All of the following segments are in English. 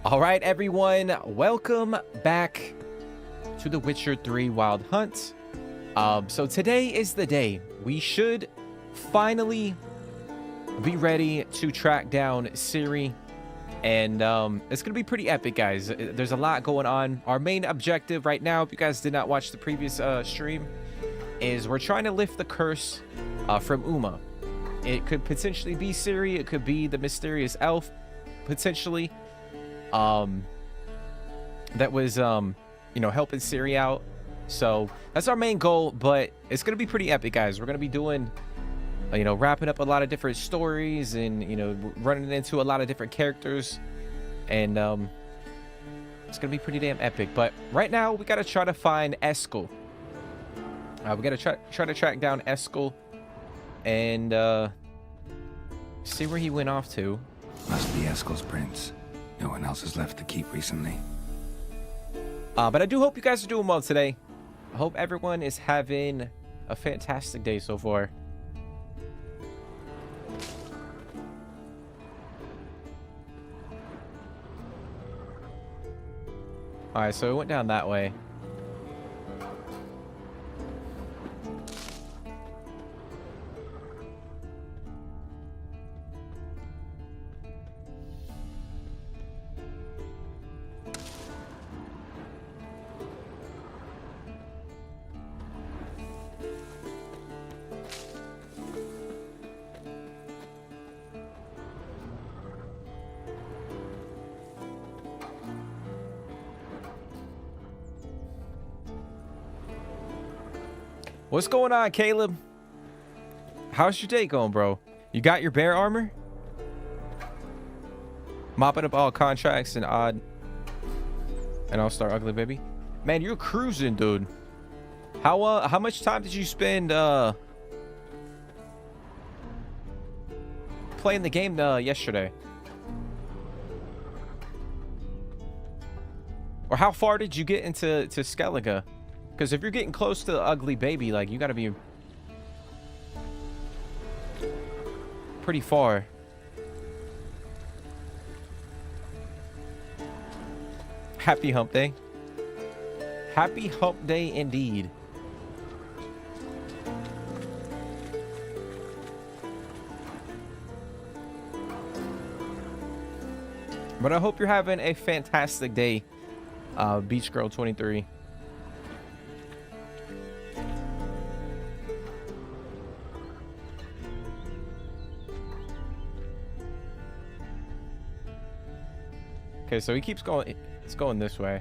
All right, everyone, welcome back to The Witcher 3 Wild Hunt. So today is the day. We should finally be ready to track down Ciri, and it's gonna be pretty epic, guys. There's a lot going on. Our main objective right now, if you guys did not watch the previous stream, is we're trying to lift the curse from Uma. It could potentially be Ciri, it could be the mysterious elf, potentially. That was helping Ciri out. So that's our main goal, but it's gonna be pretty epic, guys. We're gonna be doing wrapping up a lot of different stories and running into a lot of different characters, and it's gonna be pretty damn epic. But right now we gotta try to find Eskel. We gotta try to track down Eskel and see where he went off to. Must be Eskel's prince. No one else has left the keep recently. But I do hope you guys are doing well today. I hope everyone is having a fantastic day so far. All right, so we went down that way. What's going on, Caleb? How's your day going, bro? You got your bear armor? Mopping up all contracts and odd and all-star ugly baby. Man, you're cruising, dude. How much time did you spend playing the game yesterday? Or how far did you get into Skellige? Because if you're getting close to the ugly baby, like, you gotta be pretty far. Happy hump day. Happy hump day indeed. But I hope you're having a fantastic day, Beach Girl 23. Okay, so he keeps going. It's going this way.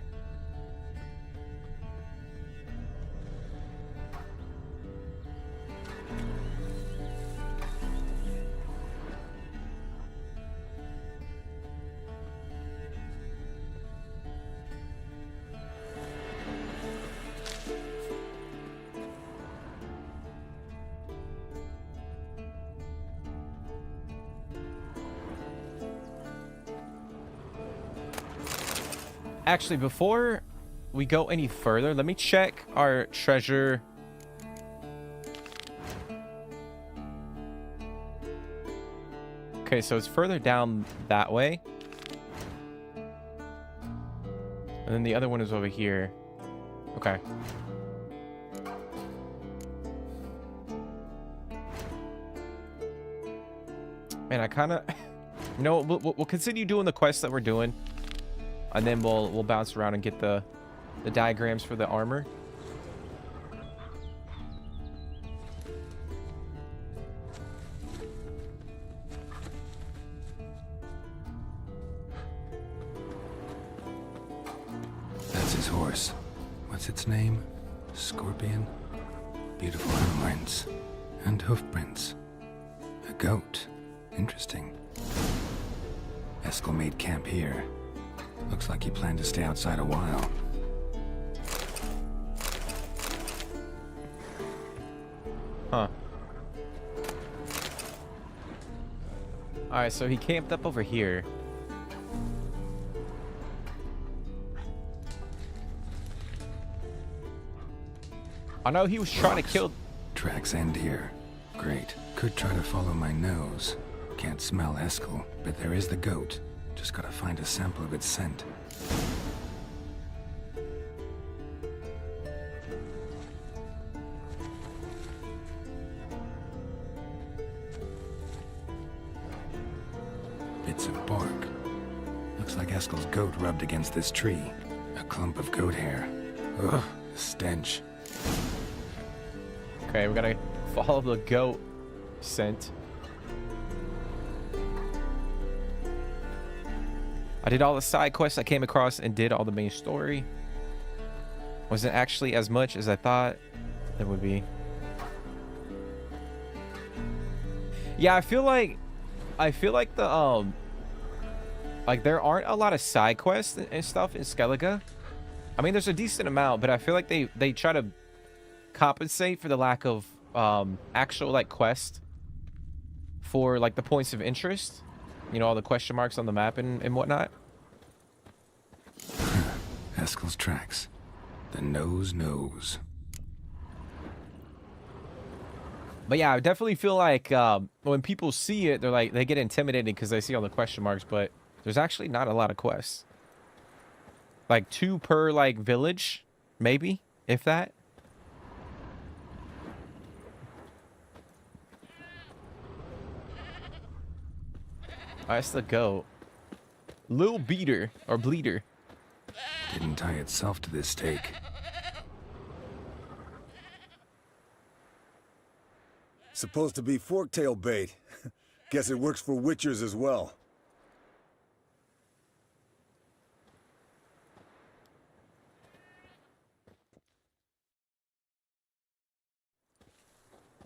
Actually, before we go any further, let me check our treasure. Okay, so it's further down that way. And then the other one is over here. Okay. Man, I kind of... we'll continue doing the quests that we're doing. And then we'll bounce around and get the diagrams for the armor. That's his horse. What's its name? Scorpion? Beautiful handprints. And hoofprints. A goat. Interesting. Eskel made camp here. Looks like he planned to stay outside a while. Huh. Alright, so he camped up over here. I know he was trying to kill... Tracks end here. Great. Could try to follow my nose. Can't smell Eskel, but there is the goat. Just gotta find a sample of its scent. Bits of bark. Looks like Eskel's goat rubbed against this tree. A clump of goat hair. Ugh, the stench. Okay, we gotta follow the goat scent. I did all the side quests I came across and did all the main story. Wasn't actually as much as I thought it would be. Yeah, I feel like the like there aren't a lot of side quests and stuff in Skellige. I mean, there's a decent amount, but I feel like they try to compensate for the lack of actual like quest for like the points of interest. You know, all the question marks on the map and whatnot. Eskel's tracks. The nose knows. But yeah, I definitely feel like when people see it, they're like, they get intimidated because they see all the question marks, but there's actually not a lot of quests. Like 2 per like village, maybe, if that. That's the goat. Lil Beater or Bleeder. Didn't tie itself to this stake. Supposed to be forktail bait. Guess it works for witchers as well.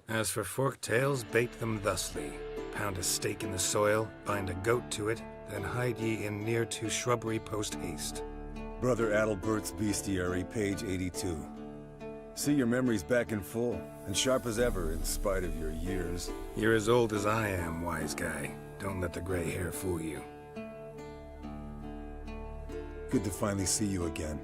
As for forktails, bait them thusly. Pound a stake in the soil, bind a goat to it, then hide ye in near to shrubbery post haste. Brother Adalbert's Bestiary, page 82. See, your memory's back in full, and sharp as ever in spite of your years. You're as old as I am, wise guy. Don't let the gray hair fool you. Good to finally see you again.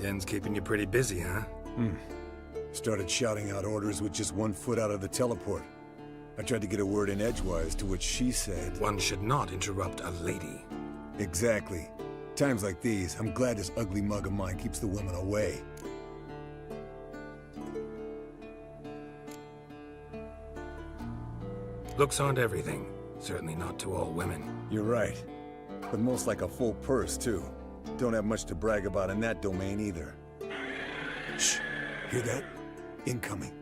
Yen's keeping you pretty busy, huh? Started shouting out orders with just 1 foot out of the teleport. I tried to get a word in edgewise, to which she said... One should not interrupt a lady. Exactly. Times like these, I'm glad this ugly mug of mine keeps the women away. Looks aren't everything. Certainly not to all women. You're right. But most like a full purse, too. Don't have much to brag about in that domain, either. Shh. Hear that? Incoming.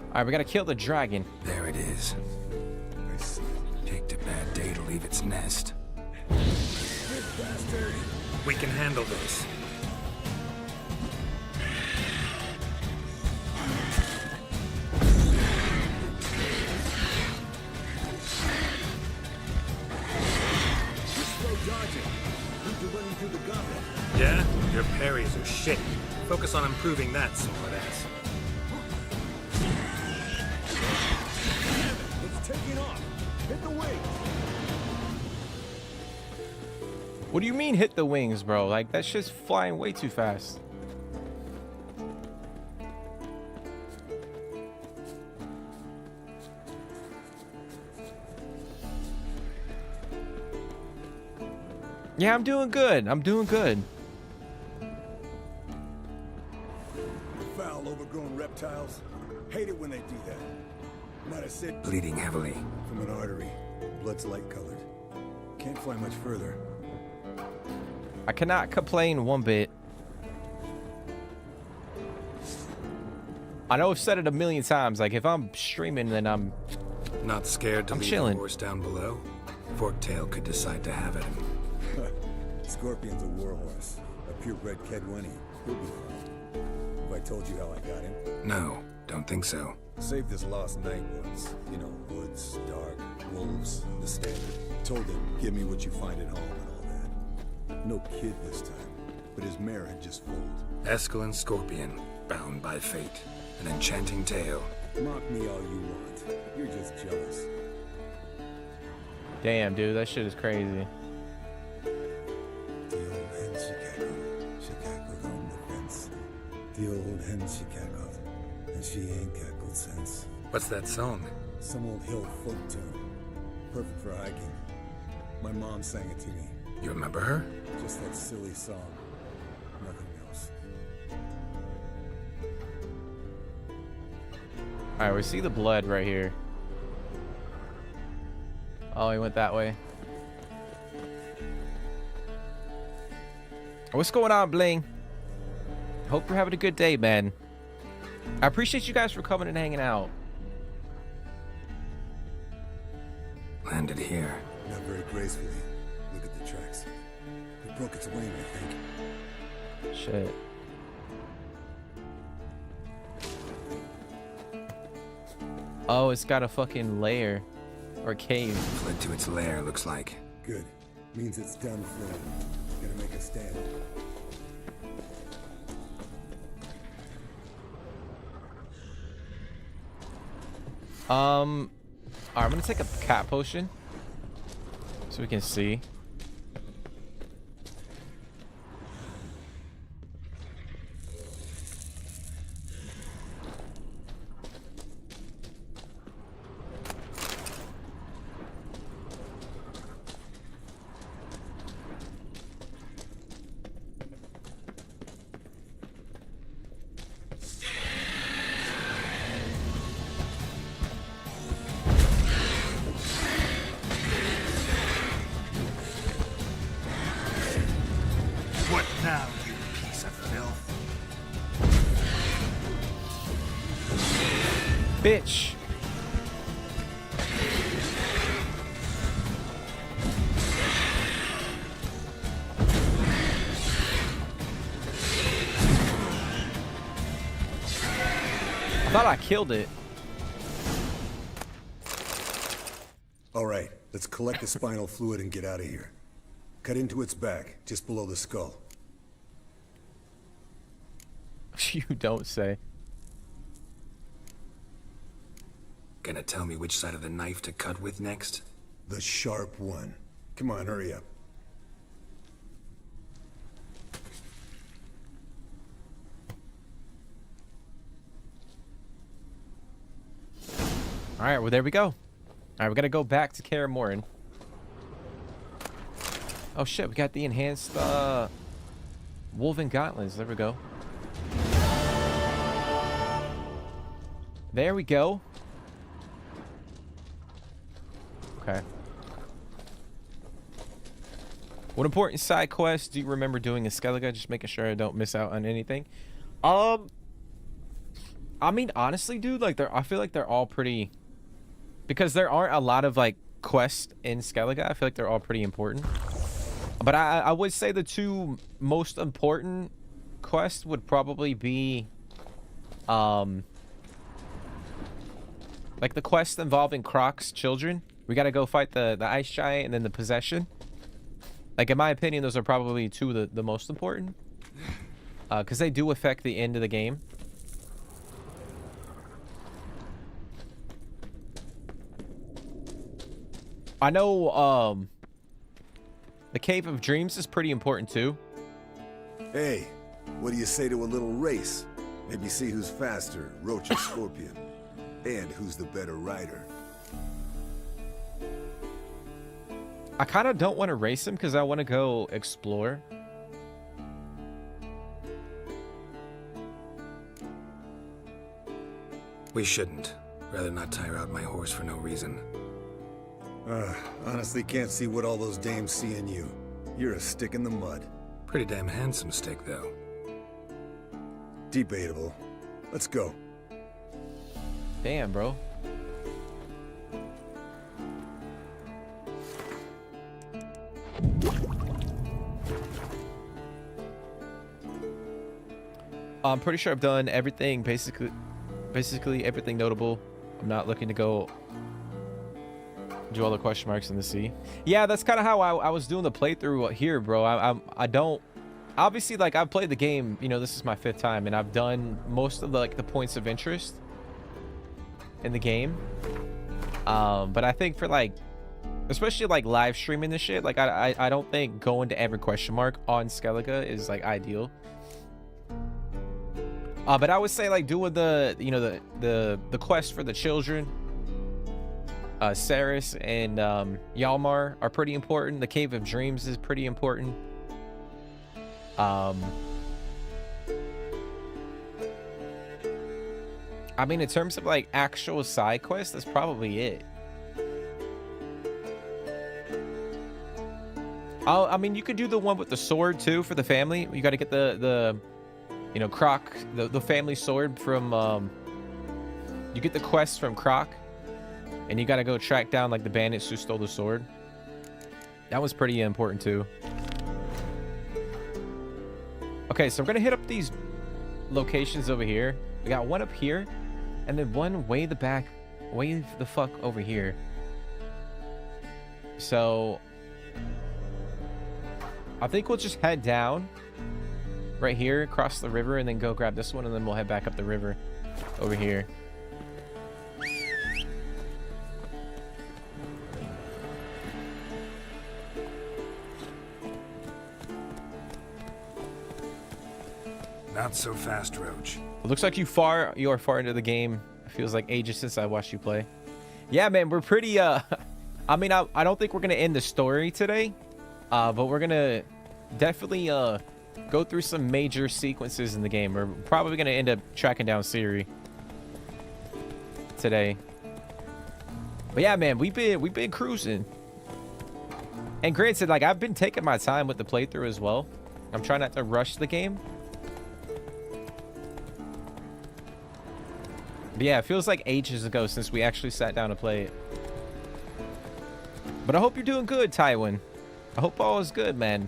Alright, we gotta kill the dragon. There it is. I see. Picked a bad day to leave its nest. This bastard! We can handle this. Yeah? Your parries are shit. Focus on improving that, smartass. It's taking off! Hit the wings! What do you mean hit the wings, bro? Like, that shit's flying way too fast. Yeah, I'm doing good. I'm doing good. Foul, overgrown reptiles. Hate it when they do that. Might have said Bleeding heavily. from an artery. Blood's light colored. Can't fly much further. I cannot complain one bit. I know I've said it a million times. Like, if I'm streaming, then I'm Not scared to leave chilling. the horse down below? Forktail could decide to have at him. Scorpion's a warhorse. A purebred Kedwenny. He'll be fine. Have I told you how I got him? No, don't think so. Saved this lost knight once. You know, woods, dark, wolves, the standard. Told him, give me what you find at home and all that. No kid this time, but his mare had just foaled. Eskel and Scorpion, bound by fate. An enchanting tale. Mock me all you want. You're just jealous. damn, dude. That shit is crazy. The old man Chicago. The old hen she cackled, and she ain't cackled since. What's that song? Some old hill folk tune. Perfect for hiking. My mom sang it to me. You remember her? Just that silly song. Nothing else. Alright, we see the blood right here. Oh, he went that way. What's going on, Bling? Hope you're having a good day, man. I appreciate you guys for coming and hanging out. Landed here. Not very gracefully. Look at the tracks. It broke its wing, I think. Shit. Oh, it's got a fucking lair. Or cave. Fled to its lair, looks like. Good. Means it's done for. Gonna make a stand. Alright, I'm gonna take a cat potion. So we can see. What now, you piece of filth? Bitch. I thought I killed it. All right, let's collect the spinal fluid and get out of here. Cut into its back, just below the skull. You don't say. Gonna tell me which side of the knife to cut with next? The sharp one. Come on, hurry up. Alright, well there we go. Alright, we gotta go back to Kaer Morhen. Oh shit, we got the enhanced Woven Gauntlets. There we go. There we go. Okay. What important side quests do you remember doing in Skellige? Just making sure I don't miss out on anything. I mean, honestly, dude, like I feel like they're all pretty, because there aren't a lot of like quests in Skellige. I feel like they're all pretty important. But I would say the two most important quests would probably be like the quest involving Croc's children. We gotta go fight the ice giant and then the possession. Like, in my opinion, those are probably two of the most important. Because they do affect the end of the game. I know, the Cave of Dreams is pretty important too. Hey, what do you say to a little race? Maybe see who's faster, Roach or Scorpion. And who's the better rider. I kind of don't want to race him because I want to go explore. We shouldn't. Rather not tire out my horse for no reason. Honestly can't see what all those dames see in you. You're a stick in the mud. Pretty damn handsome stick, though. Debatable. Let's go. Damn, bro. I'm pretty sure I've done everything, basically everything notable. I'm not looking to go do all the question marks in the sea. Yeah, that's kind of how I was doing the playthrough here, bro. I don't, obviously, like, I've played the game, you know, this is my 5th time, and I've done most of the, like, the points of interest in the game. But I think for, like, especially like live streaming this shit, like I don't think going to every question mark on Skellige is like ideal. But I would say like doing the, you know, the quest for the children, Saris and Yalmar are pretty important. The Cave of Dreams is pretty important. I mean, in terms of like actual side quests, that's probably it. Oh, I mean, you could do the one with the sword too for the family. You got to get the you know, Croc, the family sword from you get the quest from Croc, and you got to go track down like the bandits who stole the sword. That was pretty important too. Okay, so I'm gonna hit up these locations over here. We got one up here, and then one way the back, way the fuck over here. So I think we'll just head down right here, cross the river, and then go grab this one, and then we'll head back up the river over here. Not so fast, Roach. It looks like you are far into the game. It feels like ages since I watched you play. Yeah, man, we're pretty I mean, I don't think we're gonna end the story today, but we're gonna definitely go through some major sequences in the game. We're probably gonna end up tracking down Ciri today. But yeah, man, we've been cruising. And granted, like, I've been taking my time with the playthrough as well. I'm trying not to rush the game. But yeah, it feels like ages ago since we actually sat down to play it. But I hope you're doing good, Tywin. I hope all is good, man.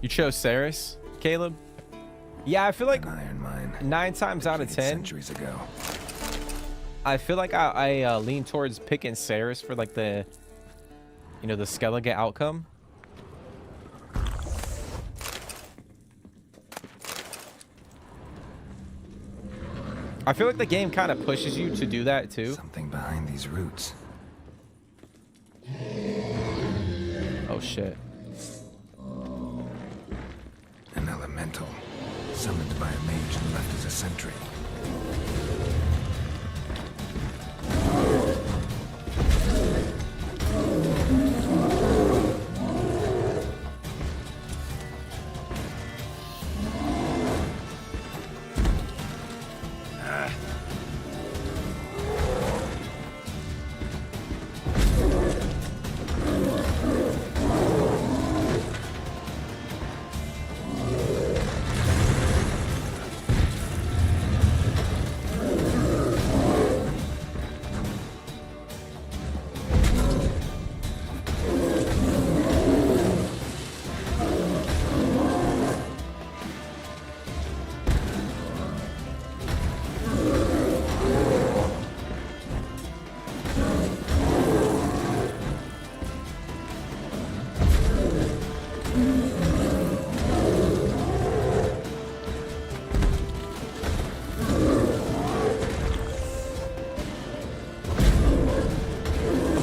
You chose Saris, Caleb? Yeah, I feel like An iron mine. 9 times out of 10, Centuries ago. I feel like I lean towards picking Saris for like the, you know, the Skellige outcome. I feel like the game kind of pushes you to do that too. Something behind these roots. Oh shit. An elemental. Summoned by a mage and left as a sentry.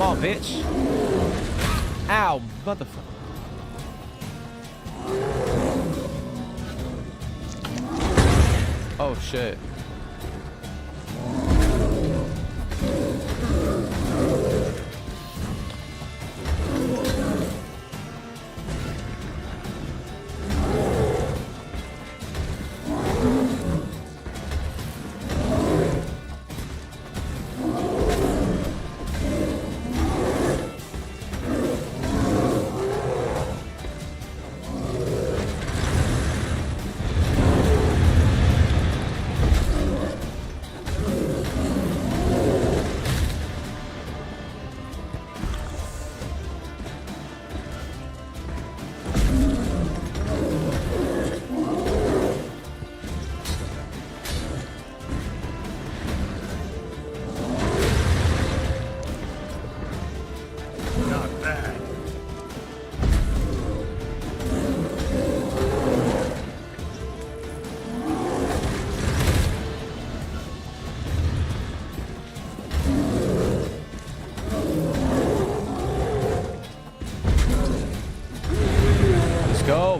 Come on, bitch. Ow, motherfucker. Oh, shit.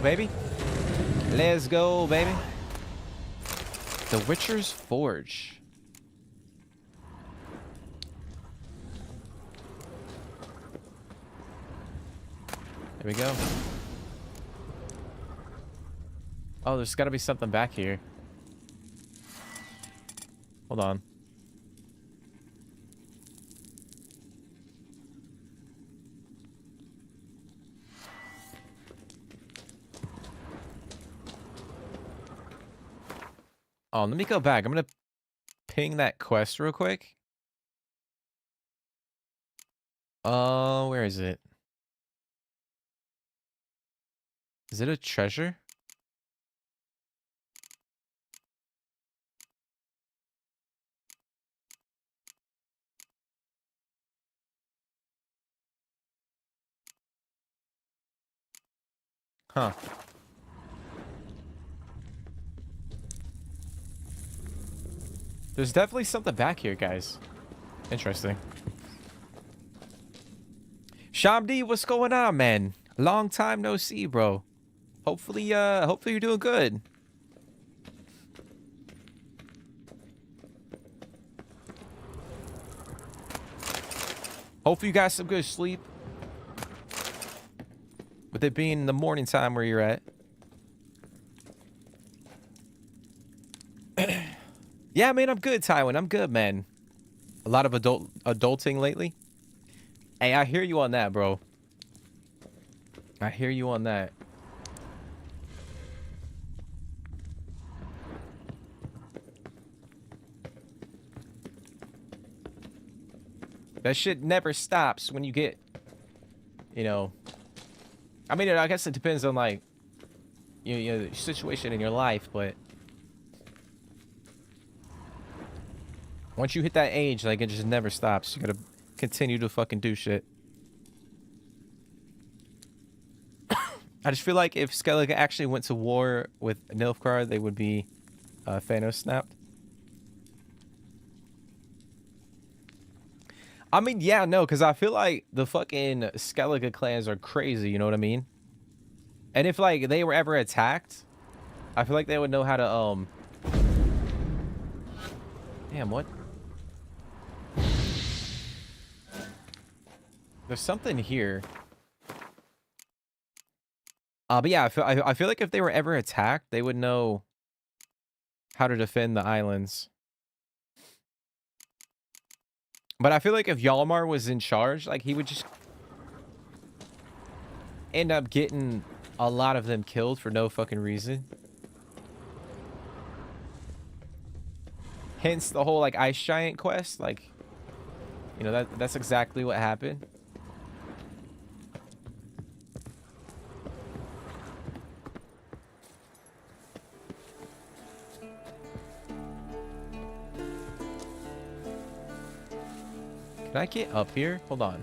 baby. Let's go, baby. The Witcher's Forge. There we go. Oh, there's got to be something back here. Hold on. Oh, let me go back. I'm going to ping that quest real quick. Where is it? Is it a treasure? Huh. There's definitely something back here, guys. Interesting. Shamdi, what's going on, man? Long time no see, bro. Hopefully you're doing good. Hopefully you got some good sleep. With it being the morning time where you're at. Yeah, man, I'm good, Tywin. I'm good, man. A lot of adulting lately. Hey, I hear you on that, bro. I hear you on that. That shit never stops when you get, you know. I mean, I guess it depends on, like, you know, the situation in your life, but once you hit that age, like, it just never stops. You gotta continue to fucking do shit. I just feel like if Skellige actually went to war with Nilfgaard, they would be Thanos snapped. I mean, yeah, no, because I feel like the fucking Skellige clans are crazy, you know what I mean? And if, like, they were ever attacked, I feel like they would know how to, Damn, what? There's something here. But yeah, I feel like if they were ever attacked, they would know how to defend the islands. But I feel like if Hjalmar was in charge, like, he would just end up getting a lot of them killed for no fucking reason. Hence the whole, like, ice giant quest. Like, you know, that's exactly what happened. Can I get up here? Hold on.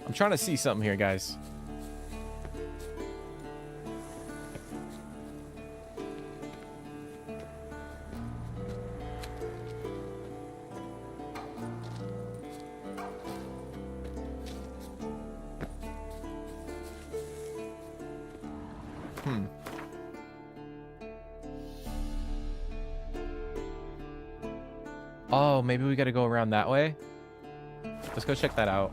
I'm trying to see something here, guys. Oh, maybe we gotta go around that way. Let's go check that out.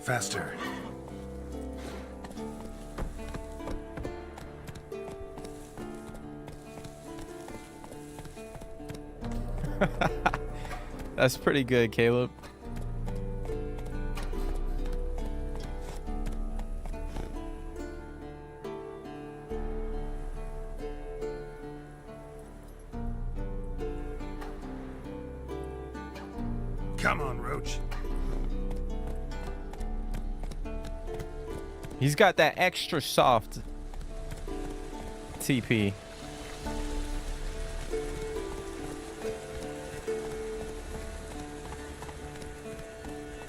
Faster. That's pretty good, Caleb. Come on, Roach. He's got that extra soft TP.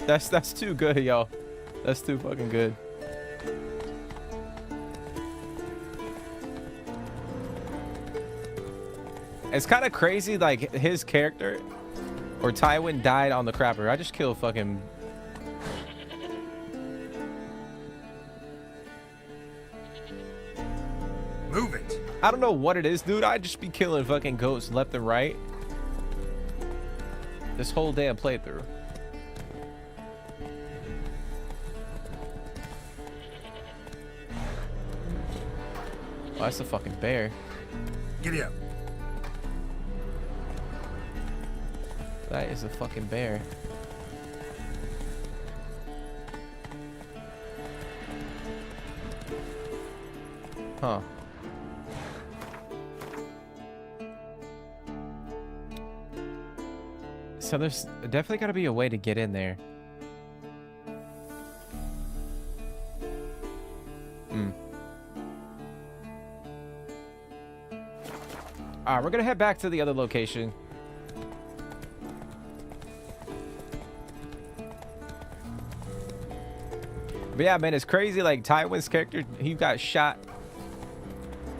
That's too good, y'all. That's too fucking good. It's kind of crazy, like his character or Tywin died on the crapper. I just killed fucking. Move it. I don't know what it is, dude. I just be killing fucking goats left and right. This whole damn playthrough. Oh, that's a fucking bear. Giddy up. That is a fucking bear. Huh. So there's definitely got to be a way to get in there. All right, we're gonna head back to the other location. But yeah, man, it's crazy. Like Tywin's character, he got shot.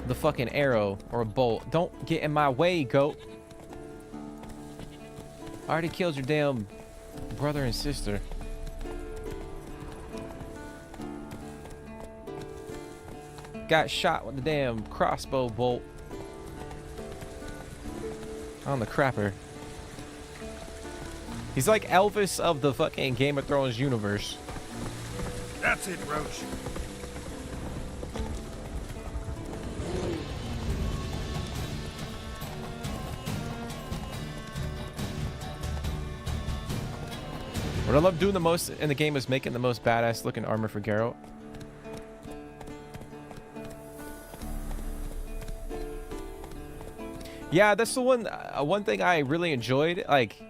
The fucking arrow or a bolt. Don't get in my way, goat. I already killed your damn brother and sister. Got shot with the damn crossbow bolt on the crapper. He's like Elvis of the fucking Game of Thrones universe. That's it, Roach. What I love doing the most in the game is making the most badass looking armor for Geralt. Yeah, that's the one thing I really enjoyed, like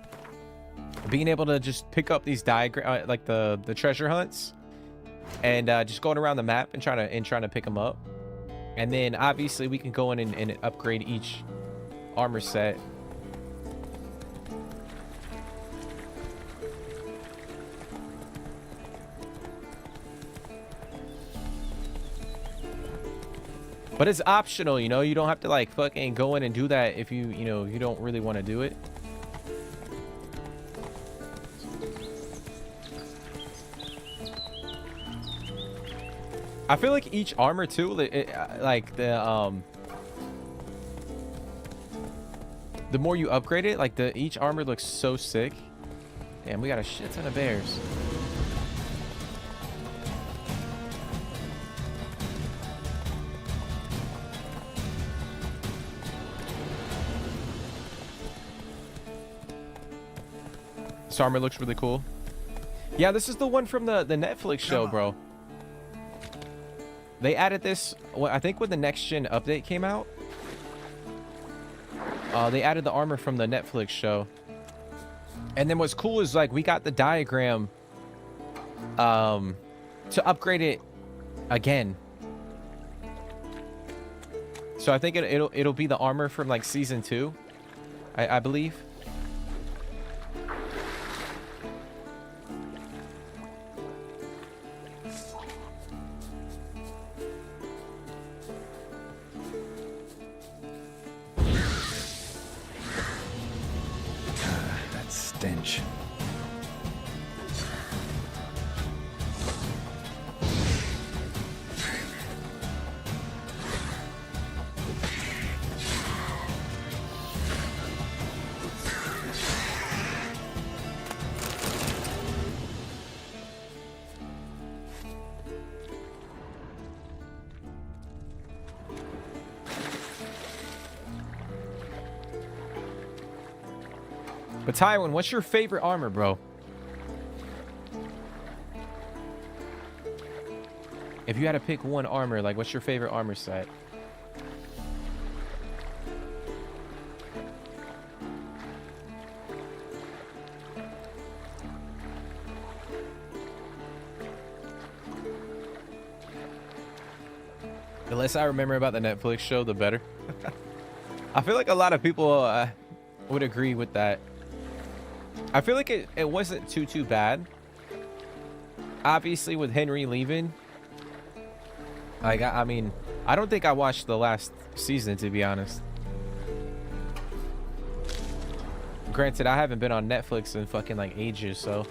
being able to just pick up these diagram, like the treasure hunts, and just going around the map and trying to pick them up. And then obviously we can go in and upgrade each armor set. But it's optional, you know. You don't have to like fucking go in and do that if you don't really want to do it. I feel like each armor too, like the more you upgrade it, like each armor looks so sick. Damn, we got a shit ton of bears. This armor looks really cool. Yeah, this is the one from the Netflix show, bro. They added this, I think, when the next gen update came out. They added the armor from the Netflix show. And then what's cool is like we got the diagram to upgrade it again. So I think it'll be the armor from like season 2, I believe. Stench. But Tywin, what's your favorite armor, bro? If you had to pick one armor, like what's your favorite armor set? The less I remember about the Netflix show, the better. I feel like a lot of people would agree with that. I feel like it wasn't too bad. Obviously, with Henry leaving, like I mean, I don't think I watched the last season, to be honest. Granted, I haven't been on Netflix in fucking like ages, so.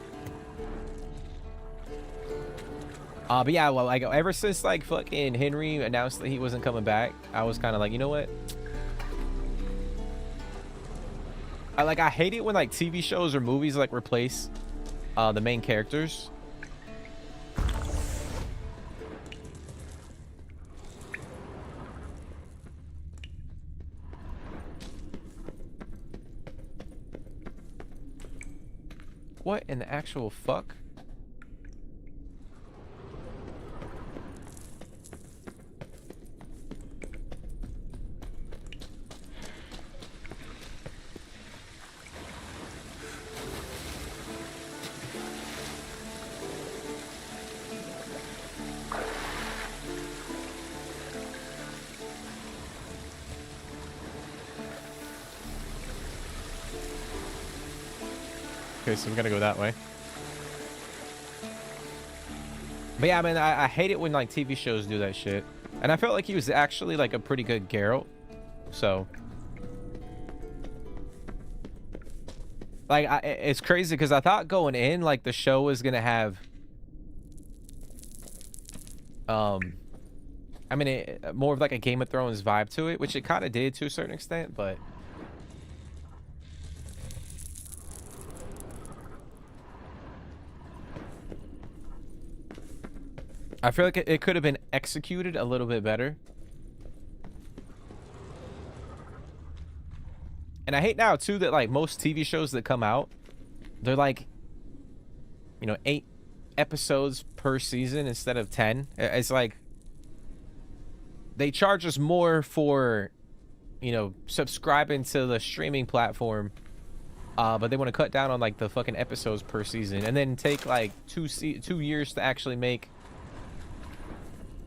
But yeah, well, like ever since like fucking Henry announced that he wasn't coming back, I was kind of like, you know what? I hate it when like TV shows or movies like replace the main characters. What in the actual fuck? Okay, so we gotta go that way. But yeah, man, I hate it when like TV shows do that shit. And I felt like he was actually like a pretty good Geralt. So like it's crazy because I thought going in like the show was gonna have I mean more of like a Game of Thrones vibe to it, which it kind of did to a certain extent, but I feel like it could have been executed a little bit better. And I hate now too that like most TV shows that come out, they're like, you know, 8 episodes per season instead of 10. It's like they charge us more for, you know, subscribing to the streaming platform, but they want to cut down on like the fucking episodes per season, and then take like 2 years to actually make,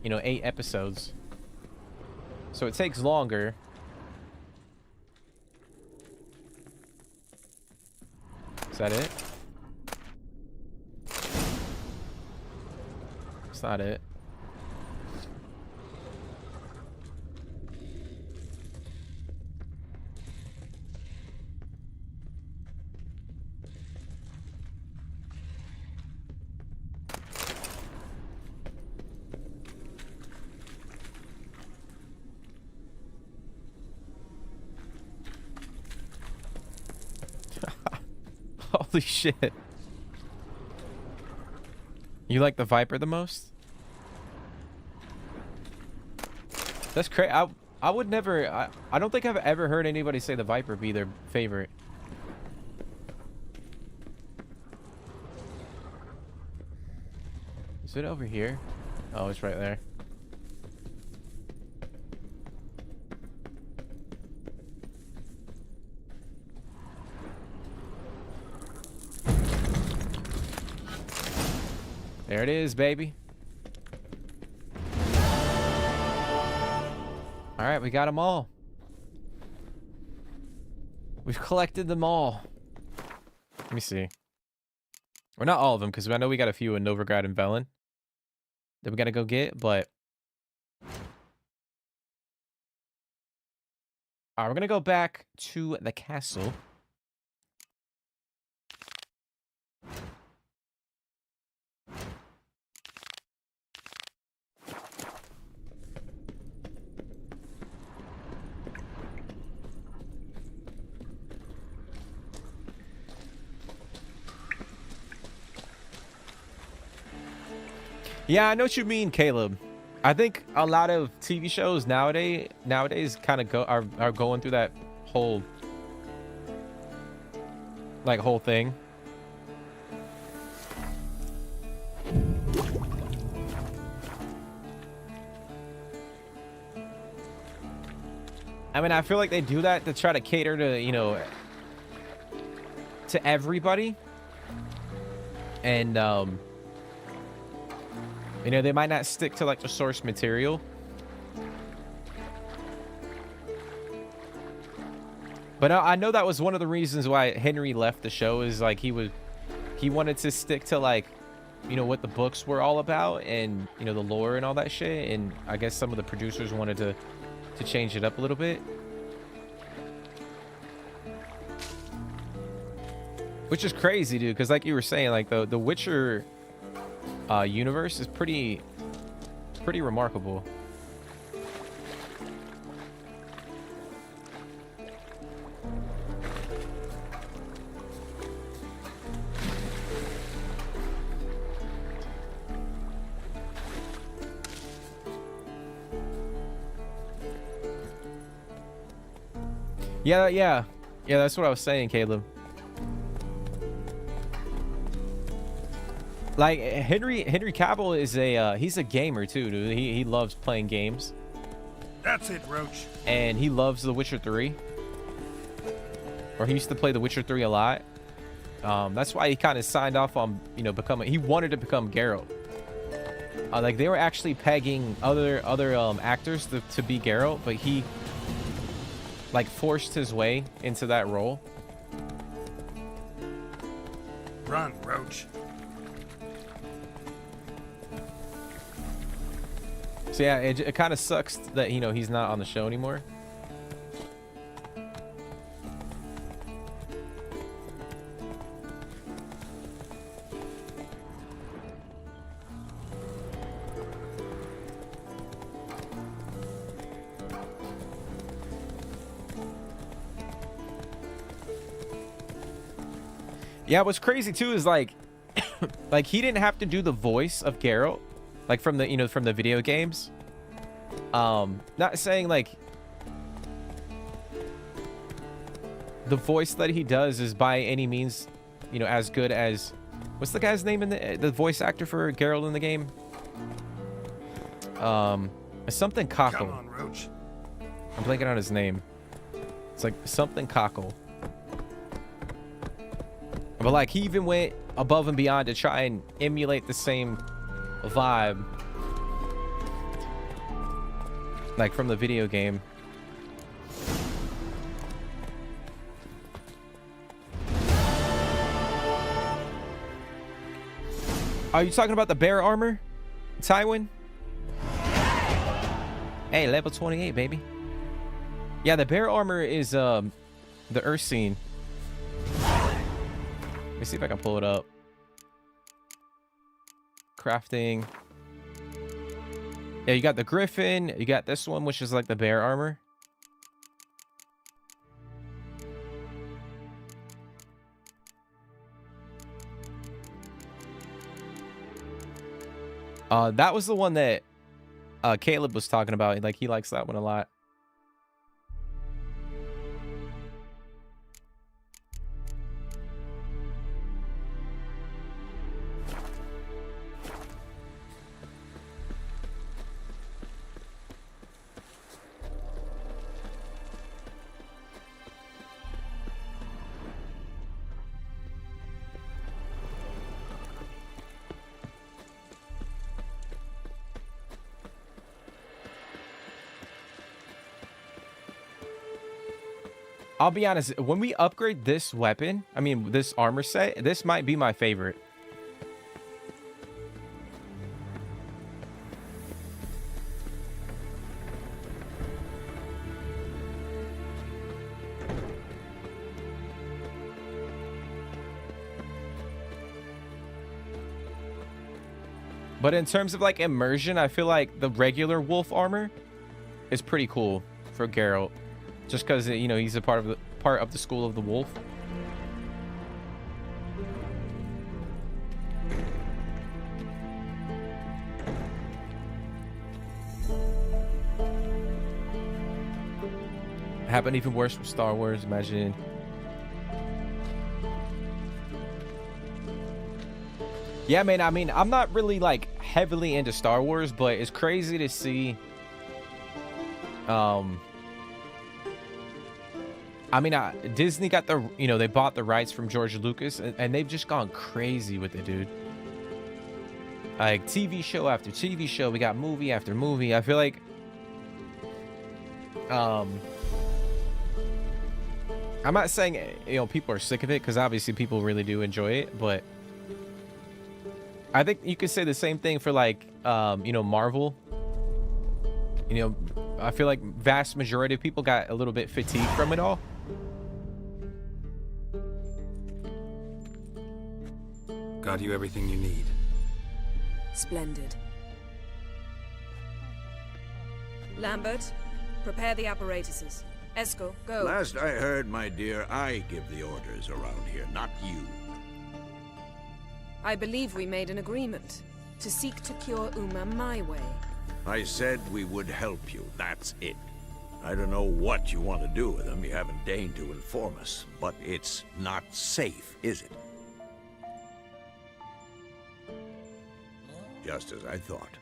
you know, 8 episodes. So it takes longer. Is that it? It's not it. Holy shit. You like the Viper the most? That's crazy. I would never... I don't think I've ever heard anybody say the Viper be their favorite. Is it over here? Oh, it's right there. There it is, baby. All right, we got them all. We've collected them all. Let me see. Well, not all of them, because I know we got a few in Novigrad and Velen that we got to go get, but... All right, we're going to go back to the castle. Yeah, I know what you mean, Caleb. I think a lot of TV shows nowadays kind of are going through that whole thing. I mean, I feel like they do that to try to cater to, you know, to everybody. And you know, they might not stick to like the source material. But I know that was one of the reasons why Henry left the show, is like he wanted to stick to like, you know, what the books were all about and, you know, the lore and all that shit. And I guess some of the producers wanted to change it up a little bit. Which is crazy, dude, because like you were saying, like the Witcher universe is pretty remarkable. Yeah, that's what I was saying, Caleb. Like Henry Cavill is he's a gamer too, dude. He loves playing games. That's it, Roach. And he loves The Witcher 3. Or he used to play The Witcher 3 a lot. That's why he kind of signed off on, becoming. He wanted to become Geralt. Like they were actually pegging other actors to be Geralt, but he like forced his way into that role. Run, Roach. So yeah, it kind of sucks that he's not on the show anymore. Yeah, what's crazy too is like like he didn't have to do the voice of Geralt, like from the from the video games. Not saying like the voice that he does is by any means as good as, what's the guy's name in the voice actor for Geralt in the game? Something Cockle. Come on, Roach. I'm blanking on his name. It's like something Cockle. But like he even went above and beyond to try and emulate the same vibe like from the video game. Are you talking about the bear armor, Tywin? Hey, level 28, baby. Yeah, the bear armor is the earth scene. Let me see if I can pull it up. Crafting. Yeah, you got the griffin. You got this one, which is like the bear armor. That was the one that Caleb was talking about. Like, he likes that one a lot. I'll be honest, when we upgrade this weapon, I mean, this armor set, this might be my favorite. But in terms of like immersion, I feel like the regular wolf armor is pretty cool for Geralt. Just because he's a part of the school of the wolf. Happened even worse with Star Wars. Imagine. Yeah, man. I mean, I'm not really like heavily into Star Wars, but it's crazy to see. I mean, Disney got the, they bought the rights from George Lucas, and they've just gone crazy with it, dude. Like, TV show after TV show, we got movie after movie. I feel like, I'm not saying, people are sick of it, because obviously people really do enjoy it, but I think you could say the same thing for, like, Marvel. I feel like vast majority of people got a little bit fatigued from it all. Got you everything you need. Splendid. Lambert, prepare the apparatuses. Esco, go. Last I heard, my dear, I give the orders around here, not you. I believe we made an agreement to seek to cure Uma my way. I said we would help you, that's it. I don't know what you want to do with them, you haven't deigned to inform us, but it's not safe, is it? Just as I thought.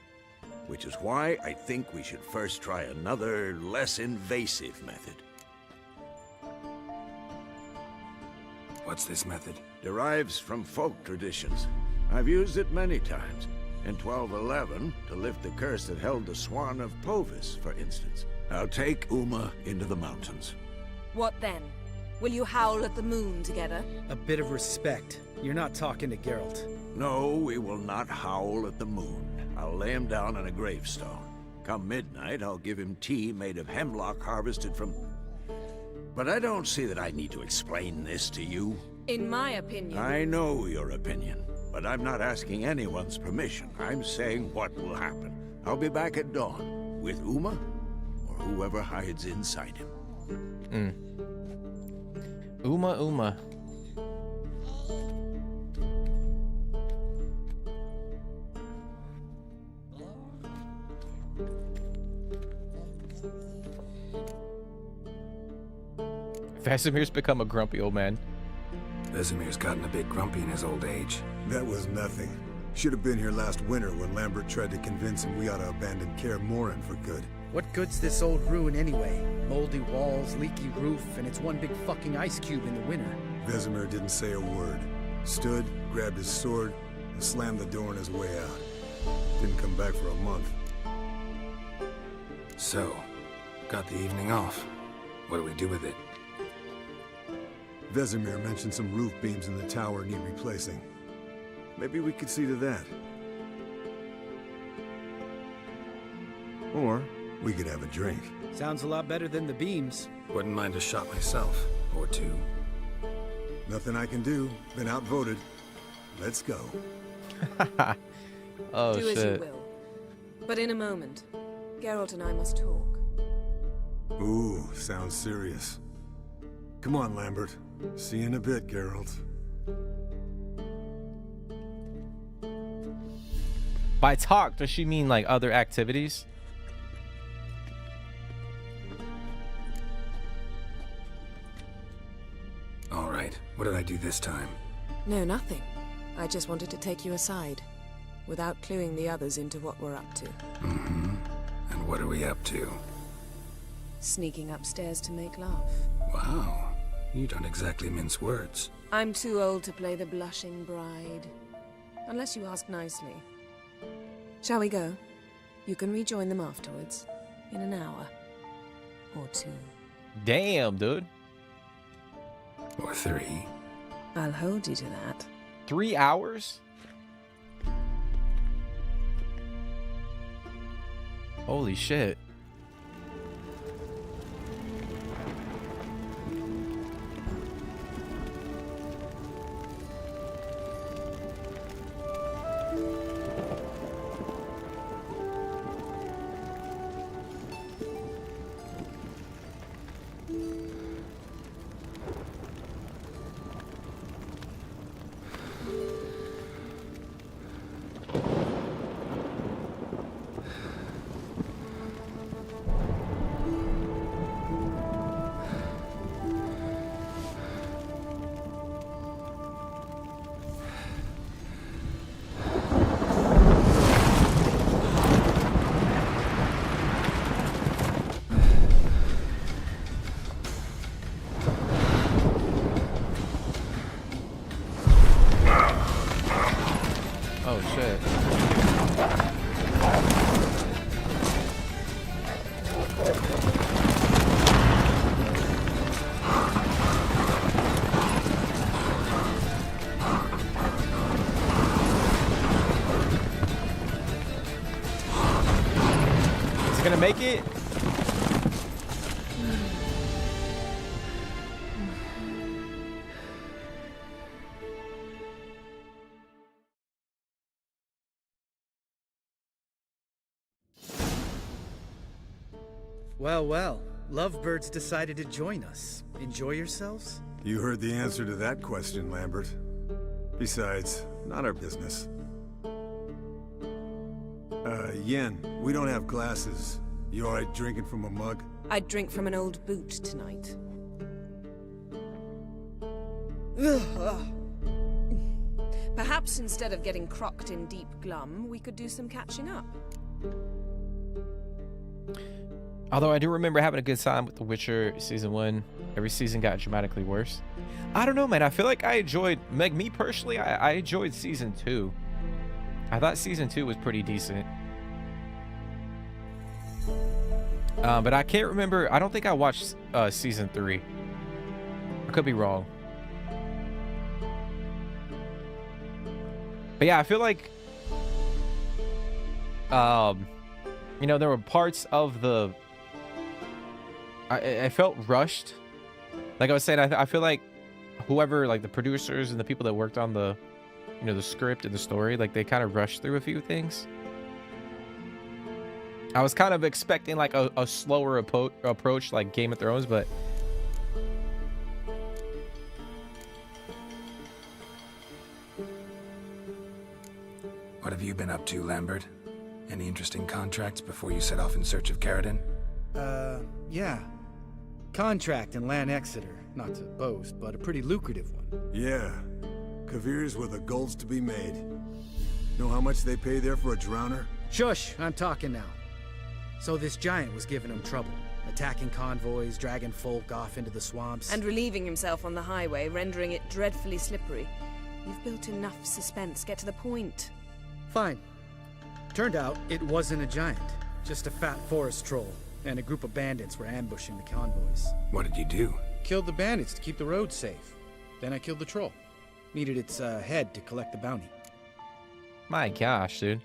Which is why I think we should first try another, less invasive method. What's this method? Derives from folk traditions. I've used it many times. In 1211, to lift the curse that held the Swan of Povis, for instance. I'll take Uma into the mountains. What then? Will you howl at the moon together? A bit of respect. You're not talking to Geralt. No, we will not howl at the moon. I'll lay him down on a gravestone. Come midnight, I'll give him tea made of hemlock harvested from... But I don't see that I need to explain this to you. In my opinion... I know your opinion, but I'm not asking anyone's permission. I'm saying what will happen. I'll be back at dawn, with Uma, or whoever hides inside him. Uma. Vasimir's become a grumpy old man. Vasimir's gotten a bit grumpy in his old age. That was nothing. Should have been here last winter when Lambert tried to convince him we ought to abandon Kaer Morhen for good. What good's this old ruin anyway? Moldy walls, leaky roof, and it's one big fucking ice cube in the winter. Vesemir didn't say a word. Stood, grabbed his sword, and slammed the door on his way out. Didn't come back for a month. So, got the evening off. What do we do with it? Vesemir mentioned some roof beams in the tower need replacing. Maybe we could see to that. Or we could have a drink. Sounds a lot better than the beams. Wouldn't mind a shot myself, or two. Nothing I can do. Been outvoted. Let's go. Oh, Do shit. as you will. But in a moment, Geralt and I must talk. Ooh, sounds serious. Come on, Lambert. See you in a bit, Geralt. By talk, does she mean like other activities? All right, what did I do this time? No, nothing. I just wanted to take you aside, without cluing the others into what we're up to. Mm-hmm. And what are we up to? Sneaking upstairs to make love. Wow, you don't exactly mince words. I'm too old to play the blushing bride. Unless you ask nicely. Shall we go? You can rejoin them afterwards. In an hour. Or two. Damn, dude. Or three. I'll hold you to that. 3 hours? Holy shit. Oh shit. Is it gonna make it? Well, well. Lovebirds decided to join us. Enjoy yourselves? You heard the answer to that question, Lambert. Besides, not our business. Yen, we don't have glasses. You alright drinking from a mug? I'd drink from an old boot tonight. Perhaps instead of getting crocked in deep glum, we could do some catching up. Although I do remember having a good time with The Witcher Season 1. Every season got dramatically worse. I don't know, man. I feel like I enjoyed, like me personally, I enjoyed Season 2. I thought Season 2 was pretty decent. But I can't remember. I don't think I watched Season 3. I could be wrong. But yeah, I feel like, you know, there were parts of the, I felt rushed. Like I was saying, I feel like whoever, like the producers and the people that worked on the, you know, the script and the story, like they kind of rushed through a few things. I was kind of expecting like a slower approach like Game of Thrones, but What have you been up to, Lambert? Any interesting contracts before you set off in search of Caradon? Yeah. Contract in Lan Exeter. Not to boast, but a pretty lucrative one. Yeah. Kavir's where the gold's to be made. Know how much they pay there for a drowner? Shush, I'm talking now. So this giant was giving him trouble. Attacking convoys, dragging folk off into the swamps. And relieving himself on the highway, rendering it dreadfully slippery. You've built enough suspense. Get to the point. Fine. Turned out it wasn't a giant. Just a fat forest troll. And a group of bandits were ambushing the convoys. What did you do? Killed the bandits to keep the road safe. Then I killed the troll. Needed its head to collect the bounty. my gosh, dude.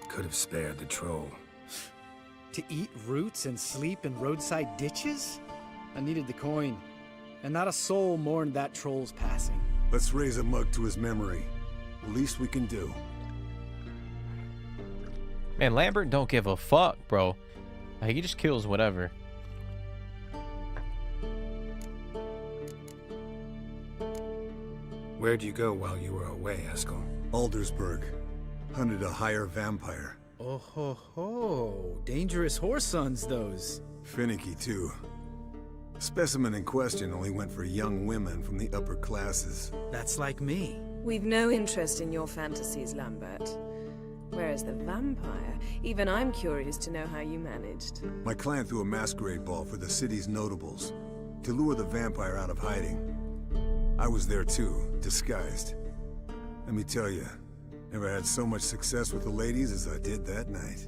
Could have spared the troll. To eat roots and sleep in roadside ditches? I needed the coin. And not a soul mourned that troll's passing. Let's raise a mug to his memory. The least we can do. Man, Lambert don't give a fuck, bro. Like, he just kills whatever. Where'd you go while you were away, Eskel? Aldersburg. Hunted a higher vampire. Oh ho ho. Dangerous horse sons, those. Finicky, too. The specimen in question only went for young women from the upper classes. That's like me. We've no interest in your fantasies, Lambert. Whereas the vampire, even I'm curious to know how you managed. My clan threw a masquerade ball for the city's notables to lure the vampire out of hiding. I was there too, disguised. Let me tell you, never had so much success with the ladies as I did that night.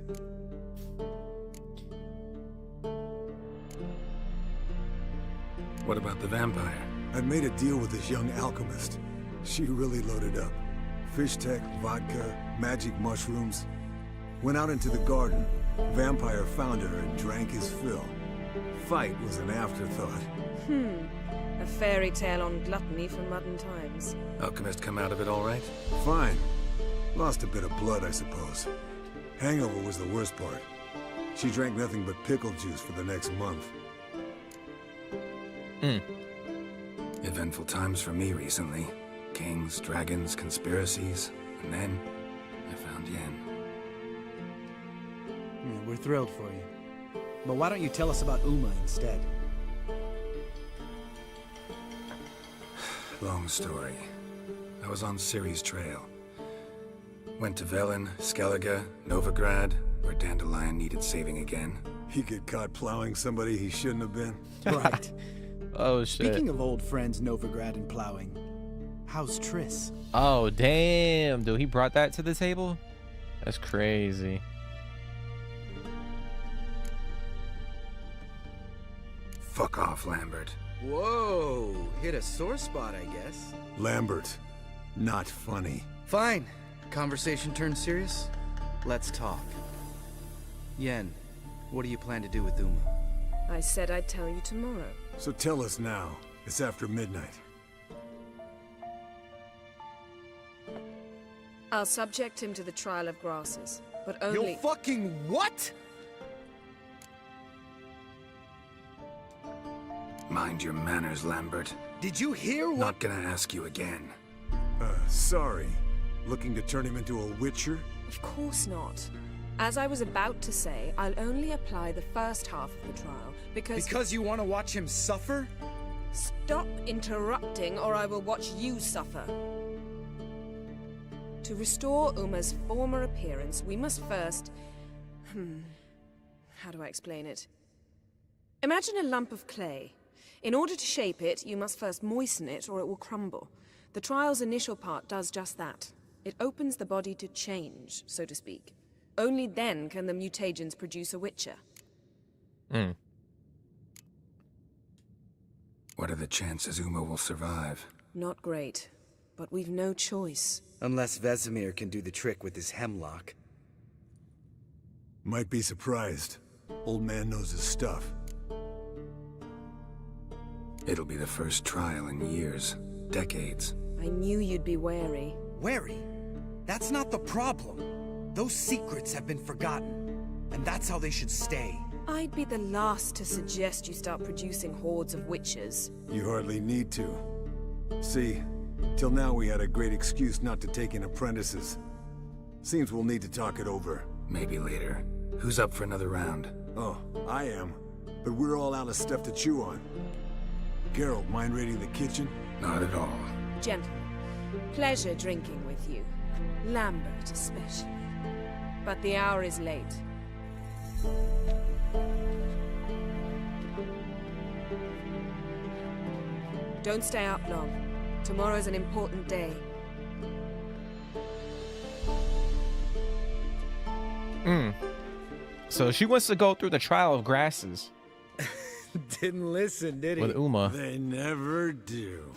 What about the vampire? I'd made a deal with this young alchemist. She really loaded up. Fish tech, vodka, magic mushrooms. Went out into the garden. Vampire found her and drank his fill. Fight was an afterthought. A fairy tale on gluttony from modern times. Alchemist come out of it all right? Fine. Lost a bit of blood, I suppose. Hangover was the worst part. She drank nothing but pickle juice for the next month. Eventful times for me recently. Kings, dragons, conspiracies, and then I found Yen. Yeah, we're thrilled for you. But why don't you tell us about Uma instead? Long story. I was on Ciri's trail. Went to Velen, Skellige, Novigrad, where Dandelion needed saving again. He get caught plowing somebody he shouldn't have been. Right. Oh, shit. Speaking of old friends Novigrad and plowing, how's Triss? Oh, damn, dude. He brought that to the table? That's crazy. Fuck off, Lambert. Whoa, hit a sore spot, I guess. Lambert, not funny. Fine. Conversation turned serious? Let's talk. Yen, what do you plan to do with Uma? I said I'd tell you tomorrow. So tell us now. It's after midnight. I'll subject him to the trial of grasses, but only... You'll fucking what? Mind your manners, Lambert. Did you hear what? Not gonna ask you again. Sorry. Looking to turn him into a witcher? Of course not. As I was about to say, I'll only apply the first half of the trial, because... Because you want to watch him suffer? Stop interrupting, or I will watch you suffer. To restore Uma's former appearance, we must first... How do I explain it? Imagine a lump of clay. In order to shape it, you must first moisten it, or it will crumble. The trial's initial part does just that. It opens the body to change, so to speak. Only then can the mutagens produce a witcher. What are the chances Uma will survive? Not great, but we've no choice. Unless Vesemir can do the trick with his hemlock. Might be surprised. Old man knows his stuff. It'll be the first trial in years, decades. I knew you'd be wary. Wary? That's not the problem. Those secrets have been forgotten, and that's how they should stay. I'd be the last to suggest you start producing hordes of witches. You hardly need to. See, till now we had a great excuse not to take in apprentices. Seems we'll need to talk it over. Maybe later. Who's up for another round? Oh, I am. But we're all out of stuff to chew on. Geralt, mind raiding the kitchen? Not at all. Gentlemen, pleasure drinking with you. Lambert especially. But the hour is late. Don't stay up long. Tomorrow's an important day. So she wants to go through the trial of grasses Didn't listen, did he? with Uma. They never do.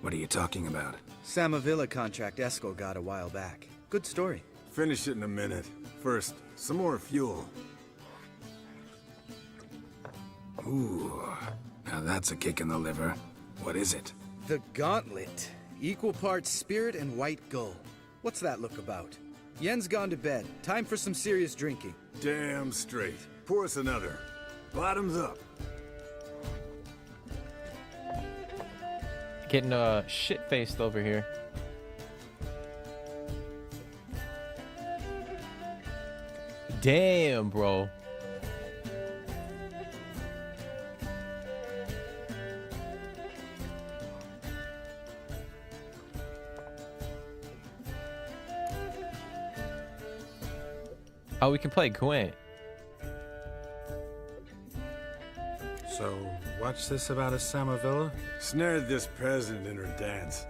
What are you talking about? Samavilla contract Esco got a while back. Good story. Finish it in a minute. First, some more fuel. Ooh, now that's a kick in the liver. What is it? The Gauntlet. Equal parts spirit and white gull. What's that look about? Yen's gone to bed. Time for some serious drinking. Damn straight. Pour us another. Bottoms up. Getting shit-faced over here. Damn, bro. Oh, we can play Gwent. So, what's this about a Samavilla? Snared this peasant in her dance.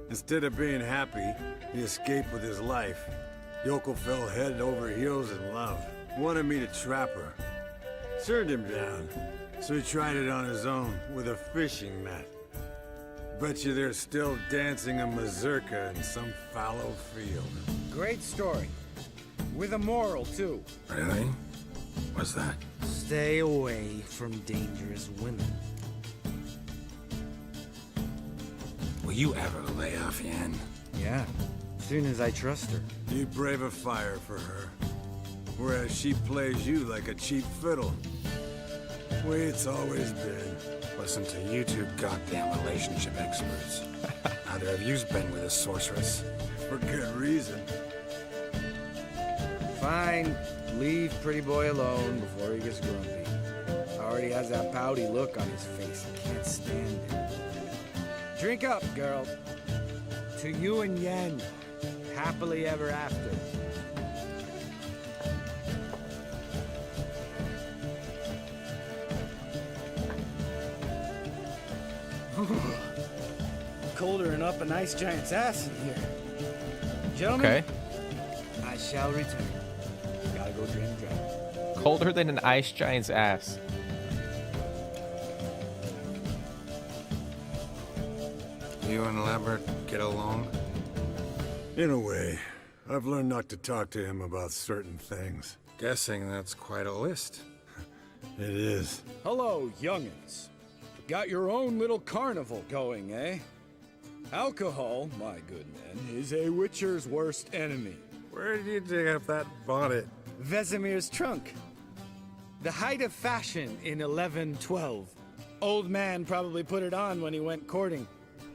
Instead of being happy, he escaped with his life. Yokel fell head over heels in love. Wanted me to trap her. Turned him down. So he tried it on his own with a fishing net. Bet you they're still dancing a mazurka in some fallow field. Great story. With a moral, too. Really? What's that? Stay away from dangerous women. Will you ever lay off Yen? Yeah, soon as I trust her. You brave a fire for her. Whereas she plays you like a cheap fiddle. Way it's always been. Listen to you two goddamn relationship experts. Neither of you's been with a sorceress. For good reason. Fine, leave pretty boy alone before he gets grumpy. Already has that pouty look on his face. I can't stand it. Drink up, girl. To you and Yen. Happily ever after. Colder than up an ice giant's ass in here. Gentlemen, Okay. I shall return. Gotta go drain the drought. Colder than an ice giant's ass. You and Lambert get along? In a way. I've learned not to talk to him about certain things. Guessing that's quite a list. It is. Hello, youngins. Got your own little carnival going, eh? Alcohol, my good men, is a witcher's worst enemy. Where did you dig up that bonnet? Vesemir's trunk. The height of fashion in 1112. Old man probably put it on when he went courting.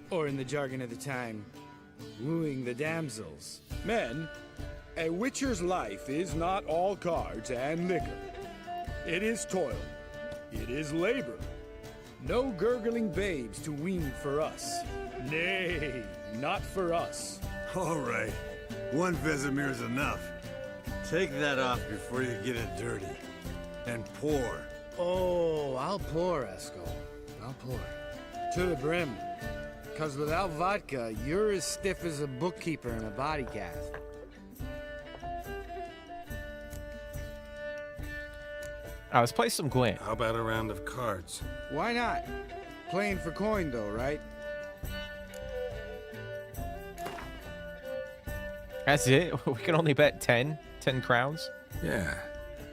Or in the jargon of the time, wooing the damsels. Men, a witcher's life is not all cards and liquor. It is toil. It is labor. No gurgling babes to wean for us. Nay, not for us. All right. One Vesemir's enough. Take that off before you get it dirty. And pour. Oh, I'll pour, Esco. I'll pour. To the brim. Cause without vodka, you're as stiff as a bookkeeper in a body cast. Let's play some Gwent. How about a round of cards? Why not? Playing for coin though, right? That's it? We can only bet 10 crowns? Yeah,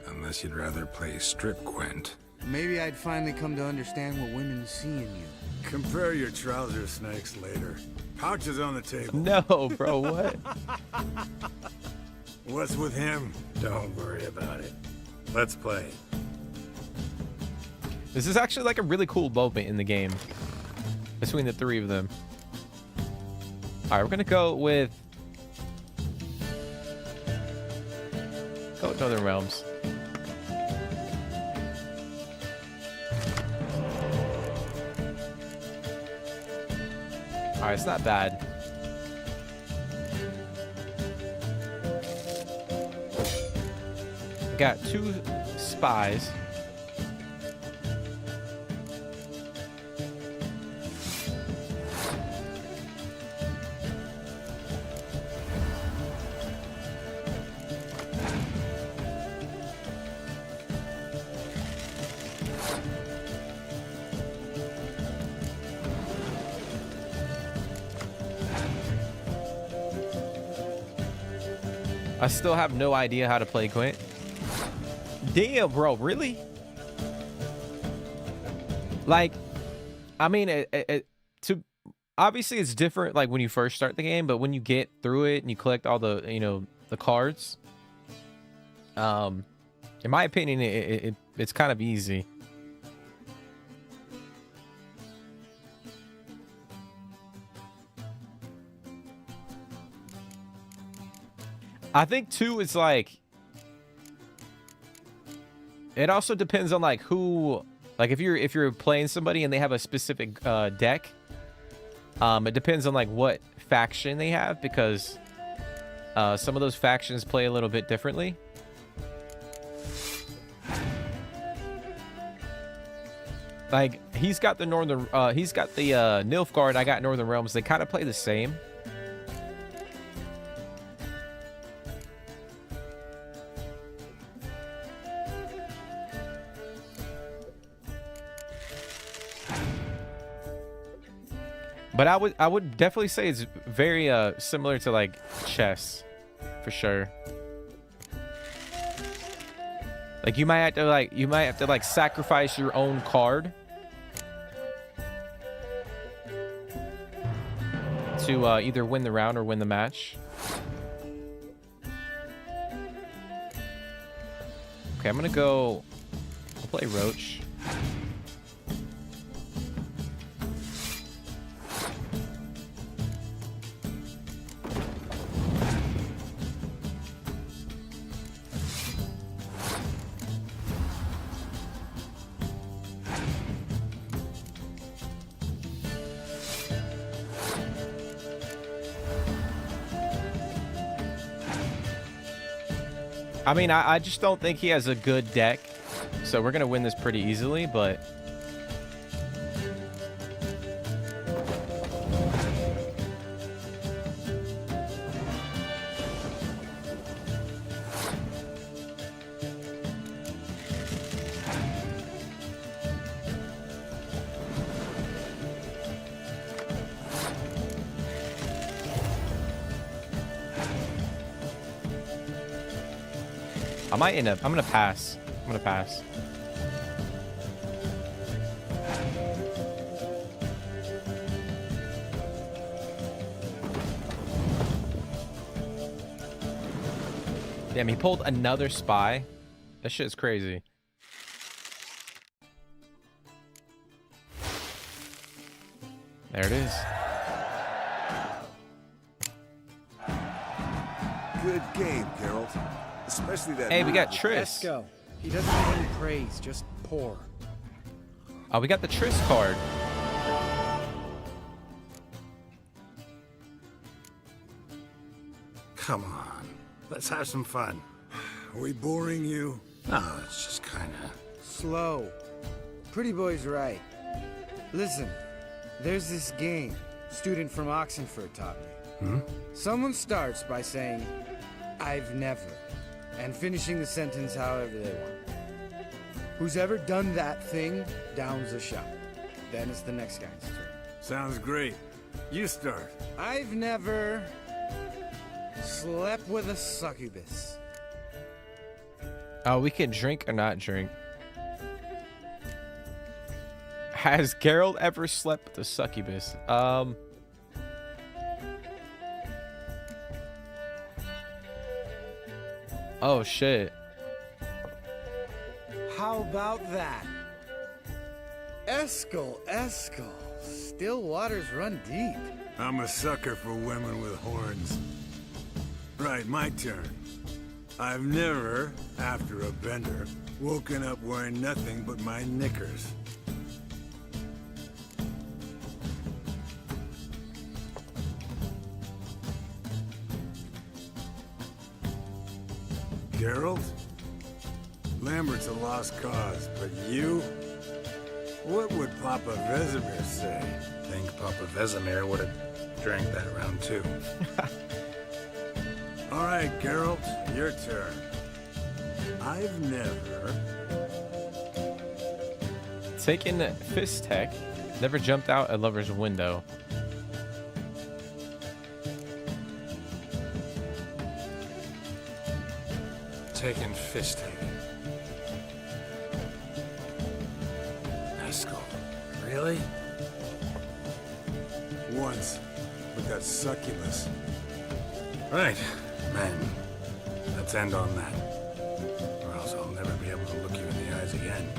unless you'd rather play strip Gwent. Maybe I'd finally come to understand what women see in you. Compare your trouser snakes later. Pouches on the table. No, bro, what? What's with him? Don't worry about it. Let's play. This is actually like a really cool moment in the game between the three of them. All right, we're gonna go with Northern Realms. All right, it's not bad. We got 2 spies. I still have no idea how to play Gwent. Damn, bro, really? Like, I mean, obviously it's different like when you first start the game, but when you get through it and you collect all the, the cards, in my opinion, it's kind of easy. I think 2 is like, it also depends on like who, like if you're playing somebody and they have a specific deck, it depends on like what faction they have, because some of those factions play a little bit differently. Like he's got the Nilfgaard, I got Northern Realms. They kind of play the same. But I would definitely say it's very similar to like chess, for sure. Like you might have to sacrifice your own card to either win the round or win the match. Okay, I'm gonna go. I'll play Roach. I mean, I just don't think he has a good deck, so we're gonna win this pretty easily, but I might end up. I'm gonna pass. I'm gonna pass. Damn, he pulled another spy. That shit's crazy. There it is. Good game, Geralt. Especially that. Hey, we got move. Triss. Esco. He doesn't need any praise, just pour. Oh, we got the Triss card. Come on. Let's have some fun. Are we boring you? No, it's just kinda... Slow. Pretty boy's right. Listen, there's this game student from Oxenford taught me. Someone starts by saying, I've never, and finishing the sentence however they want. Who's ever done that thing downs a shot. Then it's the next guy's turn. Sounds great. You start. I've never slept with a succubus. Oh, we can drink or not drink. Has Geralt ever slept with a succubus? Oh shit. How about that? Eskel. Still waters run deep. I'm a sucker for women with horns. Right, my turn. I've never, after a bender, woken up wearing nothing but my knickers. Geralt? Lambert's a lost cause, but you? What would Papa Vesemir say? I think Papa Vesemir would have drank that round too. All right, Geralt, your turn. I've never... Taking fist tech. Never jumped out a lover's window. Taking fist take. Eskel. Really? Once, with that succubus. Right. Men. Let's end on that. Or else I'll never be able to look you in the eyes again.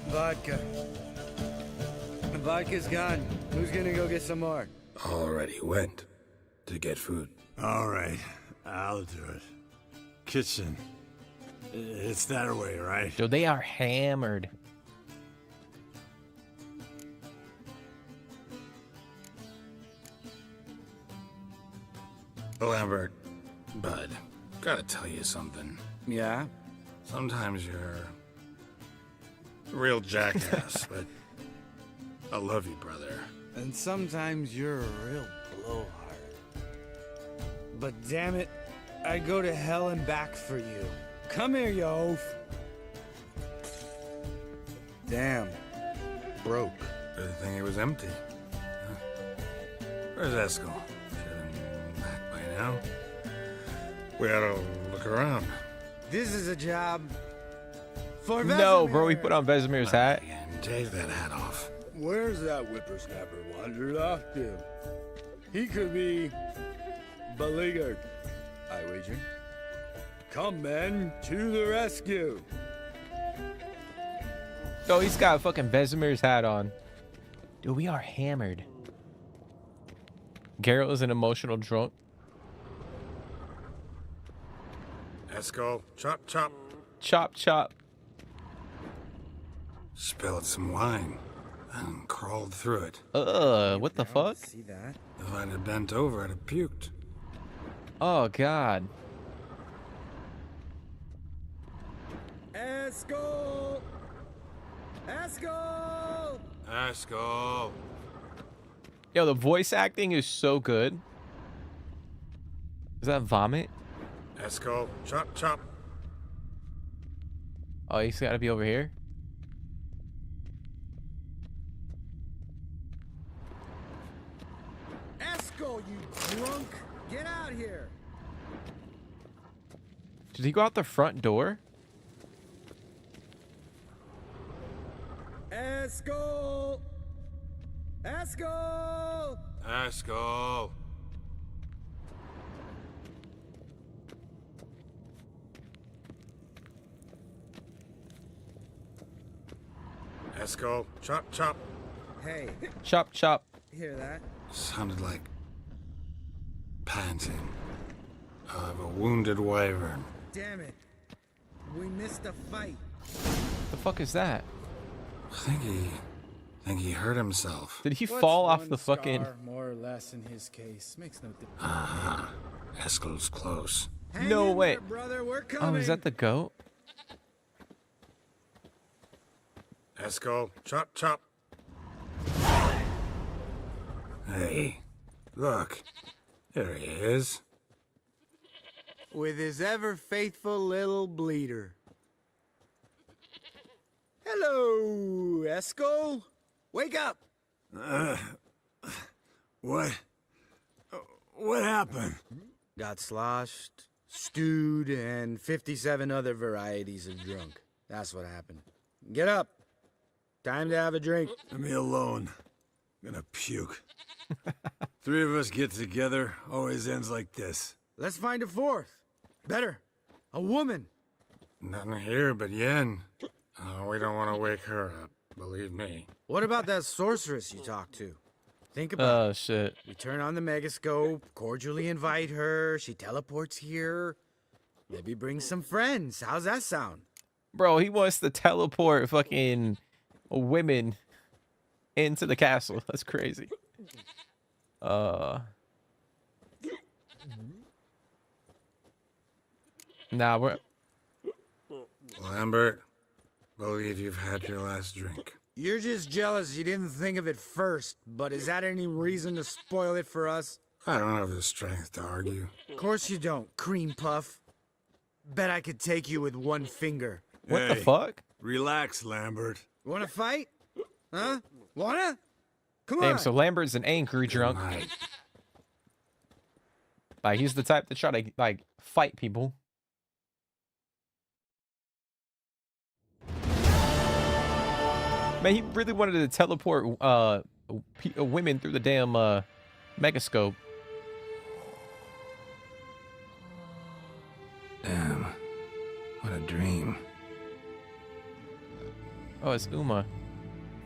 Vodka. The vodka's gone. Who's gonna go get some more? Already went to get food. All right, I'll do it. Kitchen. It's that way, right? Yo, they are hammered. Lambert, bud, gotta tell you something. Yeah? Sometimes you're a real jackass, but I love you, brother. And sometimes you're a real blowhard. But damn it, I'd go to hell and back for you. Come here, you oaf. Damn. Broke. Good thing it was empty. Huh? Where's Eskel? Should have been back by now. We ought to look around. This is a job for No, bro, he Vesemir. put on Vesemir's hat. Again, take that hat off. Where's that whippersnapper wandered off to? He could be beleaguered, I wager. Come, men, to the rescue. Oh, he's got fucking Vesemir's hat on. Dude, we are hammered. Geralt is an emotional drunk. Eskel, chop, chop. Chop, chop. Spilled some wine and crawled through it. What the fuck? See that? If I'd have bent over, I'd have puked. Oh, God. Eskel! Eskel! Eskel. Yo, the voice acting is so good. Is that vomit? Eskel, chop, chop. Oh, he's got to be over here. Eskel, you drunk! Get out here! Did he go out the front door? Eskel! Eskel! Eskel. Esco, chop, chop. Hey, Chop, chop. hear that? Sounded like panting of a wounded wyvern. Damn it. We missed a fight. The fuck is that? I think he hurt himself. Did he What's fall off one the fucking... scar, more or less in his case? Makes no difference. Aha. Eskel's close. Hang No in way. there, brother. We're Oh, coming. is that the goat? Esco, chop, chop. Hey, look. There he is. With his ever faithful little bleeder. Hello, Esco. Wake up. What happened? Got sloshed, stewed, and 57 other varieties of drunk. That's what happened. Get up. Time to have a drink. Leave me alone. I'm gonna puke. 3 of us get together, always ends like this. Let's find a fourth. Better. A woman. Nothing here but Yen. Oh, we don't want to wake her up, believe me. What about that sorceress you talked to? Think about Oh, it. shit. We turn on the megascope, cordially invite her, she teleports here. Maybe bring some friends. How's that sound? Bro, he wants to teleport fucking women into the castle. That's crazy. Nah, we're... Lambert, believe you've had your last drink. You're just jealous you didn't think of it first, but is that any reason to spoil it for us? I don't have the strength to argue. Of course you don't, cream puff. Bet I could take you with one finger. What the Hey, fuck? Relax, Lambert. Wanna fight? Huh? Wanna? Come Damn, on. so Lambert's an angry drunk. Right. Like, he's the type to try to, like, fight people. Man, he really wanted to teleport women through the damn megascope. Damn. What a dream. Oh, it's Uma.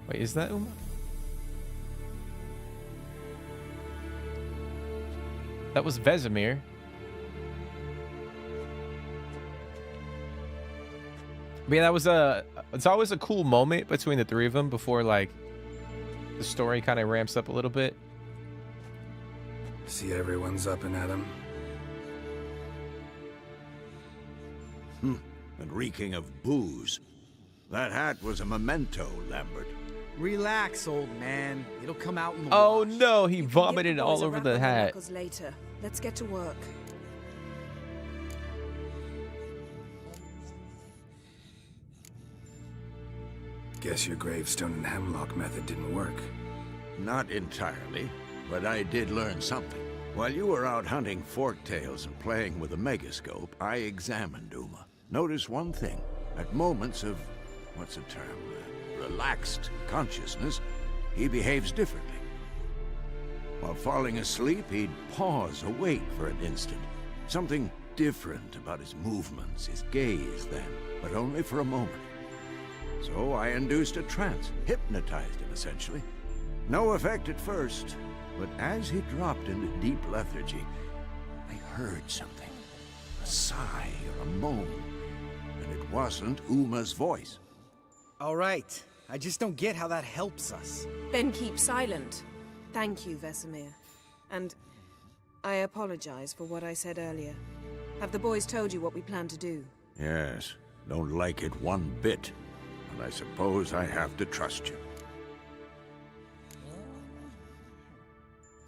Wait, is that Uma? That was Vesemir. But yeah, that was it's always a cool moment between the 3 of them before, like, the story kind of ramps up a little bit. See everyone's up and at him. And reeking of booze. That hat was a memento, Lambert. Relax, old man. It'll come out in the Oh wash. no, he You can give vomited the all boys a over rap the on their hat. knuckles later. Let's get to work. Guess your gravestone and hemlock method didn't work. Not entirely, but I did learn something. While you were out hunting forktails and playing with a megascope, I examined Uma. Notice one thing. At moments of, what's the term, relaxed consciousness, he behaves differently. While falling asleep, he'd pause or wait for an instant. Something different about his movements, his gaze then, but only for a moment. So I induced a trance, hypnotized him essentially. No effect at first, but as he dropped into deep lethargy, I heard something. A sigh or a moan, and it wasn't Uma's voice. All right. I just don't get how that helps us. Then keep silent. Thank you, Vesemir. And I apologize for what I said earlier. Have the boys told you what we plan to do? Yes, don't like it one bit, and I suppose I have to trust you.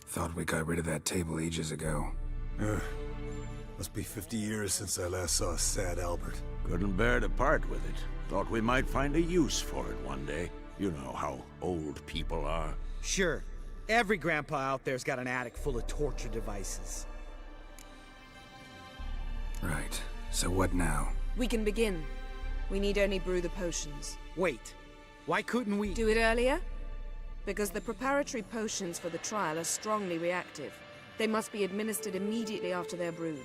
Thought we got rid of that table ages ago. Must be 50 years since I last saw sad Albert. Couldn't bear to part with it. Thought we might find a use for it one day. You know how old people are. Sure. Every grandpa out there's got an attic full of torture devices. Right. So what now? We can begin. We need only brew the potions. Wait. Why couldn't we... Do it earlier? Because the preparatory potions for the trial are strongly reactive. They must be administered immediately after they're brewed.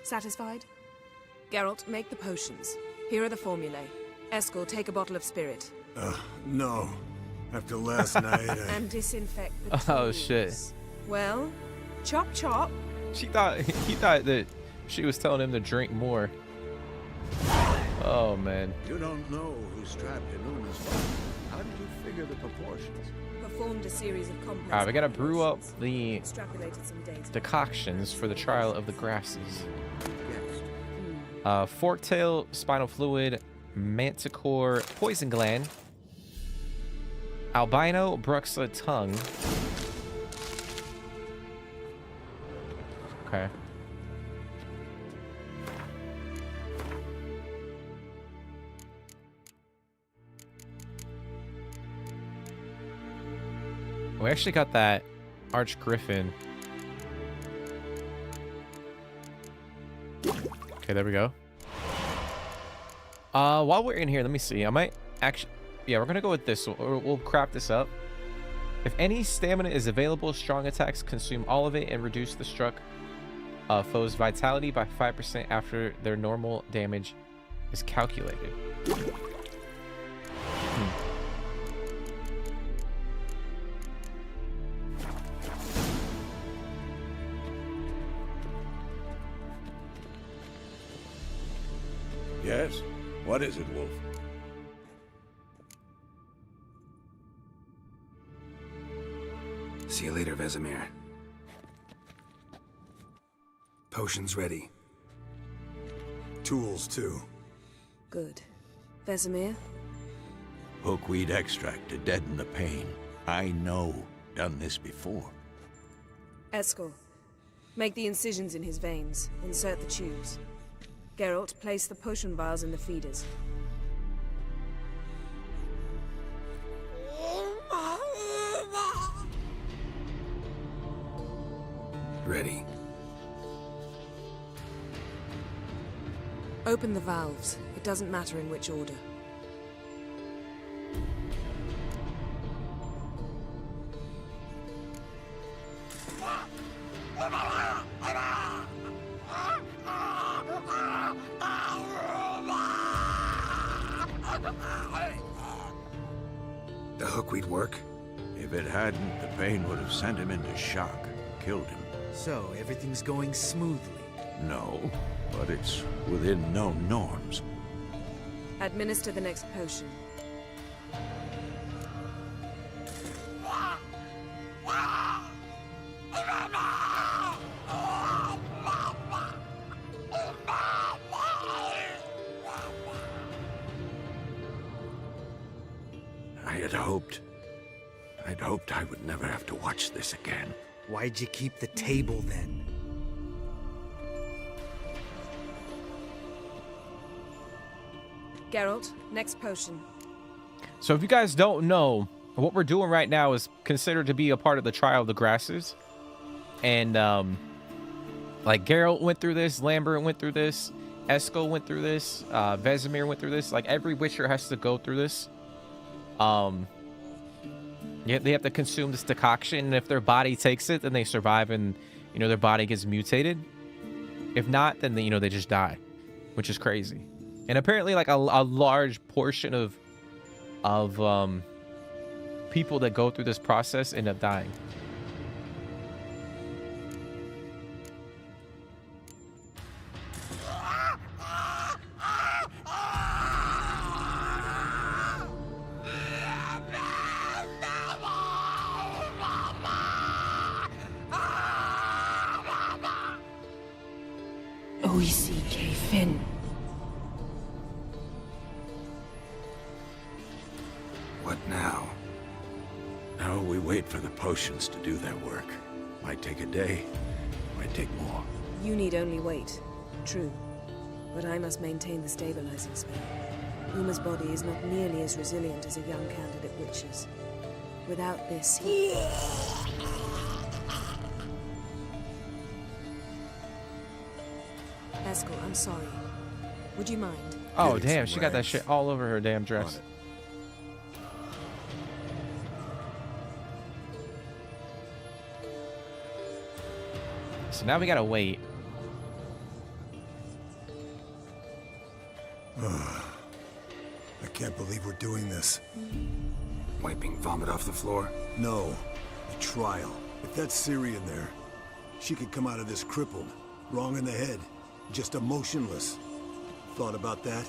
Satisfied? Geralt, make the potions. Here are the formulae. Eskel, take a bottle of spirit. No. After last night, And disinfect the Oh, tools. shit. Well, chop chop. He thought that she was telling him to drink more. Oh man. You don't know who's trapped in Una's body. How did you figure the proportions? Performed a series of complex. Alright, we gotta brew up calculations. the Extrapolated some data. decoctions for the trial of the grasses. Yes. Forktail, spinal fluid, manticore, poison gland, albino, bruxa tongue. Okay. We actually got that arch griffin. Okay, there we go. While we're in here, let me see. I might actually... Yeah, we're gonna go with this. We'll craft this up. If any stamina is available, strong attacks consume all of it and reduce the struck foe's vitality by 5% after their normal damage is calculated. Yes? What is it, Wolf? See you later, Vesemir. Potions ready. tools too. Good. Vesemir? Hookweed extract to deaden the pain. I know. Done this before. Eskel, make the incisions in his veins. Insert the tubes. Geralt, place the potion vials in the feeders. Ready. Open the valves. It doesn't matter in which order. The hookweed work? If it hadn't, the pain would have sent him into shock, killed him. So, everything's going smoothly. No, but it's within known norms. Administer the next potion. I'd hoped I would never have to watch this again. Why'd you keep the table then? Geralt, next potion. So if you guys don't know, what we're doing right now is considered to be a part of the Trial of the Grasses. And, like, Geralt went through this, Lambert went through this, Eskel went through this, Vesemir went through this. Like, every Witcher has to go through this. Yeah, they have to consume this decoction, and if their body takes it, then they survive and, you know, their body gets mutated. If not, then, they, you know, they just die, which is crazy. And apparently, like, a large portion of people that go through this process end up dying. O-E-C-K Finn. What now? Now we wait for the potions to do their work. Might take a day, might take more. You need only wait. True. But I must maintain the stabilizing spell. Uma's body is not nearly as resilient as a young candidate witch's. Without this, he... Eskel, I'm sorry. Would you mind? Oh, Getting damn, some she got that rags. shit all over her damn On dress. it. So now we gotta wait. I can't believe we're doing this. this? Wiping vomit off the floor? No. The trial. If that's Ciri in there, she could come out of this crippled, wrong in the head, just emotionless. Thought about that?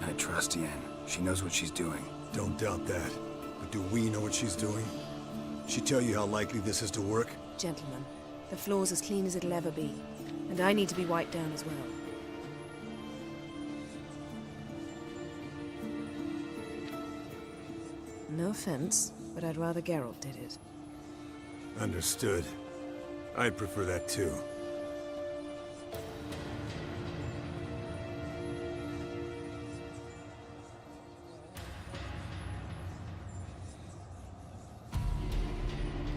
I trust Yen. She knows what she's doing. Don't doubt that. But do we know what she's doing? She tell you how likely this is to work? Gentlemen, the floor's as clean as it'll ever be. And I need to be wiped down as well. No offense, but I'd rather Geralt did it. Understood. I'd prefer that too.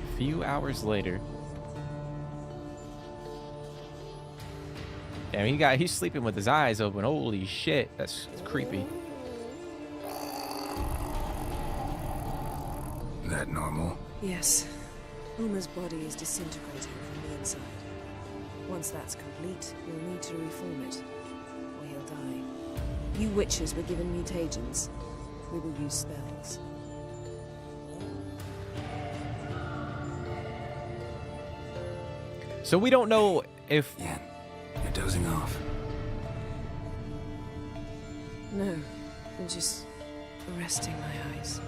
A few hours later. Damn, he's sleeping with his eyes open. Holy shit, that's creepy. That normal? Yes. Uma's body is disintegrating from the inside. Once that's complete, we'll need to reform it, or he'll die. You witches were given mutagens. We will use spells. So we don't know if... Yen, you're dozing off. No, I'm just resting my eyes.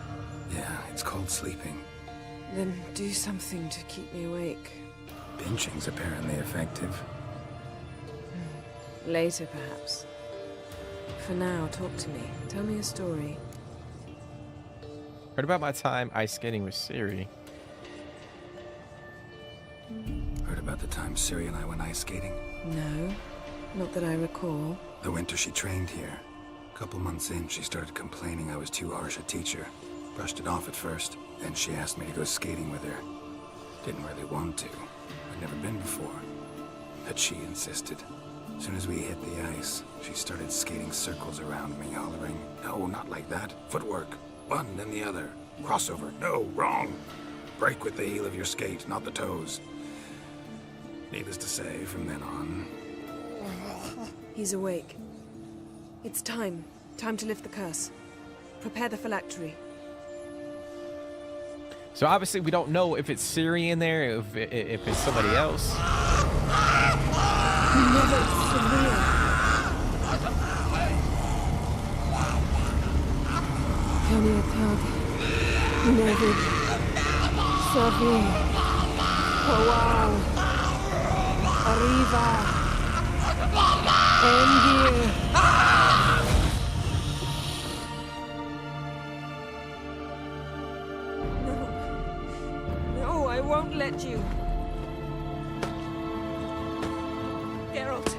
Yeah, it's called sleeping. Then do something to keep me awake. Pinching's apparently effective. Later, perhaps. For now, talk to me. Tell me a story. Heard about my time ice skating with Ciri. Heard about the time Ciri and I went ice skating? No, not that I recall. The winter she trained here. A couple months in, she started complaining I was too harsh a teacher. Brushed it off at first, then she asked me to go skating with her. Didn't really want to. I'd never been before. But she insisted. As soon as we hit the ice, she started skating circles around me, hollering, "No, not like that. Footwork. One, then the other. Crossover. No, wrong. Break with the heel of your skate, not the toes." Needless to say, from then on... He's awake. It's time. Time to lift the curse. Prepare the phylactery. So obviously we don't know if it's Ciri in there, if it's somebody else. No, I won't let you. Geralt,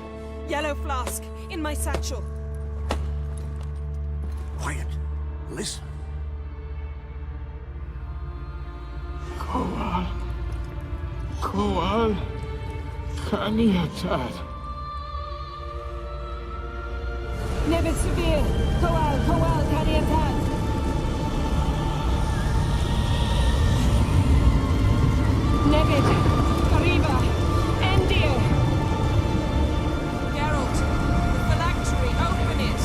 yellow flask, in my satchel. Quiet. Listen. Koal, Kaniatad. Never severe. Koal, Kaniatad. Nevid, Arriba, Endir. Geralt, the phylactery, open it.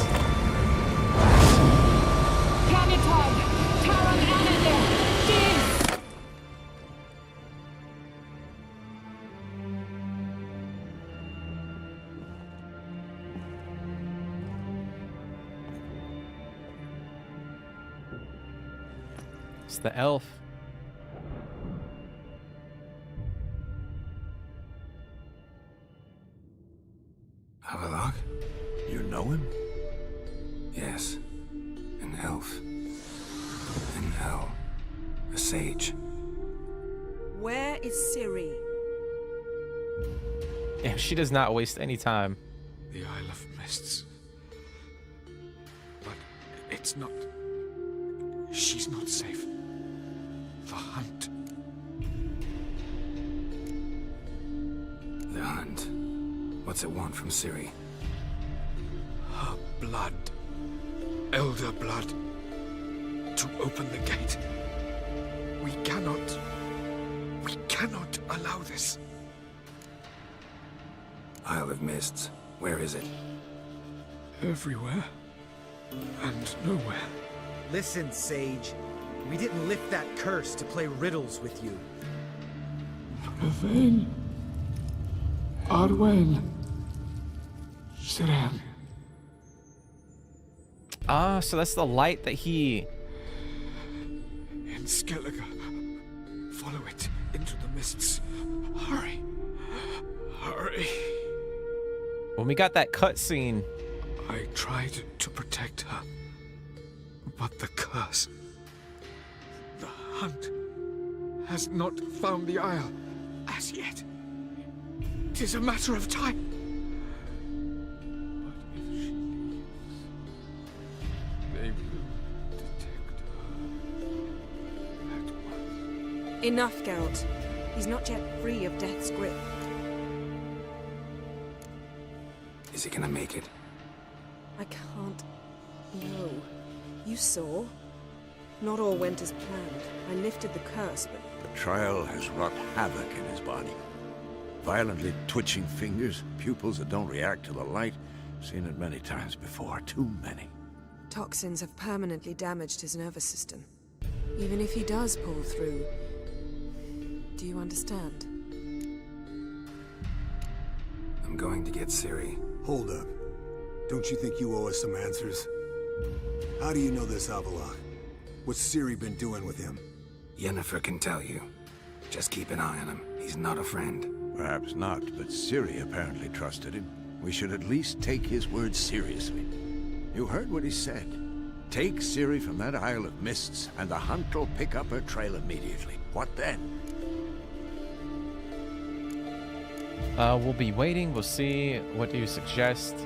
Kaniatad, Taran Anadir, Diz. It's the elf. Havelock? You know him? Yes. An elf. An hell. A sage. Where is Ciri? Yeah, she does not waste any time. The Isle of Mists. But it's not... She's not safe. The hunt. The hunt. What's it want from Ciri? Her blood. Elder blood. To open the gate. We cannot allow this. Isle of Mists. Where is it? everywhere and nowhere. Listen, Sage. We didn't lift that curse to play riddles with you. Yvain. Arwen. Siran. Ah, so that's the light that he... In Skellige. Follow it into the mists. Hurry. Hurry. When we got that cutscene... I tried to protect her. But the curse... The hunt has not found the Isle as yet. It is a matter of time. But if she leaves, they will detect her at once. Enough, Geralt. He's not yet free of death's grip. Is he gonna make it? I can't... No. You saw? Not all went as planned. I lifted the curse, but... The trial has wrought havoc in his body. Violently twitching fingers, pupils that don't react to the light. Seen it many times before, too many. Toxins have permanently damaged his nervous system. Even if he does pull through... Do you understand? I'm going to get Ciri. Hold up. Don't you think you owe us some answers? How do you know this Avalok? What's Ciri been doing with him? Yennefer can tell you. Just keep an eye on him. He's not a friend. Perhaps not, but Ciri apparently trusted him. We should at least take his words seriously. You heard what he said. Take Ciri from that Isle of Mists, and the hunt will pick up her trail immediately. What then? we'll be waiting. We'll see. What do you suggest?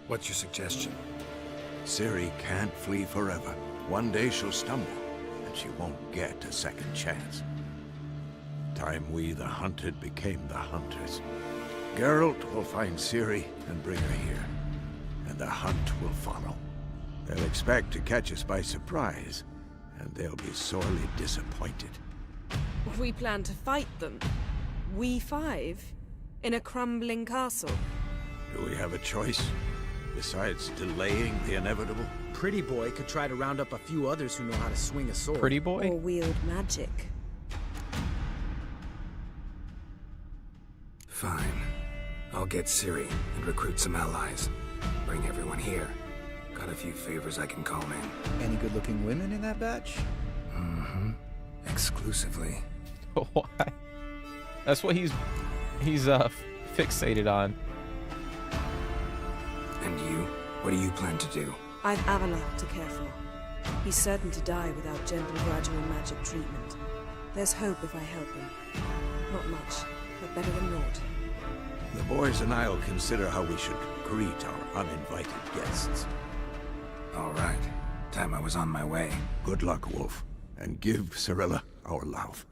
What's your suggestion? Ciri can't flee forever. One day she'll stumble, and she won't get a second chance. Time we, the hunted, became the hunters. Geralt will find Ciri and bring her here, and the hunt will follow. They'll expect to catch us by surprise, and they'll be sorely disappointed. We plan to fight them. We five? In a crumbling castle? Do we have a choice? Besides delaying the inevitable? Pretty Boy could try to round up a few others who know how to swing a sword. Pretty boy? Or wield magic? Fine. I'll get Ciri and recruit some allies. Bring everyone here. Got a few favors I can call in. Any good-looking women in that batch? Mm-hmm. Exclusively. Why? That's what he's fixated on. And you? What do you plan to do? I've Avalok to care for. He's certain to die without gentle, gradual magic treatment. There's hope if I help him. Not much, but better than naught. The boys and I'll consider how we should greet our uninvited guests. All right. Time I was on my way. Good luck, Wolf, and give Cirilla our love.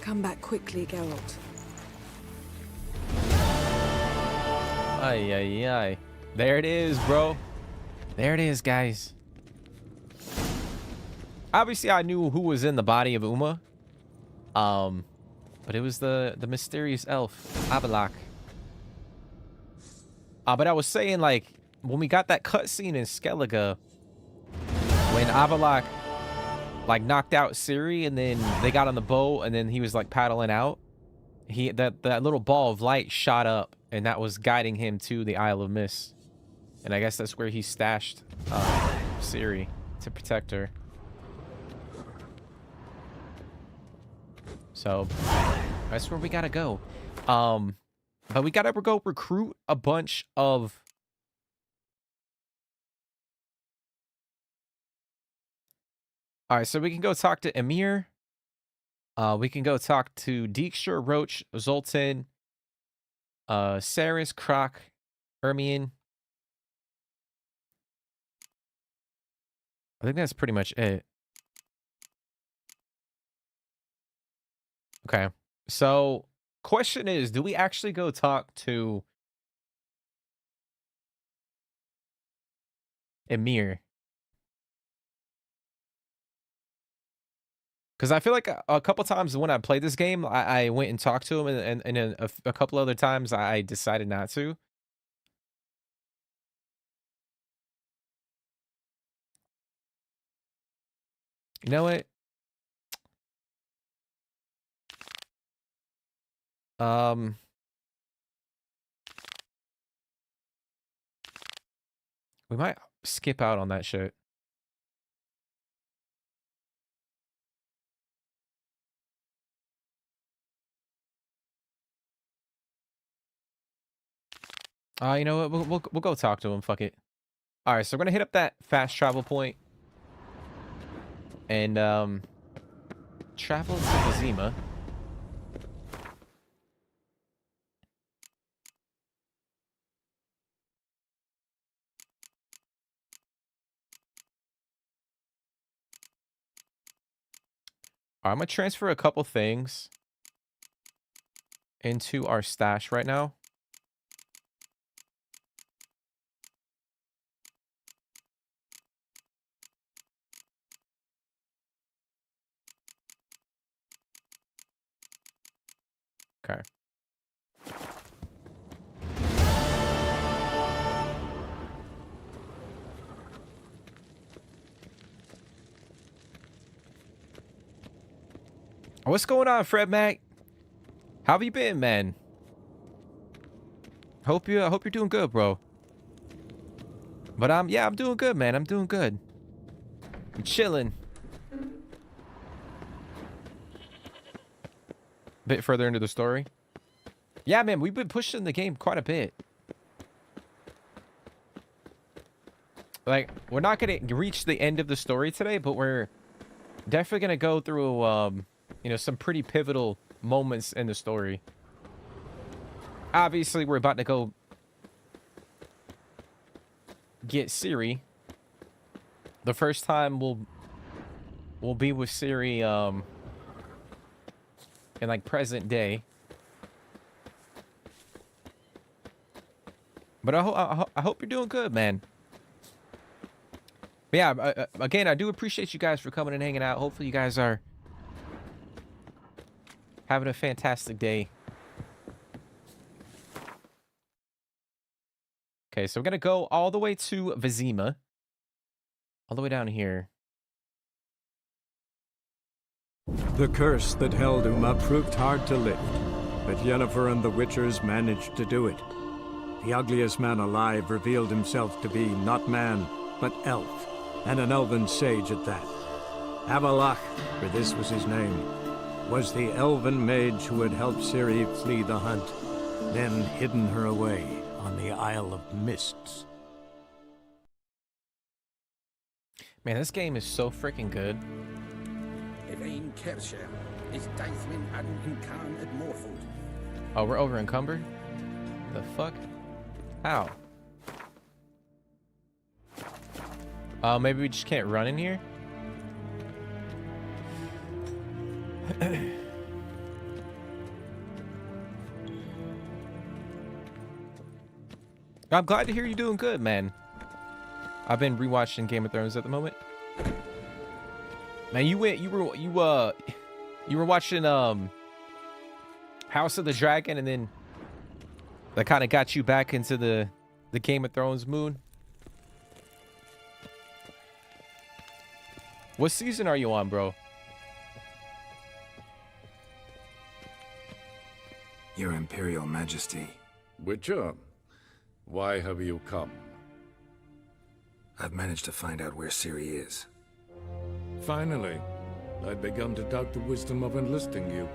Come back quickly, Geralt. Ay, ay, ay. There it is, bro. There it is, guys. Obviously, I knew who was in the body of Uma. But it was the mysterious elf, Avalok. But I was saying, like, when we got that cutscene in Skellige, when Avalok, like, knocked out Ciri, and then they got on the boat, and then he was, like, paddling out, that little ball of light shot up, and that was guiding him to the Isle of Mist. And I guess that's where he stashed Ciri to protect her. So that's where we gotta go. But we gotta go recruit a bunch of Alright, so we can go talk to Emir. We can go talk to Dijkstra, Roach, Zoltan, Saris, Croc, Ermion. I think that's pretty much it. Okay. So, question is, do we actually go talk to Emir? Because I feel like a couple times when I played this game, I went and talked to him, and then a couple other times I decided not to. You know what? We might skip out on that shit. You know what? We'll go talk to him. Fuck it. All right, so we're gonna hit up that fast travel point and travel to Vizima. All right, I'm gonna transfer a couple things into our stash right now. Okay. What's going on, Fred Mac? How have you been, man? I hope you're doing good, bro. But yeah, I'm doing good, man. I'm doing good. I'm chilling. Bit further into the story. Yeah, man, we've been pushing the game quite a bit. Like, we're not gonna reach the end of the story today, but we're definitely gonna go through you know, some pretty pivotal moments in the story. Obviously, we're about to go get Ciri. The first time we'll be with Ciri in like present day. But I hope you're doing good, man. But yeah, again, I do appreciate you guys for coming and hanging out. Hopefully you guys are having a fantastic day. Okay, so we're gonna go all the way to Vizima. All the way down here. The curse that held Uma proved hard to lift, but Yennefer and the Witchers managed to do it. The ugliest man alive revealed himself to be not man, but elf, and an elven sage at that. Avalach, for this was his name, was the elven mage who had helped Ciri flee the hunt, then hidden her away on the Isle of Mists. Man, this game is so freaking good. Oh, we're over encumbered? The fuck? How? Maybe we just can't run in here? I'm glad to hear you're doing good, man. I've been rewatching Game of Thrones at the moment. Man, you were watching House of the Dragon, and then that kind of got you back into the Game of Thrones mood. What season are you on, bro? Your Imperial Majesty. Witcher, why have you come? I've managed to find out where Ciri is. Finally. I'd begun to doubt the wisdom of enlisting you.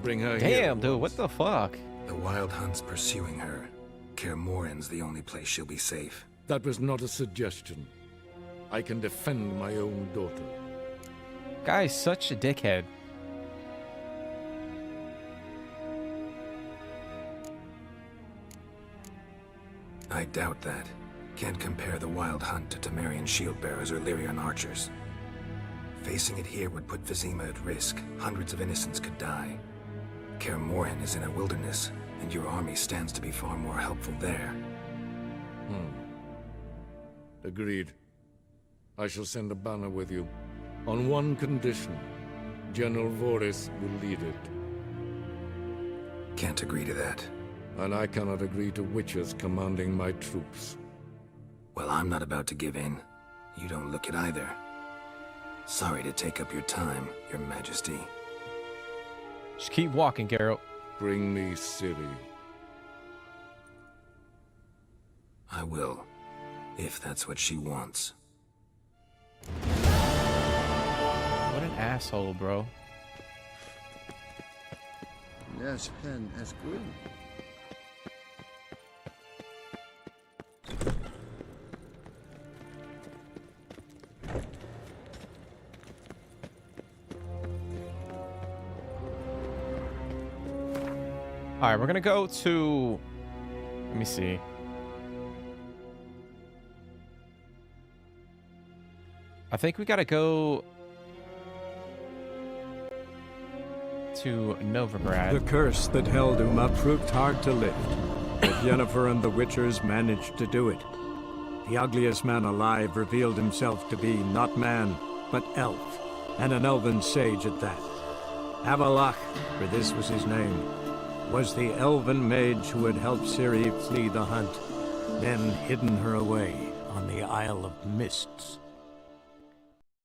Bring her here. Damn, dude, what the fuck? The Wild Hunt's pursuing her. Kaer Morhen's the only place she'll be safe. That was not a suggestion. I can defend my own daughter. Guy's such a dickhead. I doubt that. Can't compare the Wild Hunt to Temerian shield-bearers or Lyrian archers. Facing it here would put Vizima at risk. Hundreds of innocents could die. Kaer Morhen is in a wilderness, and your army stands to be far more helpful there. Agreed. I shall send a banner with you. On one condition. General Voris will lead it. Can't agree to that. And I cannot agree to witches commanding my troops. Well, I'm not about to give in. You don't look it either. Sorry to take up your time, Your Majesty. Just keep walking, Geralt. Bring me Ciri. I will, if that's what she wants. What an asshole, bro. Yes, pen as green. All right, we're gonna go to. Let me see. I think we gotta go to Novigrad. The curse that held Uma proved hard to lift, but Yennefer and the Witchers managed to do it. The ugliest man alive revealed himself to be not man, but elf, and an elven sage at that. Avalach, for this was his name, was the elven mage who had helped Ciri flee the hunt, then hidden her away on the Isle of Mists.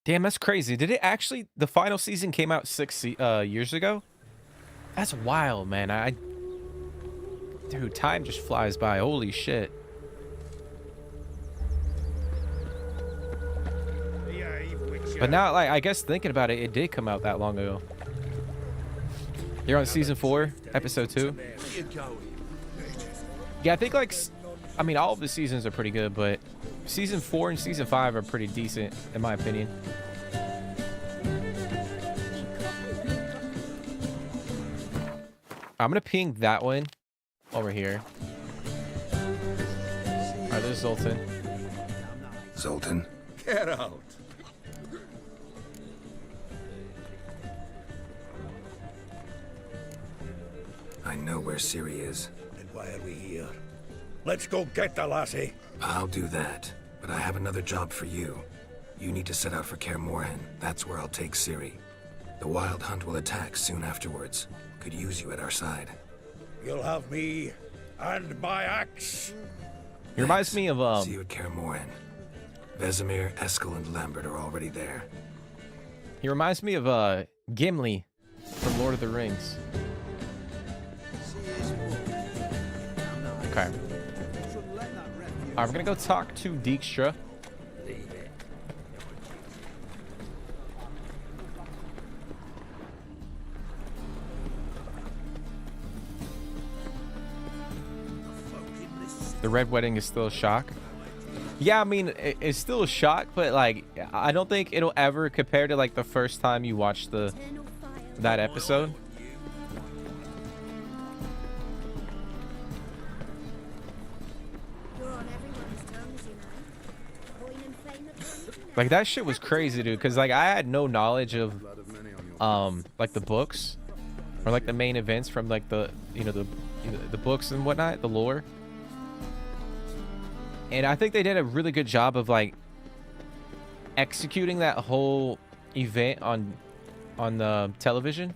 Damn, that's crazy. Did it actually? The final season came out 6 years ago. That's wild, man. Dude, time just flies by. Holy shit. But now, like, I guess thinking about it, it did come out that long ago. You're on season 4, episode 2. Yeah, I think like, I mean, all of the seasons are pretty good, but season 4 and season 5 are pretty decent, in my opinion. I'm gonna ping that one over here. All right, there's Zoltan. Zoltan? Get out. I know where Ciri is. Then why are we here? Let's go get the lassie. I'll do that, but I have another job for you. You need to set out for Kaer Morhen. That's where I'll take Ciri. The Wild Hunt will attack soon afterwards. Could use you at our side. You'll have me and my axe. He reminds me of See you at Kaer Morhen. Vesemir, Eskel, and Lambert are already there. He reminds me of Gimli from Lord of the Rings. Okay. Alright, we're gonna go talk to Dijkstra. The Red Wedding is still a shock. Yeah, I mean, it's still a shock, but like, I don't think it'll ever compare to like the first time you watched that episode. Like that shit was crazy, dude. Cause like I had no knowledge of like the books or like the main events from like the the books and whatnot, the lore. And I think they did a really good job of like executing that whole event on the television.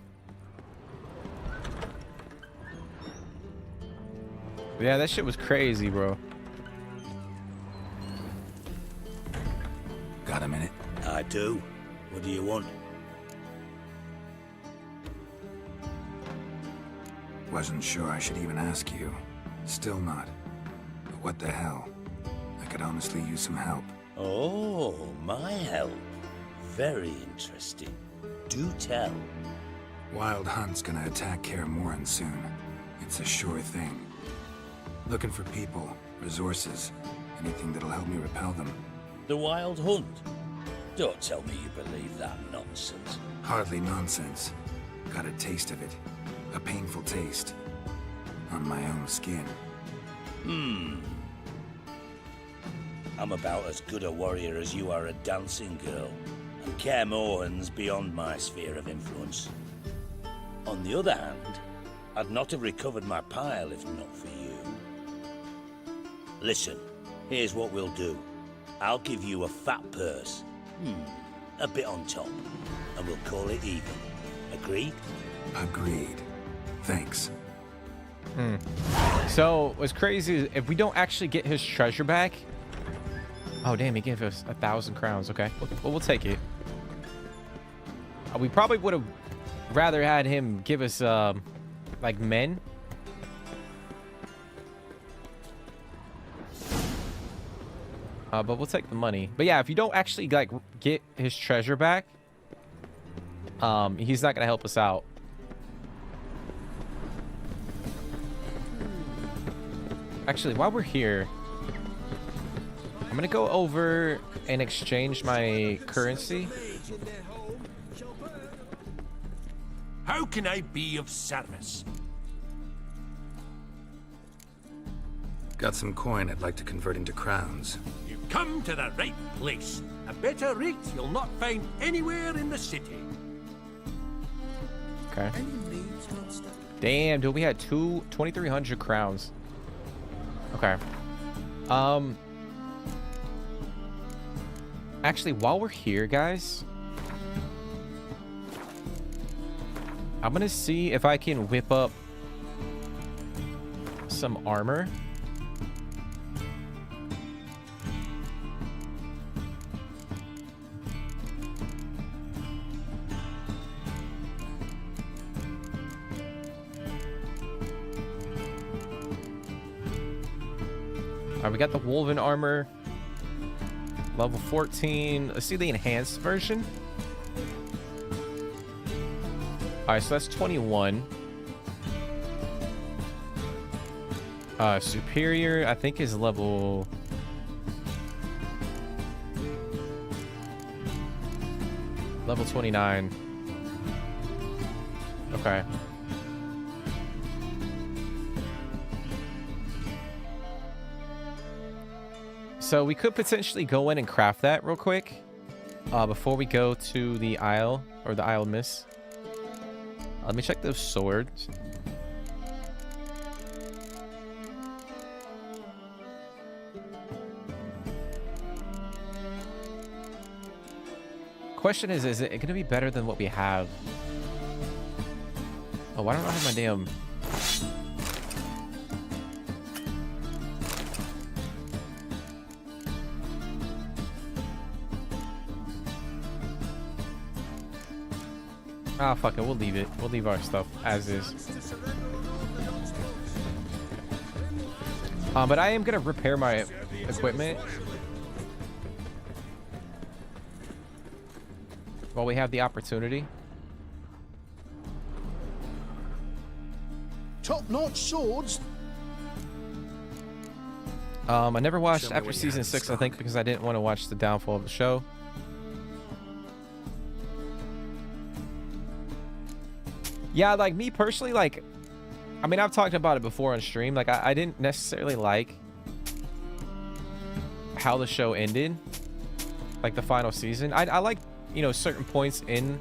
Yeah, that shit was crazy, bro. Got a minute? I do. What do you want? Wasn't sure I should even ask you. Still not. But what the hell? I could honestly use some help. Oh, my help. Very interesting. Do tell. Wild Hunt's gonna attack Kaer Morhen soon. It's a sure thing. Looking for people, resources, anything that'll help me repel them. The Wild Hunt? Don't tell me you believe that nonsense. Hardly nonsense. Got a taste of it. A painful taste. On my own skin. I'm about as good a warrior as you are a dancing girl. And Kaer Morhen's beyond my sphere of influence. On the other hand, I'd not have recovered my pile if not for you. Listen, here's what we'll do. I'll give you a fat purse. A bit on top. And we'll call it even. Agreed? Agreed. Thanks. So what's crazy is if we don't actually get his treasure back. Oh damn, he gave us 1,000 crowns. Okay, we'll take it. We probably would have rather had him give us like men. But we'll take the money. But yeah, if you don't actually like get his treasure back, he's not gonna help us out. Actually, while we're here, I'm gonna go over and exchange my currency. How can I be of service? Got some coin I'd like to convert into crowns. You've come to the right place. A better rate you'll not find anywhere in the city. Okay. Damn, dude, we had 2,300 crowns. Okay. Actually, while we're here, guys, I'm gonna see if I can whip up some armor. Alright, we got the woven armor. Level 14. Let's see the enhanced version. Alright, so that's 21. Superior, I think, is level... level 29. Okay. So we could potentially go in and craft that real quick before we go to the Isle, or the Isle of Mist. Let me check those swords. Question is it going to be better than what we have? Oh, why don't I have my damn... Ah, fuck it. We'll leave it. We'll leave our stuff as is. But I am gonna repair my equipment while we have the opportunity. Top-notch swords. I never watched after season 6, I think, because I didn't want to watch the downfall of the show. Yeah, like me personally, like, I mean, I've talked about it before on stream. Like, I didn't necessarily like how the show ended, like the final season. I like, you know, certain points in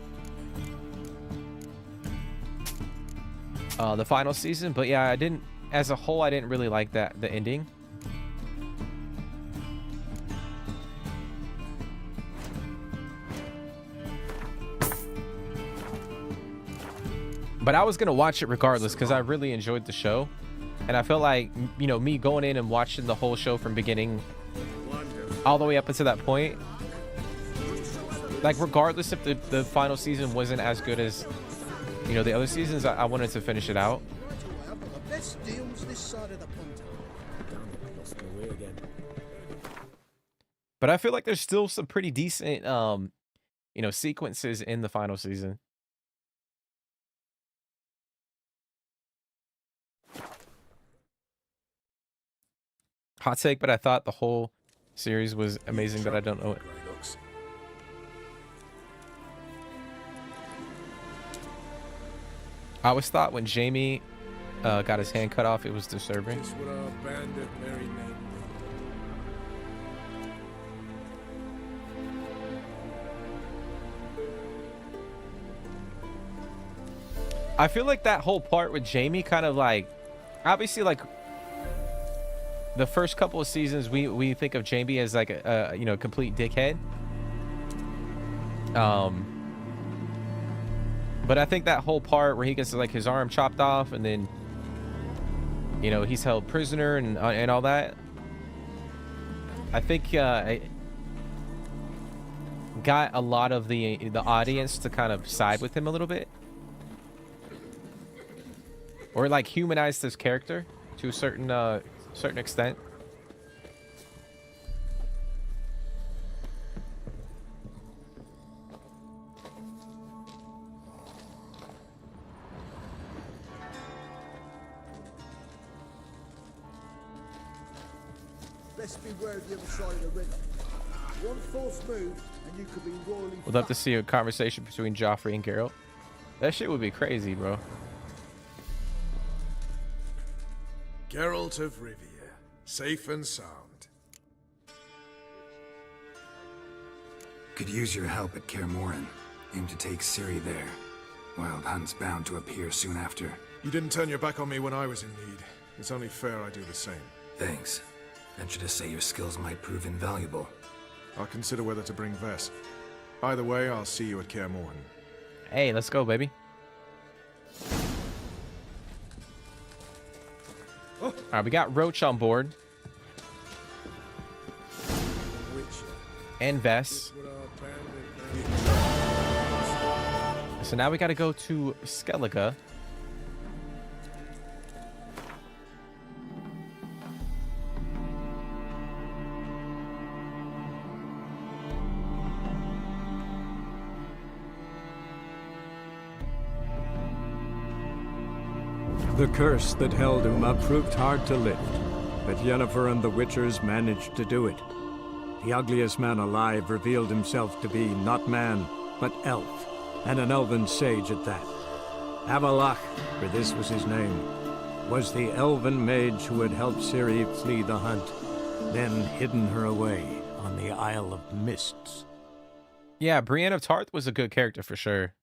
the final season, but yeah, I didn't, as a whole, I didn't really like the ending. But I was gonna watch it regardless because I really enjoyed the show, and I felt like, you know, me going in and watching the whole show from beginning all the way up until that point, like regardless if the final season wasn't as good as, you know, the other seasons, I wanted to finish it out. But I feel like there's still some pretty decent you know, sequences in the final season. Hot take, but I thought the whole series was amazing, but I don't know it. I always thought when Jamie got his hand cut off, it was disturbing. I feel like that whole part with Jamie kind of like, obviously like the first couple of seasons we think of Jamie as like a you know, complete dickhead. But I think that whole part where he gets like his arm chopped off and then, you know, he's held prisoner and all that. I think it got a lot of the audience to kind of side with him a little bit. Or like humanize this character to a certain extent. Best beware of the other side of the river. One false move and you could be royally. Would love to see a conversation between Joffrey and Geralt. That shit would be crazy, bro. Geralt of Rivia, safe and sound. Could use your help at Kaer Morhen. Aim to take Ciri there. Wild Hunt's bound to appear soon after. You didn't turn your back on me when I was in need. It's only fair I do the same. Thanks. Venture to say your skills might prove invaluable. I'll consider whether to bring Vess. Either way, I'll see you at Kaer Morhen. Hey, let's go, baby. All right, we got Roach on board. And Vess. So now we got to go to Skellige. The curse that held Uma proved hard to lift, but Yennefer and the Witchers managed to do it. The ugliest man alive revealed himself to be not man, but elf, and an elven sage at that. Avalach, for this was his name, was the elven mage who had helped Ciri flee the hunt, then hidden her away on the Isle of Mists. Yeah, Brienne of Tarth was a good character for sure.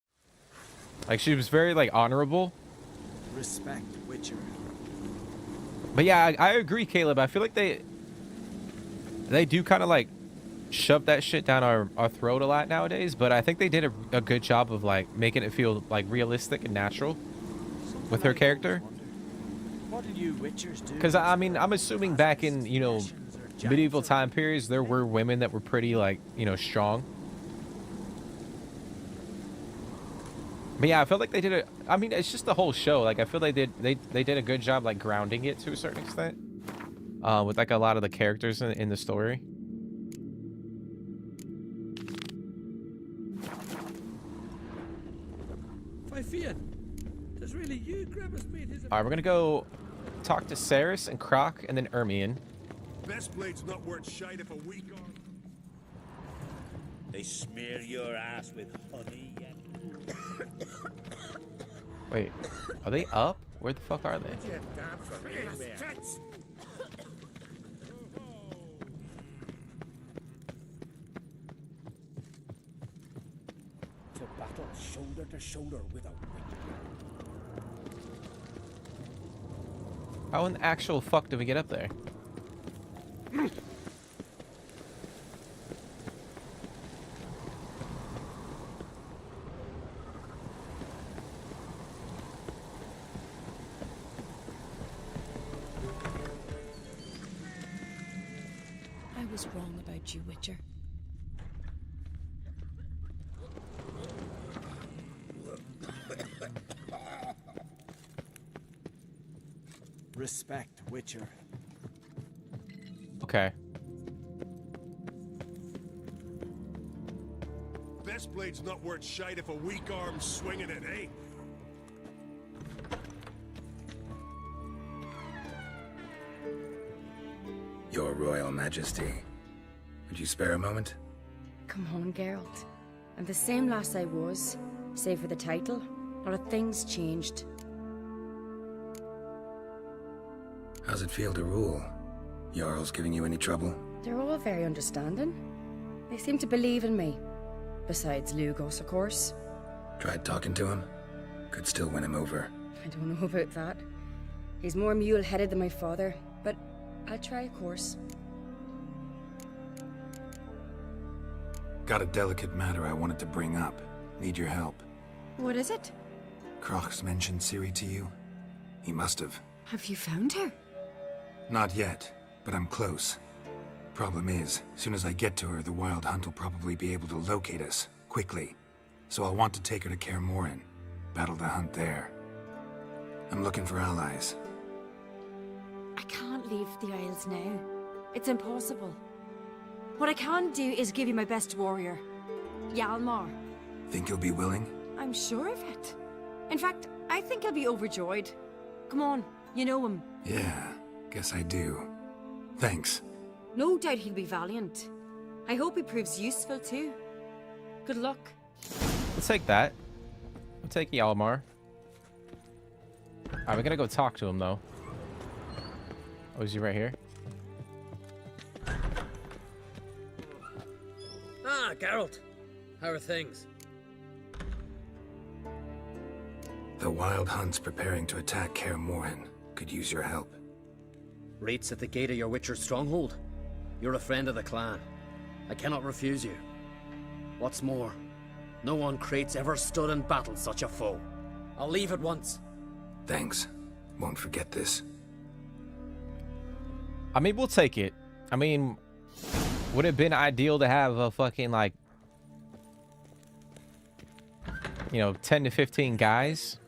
Like, she was very, like, honorable. Respect, Witcher. But yeah, I agree, Caleb. I feel like they do kind of like shove that shit down our throat a lot nowadays, but I think they did a good job of like making it feel like realistic and natural with her character. What did you Witchers do? Because I mean, I'm assuming back in, you know, medieval time periods, there were women that were pretty like, you know, strong. But yeah, I felt like they did it. I mean, it's just the whole show. Like, I feel they did a good job like grounding it to a certain extent, with like a lot of the characters in the story. All right, we're gonna go talk to Cerys and Croc and then Ermion. Best blade's not worth shite if a weak arm. They smear your ass with honey. Wait, are they up? Where the fuck are they? To battle shoulder to shoulder with a How in the actual fuck do we get up there? I was wrong about you, Witcher. Respect, Witcher. Okay. Best blade's not worth shite if a weak arm's swinging it, eh? Your Royal Majesty, would you spare a moment? Come on, Geralt. I'm the same lass I was, save for the title. A lot of things changed. How's it feel to rule? Jarl's giving you any trouble? They're all very understanding. They seem to believe in me. Besides Lugos, of course. Tried talking to him? Could still win him over. I don't know about that. He's more mule-headed than my father, but I'll try a course. Got a delicate matter I wanted to bring up. Need your help. What is it? Croc's mentioned Ciri to you? He must have. Have you found her? Not yet, but I'm close. Problem is, as soon as I get to her, the Wild Hunt will probably be able to locate us, quickly. So I'll want to take her to Kaer Morhen. Battle the hunt there. I'm looking for allies. I can't leave the Isles now. It's impossible. What I can do is give you my best warrior, Hjalmar. Think you'll be willing? I'm sure of it. In fact, I think he'll be overjoyed. Come on, you know him. Yeah, guess I do. Thanks. No doubt he'll be valiant. I hope he proves useful too. Good luck. Let's take that. We'll take Hjalmar. Alright, we're gonna go talk to him though. Oh, is he right here? Ah, Geralt. How are things? The Wild Hunt's preparing to attack Kaer Morhen. Could use your help. Rates at the gate of your Witcher's stronghold. You're a friend of the clan. I cannot refuse you. What's more, no one Crate's ever stood and battled such a foe. I'll leave at once. Thanks. Won't forget this. I mean, we'll take it. I mean, would it have been ideal to have a fucking, like, you know, 10 to 15 guys?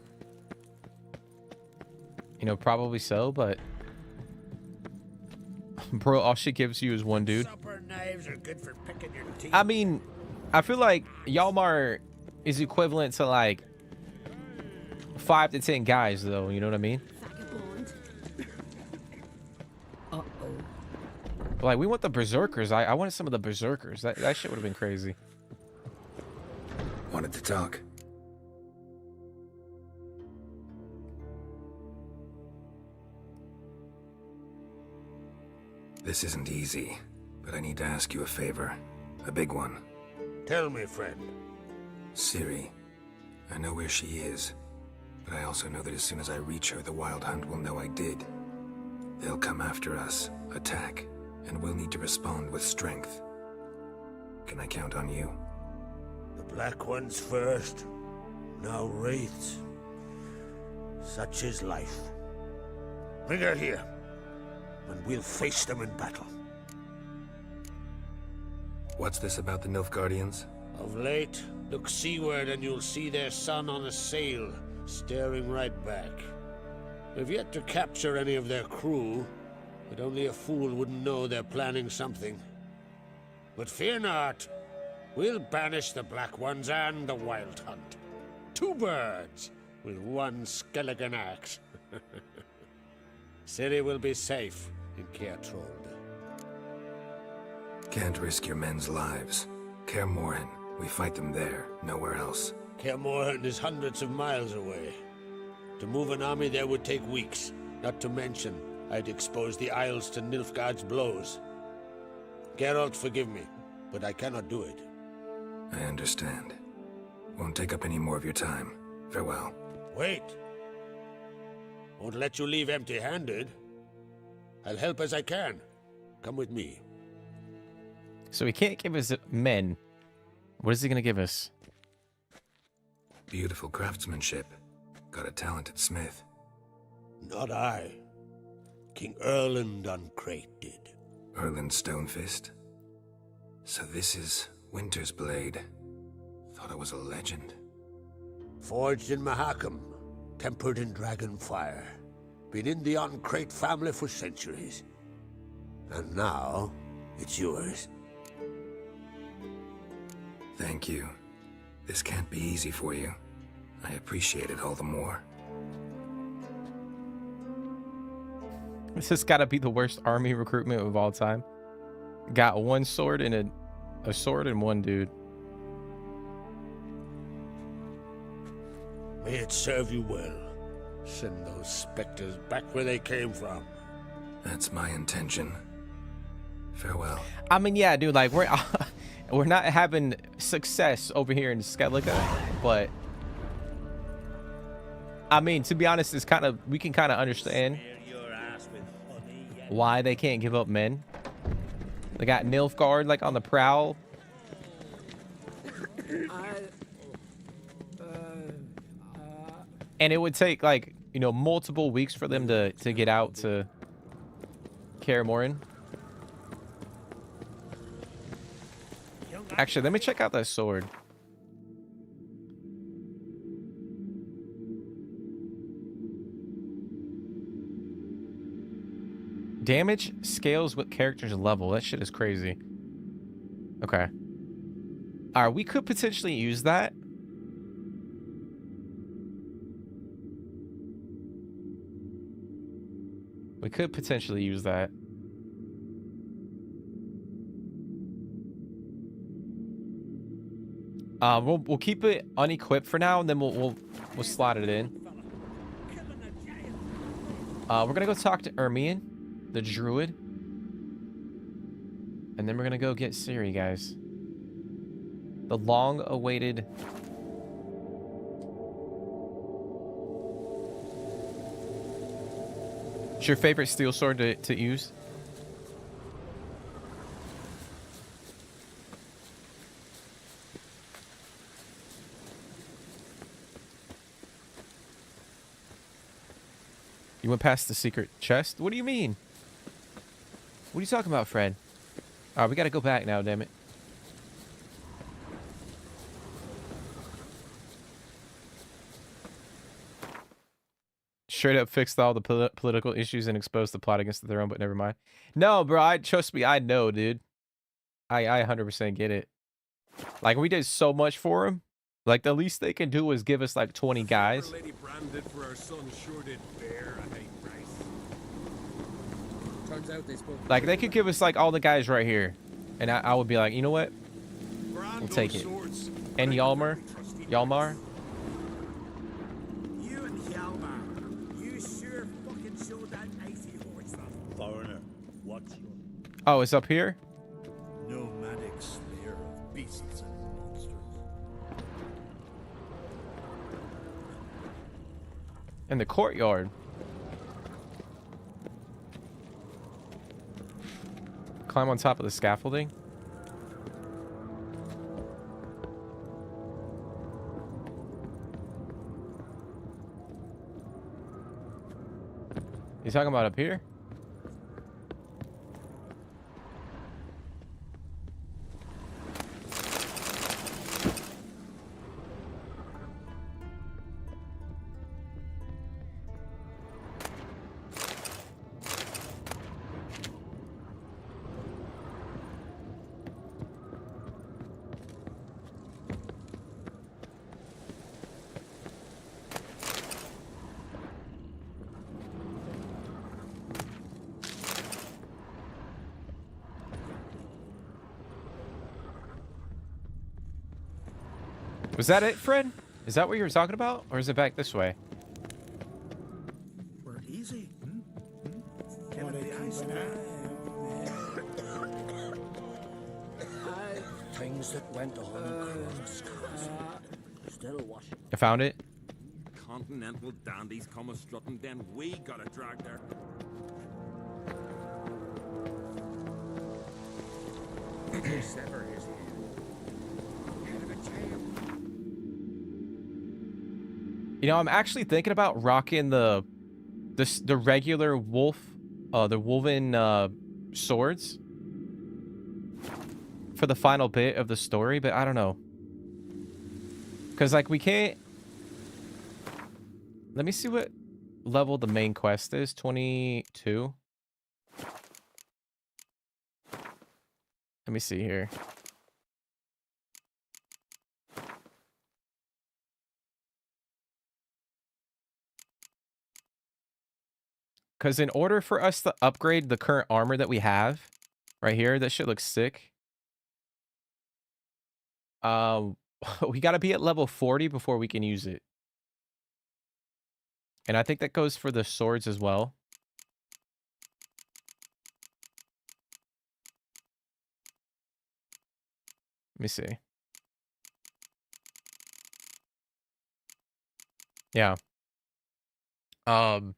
You know, probably so, but bro, all she gives you is one dude. Supper knives are good for picking your teeth. I mean, I feel like Hjalmar is equivalent to like 5 to 10 guys, though. You know what I mean? Like, we want the berserkers. I wanted some of the berserkers. That shit would have been crazy. Wanted to talk. This isn't easy, but I need to ask you a favor. A big one. Tell me, friend. Ciri. I know where she is, but I also know that as soon as I reach her, the Wild Hunt will know I did. They'll come after us, attack, and we'll need to respond with strength. Can I count on you? The Black Ones first, now Wraiths. Such is life. Bring her here, and we'll face them in battle. What's this about the Nilfgaardians? Of late, look seaward and you'll see their sun on a sail, staring right back. We've yet to capture any of their crew, but only a fool wouldn't know they're planning something. But fear not, we'll banish the Black Ones and the Wild Hunt. 2 birds with 1 skeleton axe. Ciri will be safe in Kaer Trolde. Can't risk your men's lives. Kaer Morhen, we fight them there, nowhere else. Kaer Morhen is hundreds of miles away. To move an army there would take weeks, not to mention I'd expose the Isles to Nilfgaard's blows. Geralt, forgive me, but I cannot do it. I understand. Won't take up any more of your time. Farewell. Wait. Won't let you leave empty-handed. I'll help as I can. Come with me. So he can't give us men. What is he gonna give us? Beautiful craftsmanship. Got a talented smith. Not I. King Erland on Crate did. Erland Stonefist? So this is Winter's Blade. Thought it was a legend. Forged in Mahakam, tempered in dragon fire. Been in the on-Crate family for centuries. And now, it's yours. Thank you. This can't be easy for you. I appreciate it all the more. This has got to be the worst army recruitment of all time. Got 1 sword and a sword and 1 dude. May it serve you well. Send those specters back where they came from. That's my intention. Farewell. I mean, yeah, dude, like, we're not having success over here in Skellige, but I mean, to be honest, it's kind of, we can kind of understand why they can't give up men. They got Nilfgaard like on the prowl. And it would take like, you know, multiple weeks for them to get out to Kaer Morhen. Actually, let me check out that sword. Damage scales with character's level. That shit is crazy. Okay. Alright, we could potentially use that. We could potentially use that. We'll keep it unequipped for now, and then we'll slot it in. We're gonna go talk to Ermion, the druid, and then we're gonna go get Ciri, guys. The long-awaited. What's your favorite steel sword to use? You went past the secret chest? What do you mean? What are you talking about, Fred? Alright, we gotta go back now, damn it. Straight up fixed all the political issues and exposed the plot against the throne, but never mind. No, bro, trust me, I know, dude. I 100% get it. Like, we did so much for him. Like, the least they can do is give us like 20 guys. Like, they could give us like all the guys right here, and I would be like, you know what? We'll take it. And Yalmar. You and Hjalmar, you sure fucking showed that icy horse that foreigner. What's your Oh, it's up here? nomadic slayer of beasts and monsters? In the courtyard. Climb on top of the scaffolding. You talking about up here? Was that it, Fred? Is that what you were talking about? Or is it back this way? We're easy. things that went on across still washing? I found it. Continental dandies come a strutting, then we gotta drag their... Sever his head. Head of a tail. You know, I'm actually thinking about rocking the regular wolf, the woven swords for the final bit of the story, but I don't know. Because, like, we can't... Let me see what level the main quest is. 22. Let me see here. Because in order for us to upgrade the current armor that we have, right here, that shit looks sick. We gotta be at level 40 before we can use it. And I think that goes for the swords as well. Let me see. Yeah. Um.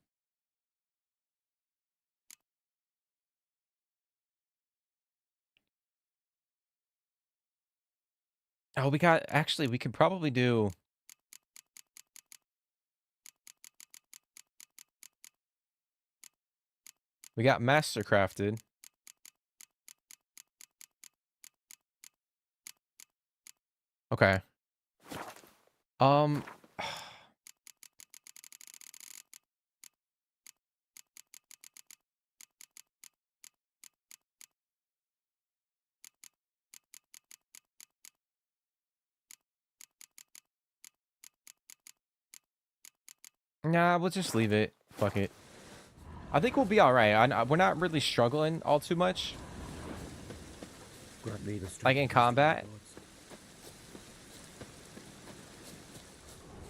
Oh, we got actually we could probably do. We got mastercrafted. Okay. Um. Nah, we'll just leave it. Fuck it. I think we'll be all right. We're not really struggling all too much. Like in combat.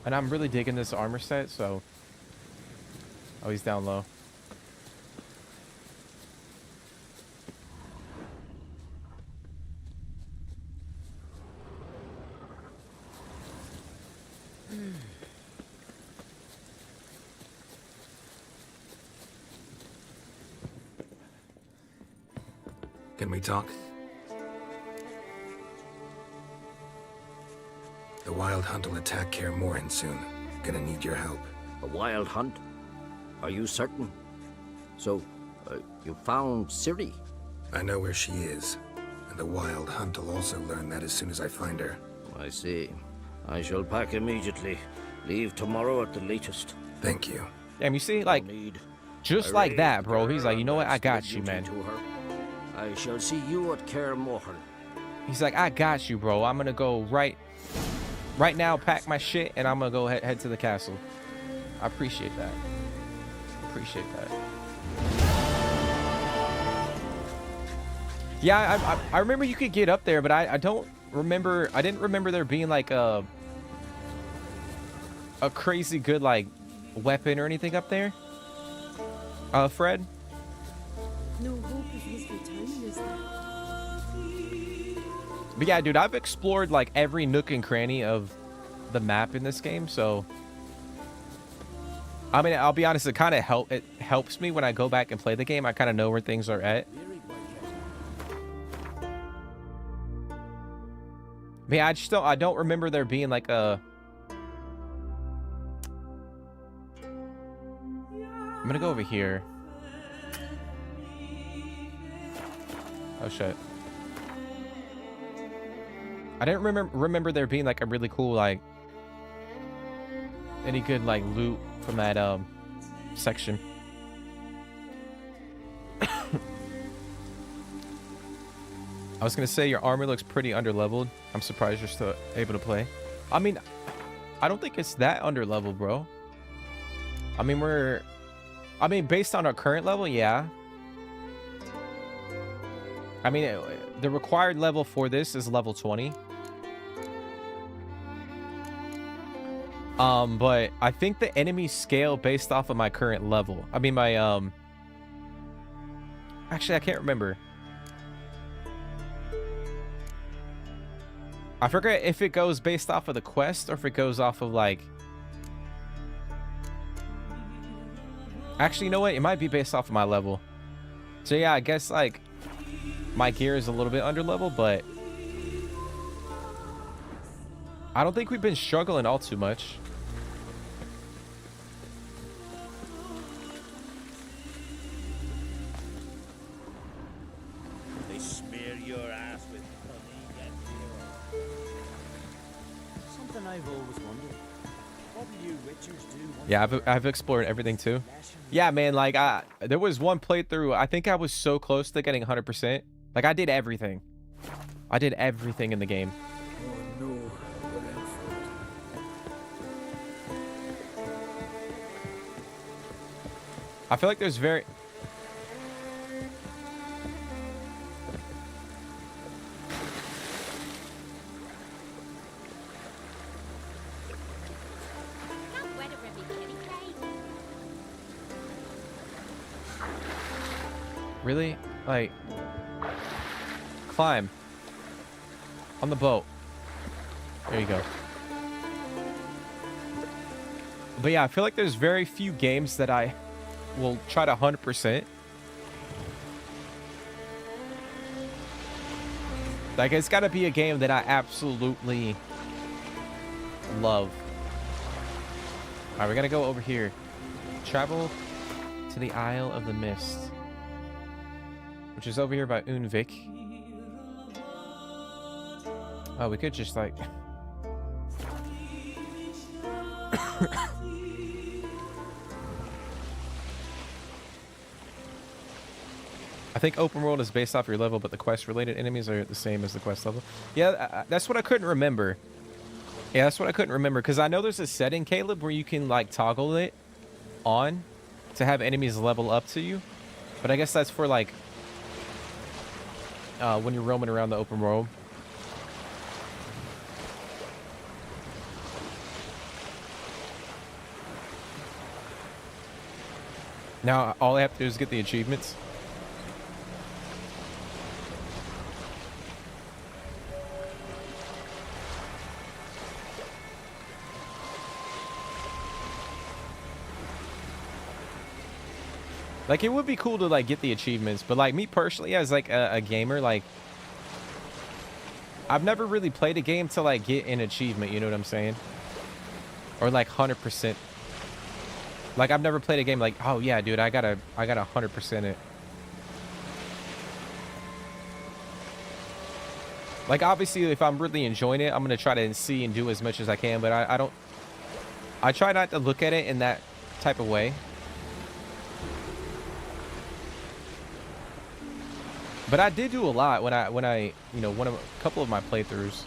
And I'm really digging this armor set, so... Oh, he's down low. Can we talk? The Wild Hunt will attack Kaer Morhen soon. Gonna need your help. A wild hunt? Are you certain? So, you found Ciri? I know where she is. And the Wild Hunt will also learn that as soon as I find her. I see. I shall pack immediately. Leave tomorrow at the latest. Thank you. Damn, you see, like, just like that, bro. He's like, you know what? I got you, man. I shall see you at Kaer Morhen. He's like, I got you, bro. I'm gonna go right now, pack my shit, and I'm gonna go head to the castle. I appreciate that. Appreciate that. Yeah, I remember you could get up there, but I don't remember. I didn't remember there being like a crazy good like weapon or anything up there. Fred. No hope of his return, is there? But yeah, dude, I've explored like every nook and cranny of the map in this game, so I mean, I'll be honest, it kind of helps me when I go back and play the game. I kind of know where things are at. But yeah, I don't remember there being like a... I'm gonna go over here. Oh shit. I didn't remember there being like a really cool like any good like loot from that section. I was gonna say your armor looks pretty underleveled. I'm surprised you're still able to play. I mean, I don't think it's that underleveled, bro. I mean, based on our current level, yeah. I mean, the required level for this is level 20. But I think the enemies scale based off of my current level. I mean, my, actually, I can't remember. I forget if it goes based off of the quest or if it goes off of, like... Actually, you know what? It might be based off of my level. So, yeah, I guess, like, my gear is a little bit under level, but... I don't think we've been struggling all too much. They smear your ass with honey and Something I've always wondered. What do you witchers do? Yeah, I've explored everything too. Yeah, man, like there was one playthrough, I think I was so close to getting 100%. Like I did everything. I did everything in the game. Oh no, I feel like there's very... Really? Like... Climb. On the boat. There you go. But yeah, I feel like there's very few games that I will try to 100%. Like, it's got to be a game that I absolutely love. All right, we're going to go over here. Travel to the Isle of the Mist, which is over here by Unvik. Oh, we could just, like... I think open world is based off your level, but the quest-related enemies are the same as the quest level. Yeah, that's what I couldn't remember. Yeah, that's what I couldn't remember, because I know there's a setting, Caleb, where you can, like, toggle it on to have enemies level up to you. But I guess that's for, like, when you're roaming around the open world. Now, all I have to do is get the achievements. Like, it would be cool to, like, get the achievements, but, like, me personally, as, like, a gamer, like, I've never really played a game to, like, get an achievement, you know what I'm saying? Or, like, 100%. Like, I've never played a game like, oh, yeah, dude, I gotta 100% it. Like, obviously, if I'm really enjoying it, I'm gonna try to see and do as much as I can, but I try not to look at it in that type of way. But I did do a lot when I you know, a couple of my playthroughs.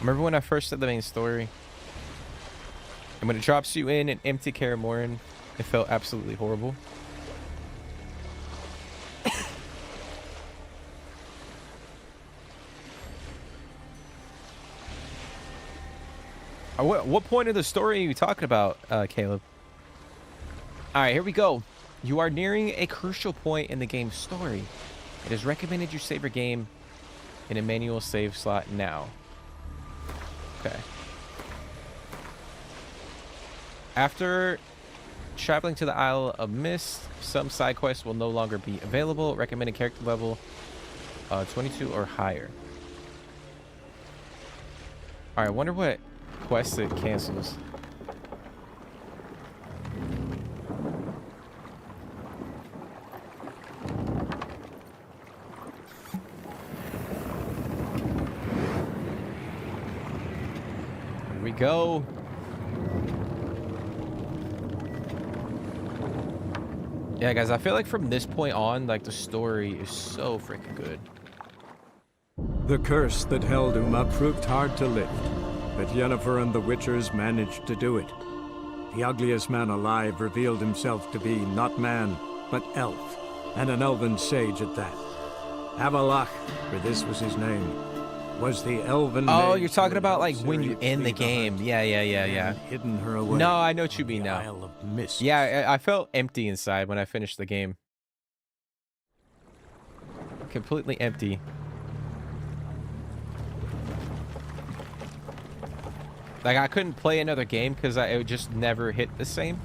Remember when I first did the main story? And when it drops you in an empty Kaer Morhen, it felt absolutely horrible. What point of the story are you talking about, Caleb? All right, here we go. You are nearing a crucial point in the game's story. It is recommended you save your game in a manual save slot now. Okay. After traveling to the Isle of Mist, some side quests will no longer be available. Recommended character level 22 or higher. All right, I wonder what quest it cancels. Here we go. Yeah, guys, I feel like from this point on, like, the story is so freaking good. The curse that held Uma proved hard to lift, but Yennefer and the Witchers managed to do it. The ugliest man alive revealed himself to be not man, but elf, and an elven sage at that. Avalach, for this was his name, was the elven Oh, mage you're talking about, like, Ciri when you end the game. Yeah. hidden her away. No, I know what you mean now. Isle of Mist. Yeah, I felt empty inside when I finished the game. Completely empty. Like, I couldn't play another game because it would just never hit the same.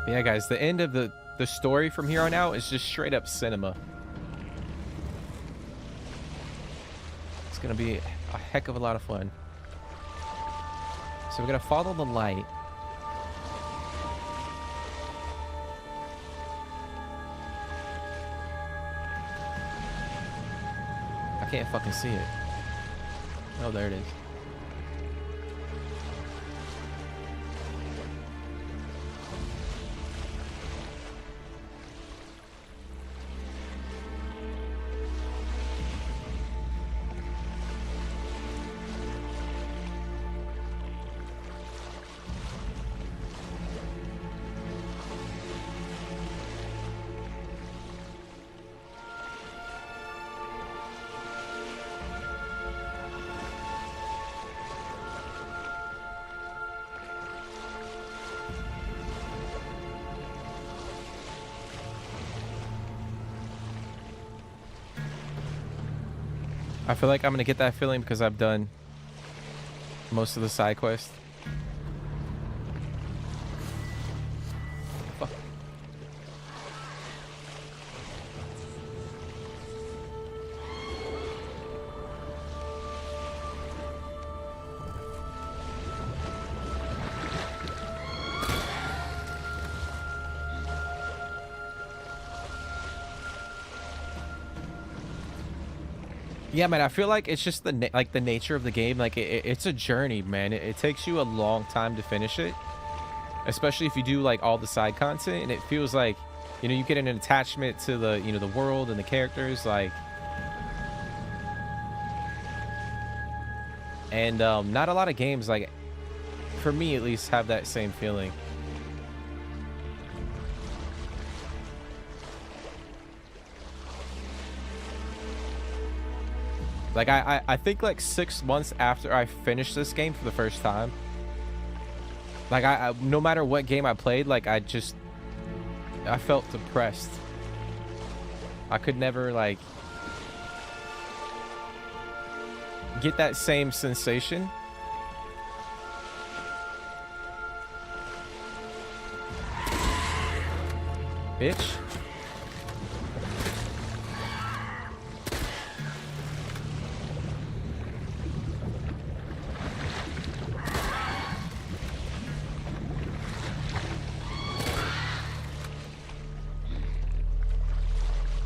But yeah, guys, the end of the story from here on out is just straight up cinema. It's gonna be a heck of a lot of fun. So we're gonna follow the light. I can't fucking see it. Oh, there it is. I feel like I'm gonna get that feeling because I've done most of the side quests. Fuck. Yeah, man, I feel like it's just the the nature of the game. Like it's a journey, man. It takes you a long time to finish it, especially if you do like all the side content. And it feels like, you know, you get an attachment to the, you know, the world and the characters, like. And not a lot of games, like, for me at least, have that same feeling. Like, I think like 6 months after I finished this game for the first time, like I no matter what game I played, like I felt depressed. I could never like get that same sensation. Bitch.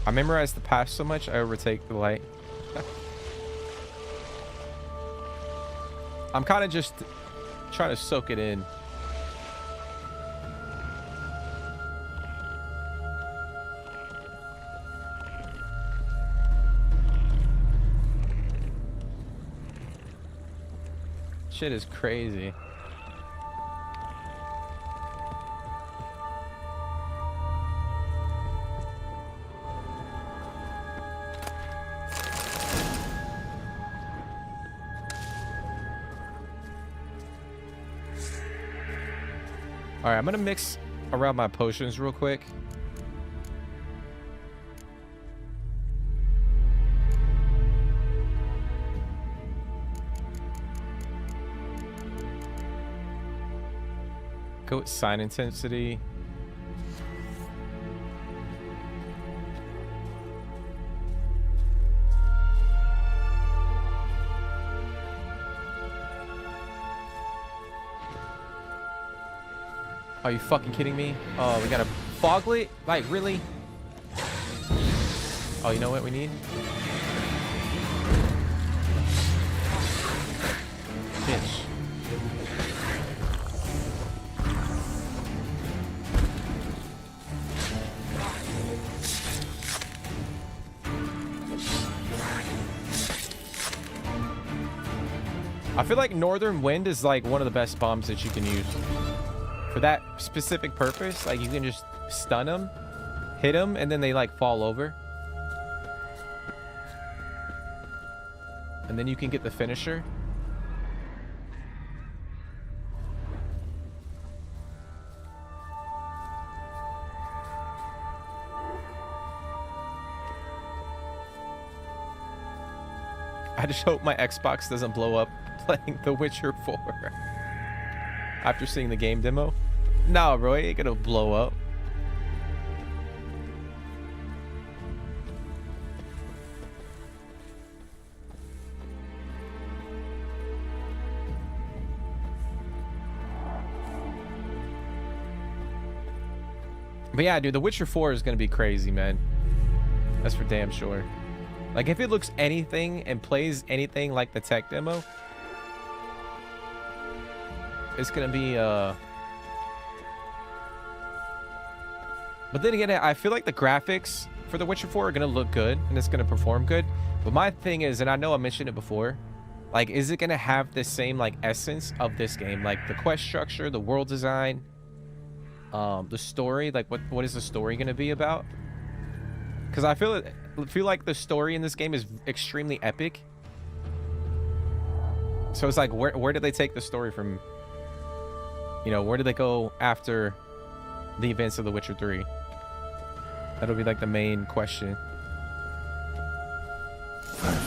I memorized the path so much, I overtake the light. I'm kind of just trying to soak it in. Shit is crazy. All right, I'm gonna mix around my potions real quick. Go with sign intensity. Are you fucking kidding me? Oh, we got a foglet? Like, really? Oh, you know what we need? Bitch. I feel like Northern Wind is like one of the best bombs that you can use. For that specific purpose, like you can just stun them, hit them, and then they like fall over. And then you can get the finisher. I just hope my Xbox doesn't blow up playing The Witcher 4. After seeing the game demo. No, bro, it ain't gonna blow up. But yeah, dude, The Witcher 4 is gonna be crazy, man. That's for damn sure. Like, if it looks anything and plays anything like the tech demo, it's gonna be but then again, I feel like the graphics for The Witcher 4 are gonna look good and it's gonna perform good. But my thing is, and I know I mentioned it before, like, is it gonna have the same like essence of this game? Like the quest structure, the world design, the story, like what is the story gonna be about? Because I feel like the story in this game is extremely epic. So it's like, where did they take the story from? You know, where did they go after the events of The Witcher 3? That'll be like the main question.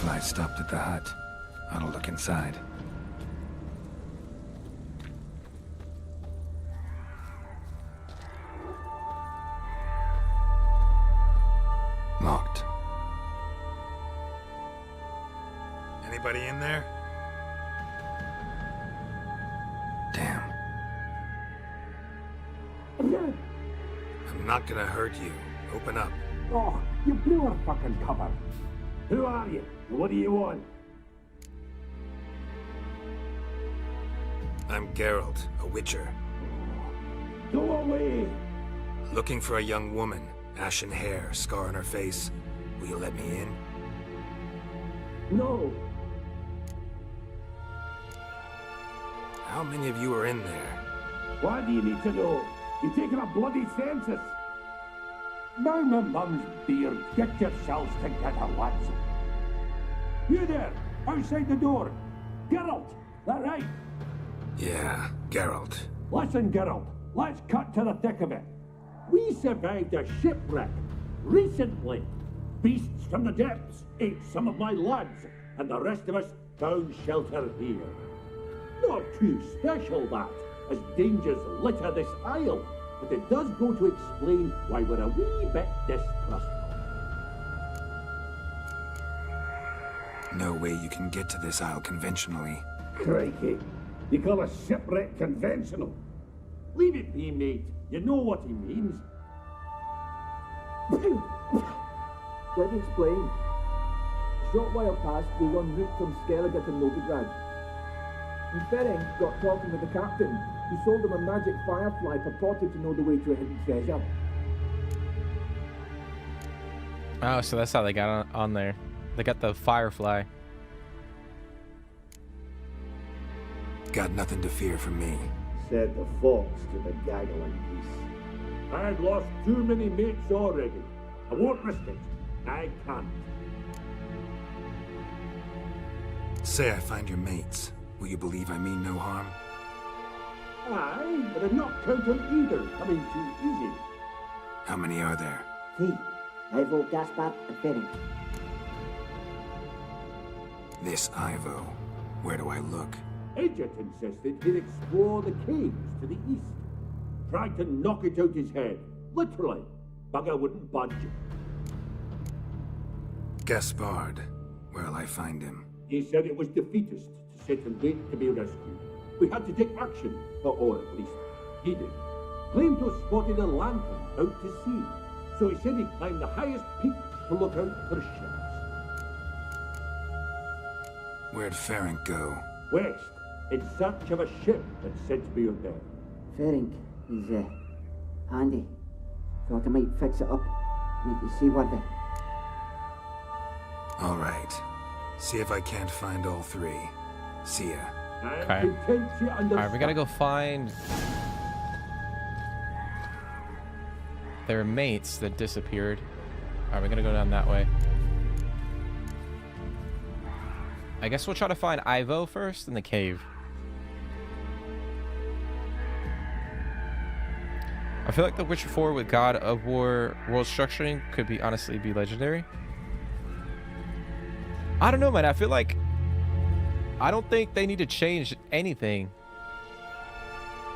Firefly stopped at the hut. I'll look inside. Locked. Anybody in there? Damn. I'm not gonna hurt you. Open up. Oh, you blew our fucking cover. Who are you? What do you want? I'm Geralt, a witcher. Go away! Looking for a young woman. Ashen hair, scar on her face. Will you let me in? No. How many of you are in there? Why do you need to know? You're taking a bloody census. Now my mum's beard, get yourselves together, lads. You there, outside the door. Geralt, that right? Yeah, Geralt. Listen, Geralt, let's cut to the thick of it. We survived a shipwreck recently. Beasts from the depths ate some of my lads, and the rest of us found shelter here. Not too special, that, as dangers litter this isle, but it does go to explain why we're a wee bit distrustful. No way you can get to this isle conventionally. Crikey, you call a shipwreck conventional? Leave it be, mate. You know what he means. Let me explain. A short while past, we were en route from Skellige to Novigrad. And Ferenc got talking with the captain, who sold him a magic firefly purported to know the way to a hidden treasure. Oh, so that's how they got on there. They got the firefly. Got nothing to fear from me. Said the fox to the gaggling geese. I've lost too many mates already. I won't risk it. I can't. Say I find your mates. Will you believe I mean no harm? Aye, but I'm not counting either coming too easy. How many are there? 3. Ivo, Gaspard, and Ferenc. This Ivo. Where do I look? Edget insisted he'd explore the caves to the east. Tried to knock it out his head. Literally. Bugger wouldn't budge. Gaspard. Where'll I find him? He said it was defeatist to sit and wait to be rescued. We had to take action, or at least he did. Claimed to have spotted a lantern out to sea, so he said he'd climb the highest peak to look out for ships. Where'd Ferenc go? West, in search of a ship that's said to be out there. Ferenc, he's handy. Thought I might fix it up. Make you see what the... All right. See if I can't find all 3. See ya. Okay. Alright, we gotta go find their mates that disappeared. Alright, we're gonna go down that way. I guess we'll try to find Ivo first in the cave. I feel like the Witcher 4 with God of War world structuring could be honestly be legendary. I don't know, man. I feel like I don't think they need to change anything.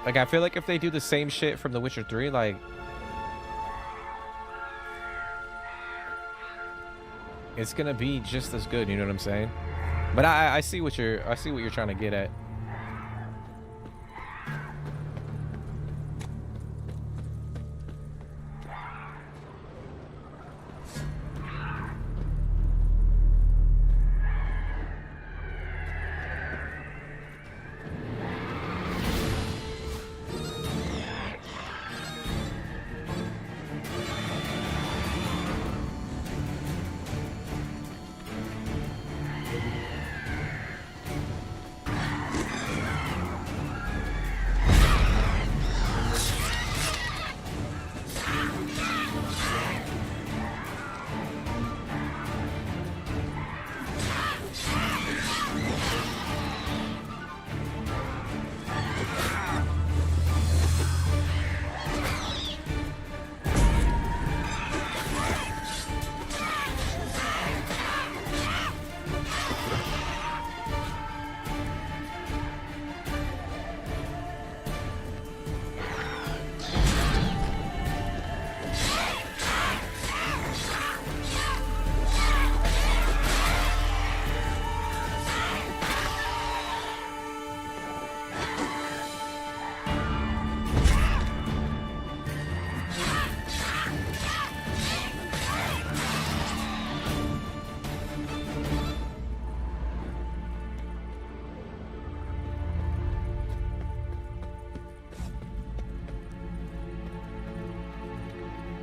Like, I feel like if they do the same shit from The Witcher 3, like, it's gonna be just as good. You know what I'm saying? But I see what you're trying to get at.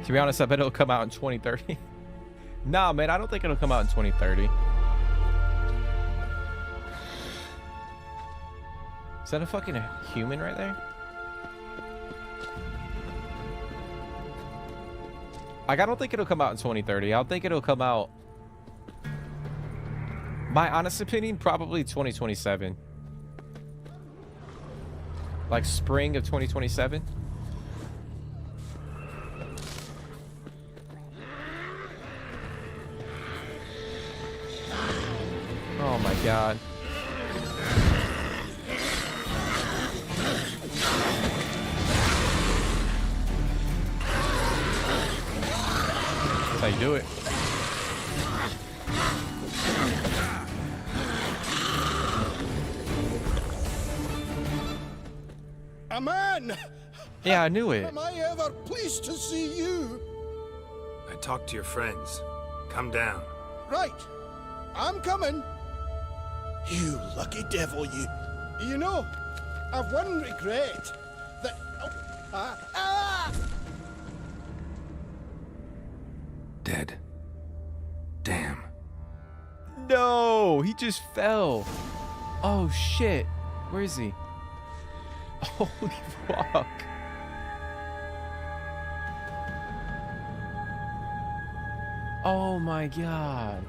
To be honest, I bet it'll come out in 2030. Nah, man, I don't think it'll come out in 2030. Is that a fucking human right there? Like, I don't think it'll come out in 2030. I think it'll come out... My honest opinion, probably 2027. Like, spring of 2027. Oh my god. That's how you do it. A man! Yeah, I knew it. Am I ever pleased to see you? I talked to your friends. Come down. Right. I'm coming. You lucky devil, you. You know, I've one regret. That... Dead. Damn. No, he just fell. Oh shit. Where is he? Holy fuck. Oh my god.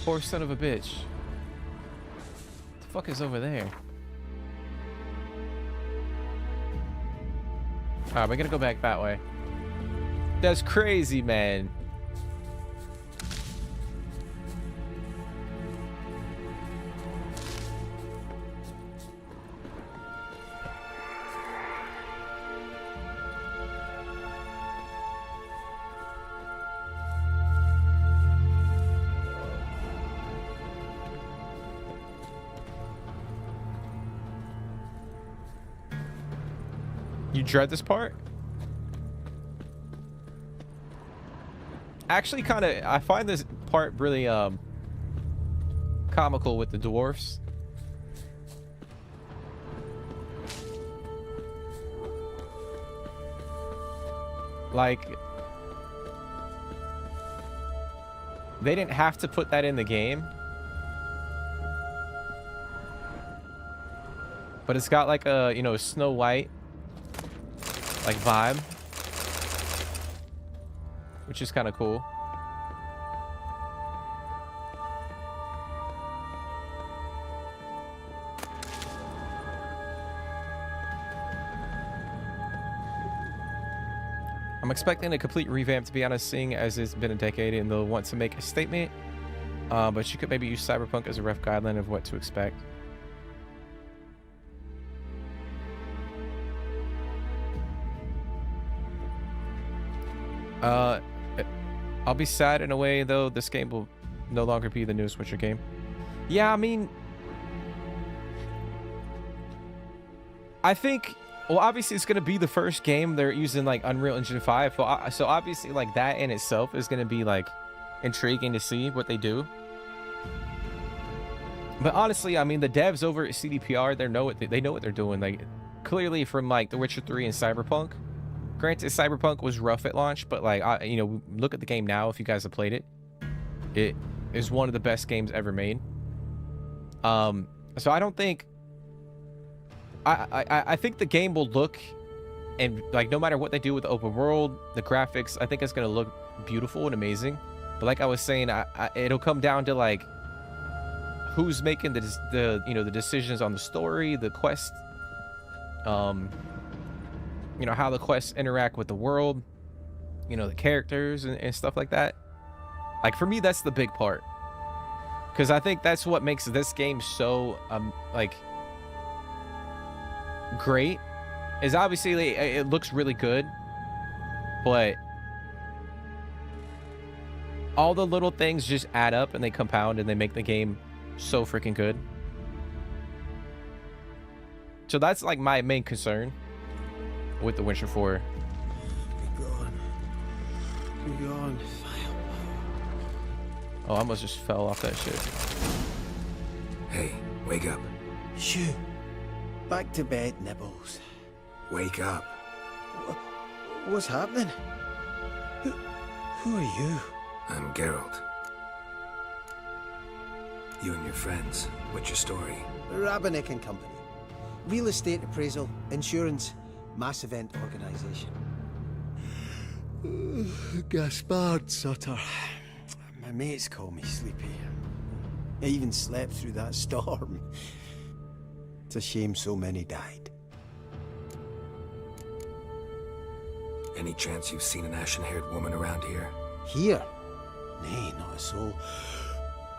Poor son of a bitch. What the fuck is over there? Alright, we're gonna go back that way. That's crazy, man. You dread this part? Actually, kind of, I find this part really comical with the dwarfs. Like, they didn't have to put that in the game, but it's got like a, you know, Snow White like vibe, which is kind of cool. I'm expecting a complete revamp, to be honest, seeing as it's been a decade and they'll want to make a statement, but you could maybe use Cyberpunk as a rough guideline of what to expect. I'll be sad in a way, though. This game will no longer be the newest Witcher game. Yeah, I mean, I think, well, obviously it's going to be the first game they're using like Unreal Engine 5. So obviously like that in itself is going to be like intriguing to see what they do. But honestly, I mean, the devs over at CDPR, they know what they're doing. Like, clearly from like The Witcher 3 and Cyberpunk. Granted, Cyberpunk was rough at launch, but like, you know, look at the game now. If you guys have played it, it is one of the best games ever made. So I don't think, I think the game will look, and like no matter what they do with the open world, the graphics, I think it's gonna look beautiful and amazing. But like I was saying, it'll come down to like who's making the you know, the decisions on the story, the quest. You know, how the quests interact with the world, you know, the characters and stuff like that. Like, for me, that's the big part. Because I think that's what makes this game so, like, great. Is obviously, it looks really good. But all the little things just add up and they compound and they make the game so freaking good. So that's, like, my main concern with The Witcher 4. Be gone. Be gone. Oh, I almost just fell off that shit. Hey, wake up. Shoo. Back to bed, Nibbles. Wake up. What's happening? Who are you? I'm Geralt. You and your friends. What's your story? Rabbinick and Company. Real estate appraisal, insurance, mass event organisation. Gaspard Sutter. My mates call me Sleepy. I even slept through that storm. It's a shame so many died. Any chance you've seen an ashen-haired woman around here? Here? Nay, not a soul.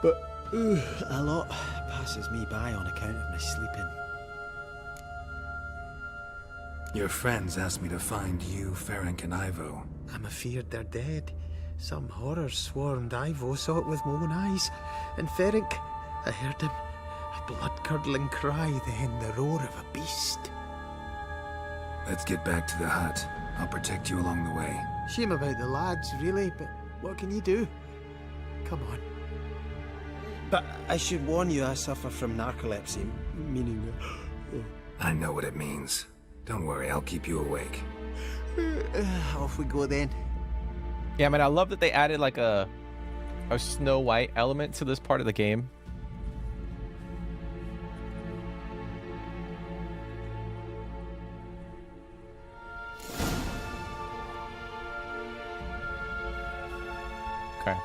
But a lot passes me by on account of my sleeping. Your friends asked me to find you, Ferenc, and Ivo. I'm afeard they're dead. Some horrors swarmed Ivo, saw it with my own eyes. And Ferenc, I heard him. A blood-curdling cry, then the roar of a beast. Let's get back to the hut. I'll protect you along the way. Shame about the lads, really, but what can you do? Come on. But I should warn you, I suffer from narcolepsy, meaning... I know what it means. Don't worry, I'll keep you awake. Off we go then. Yeah, I mean, I love that they added like a Snow White element to this part of the game. Okay.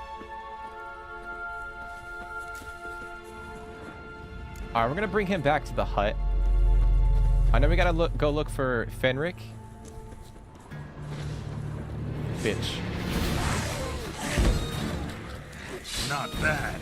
All right, we're gonna bring him back to the hut. I know we gotta go look for Fenric. Bitch. Not bad.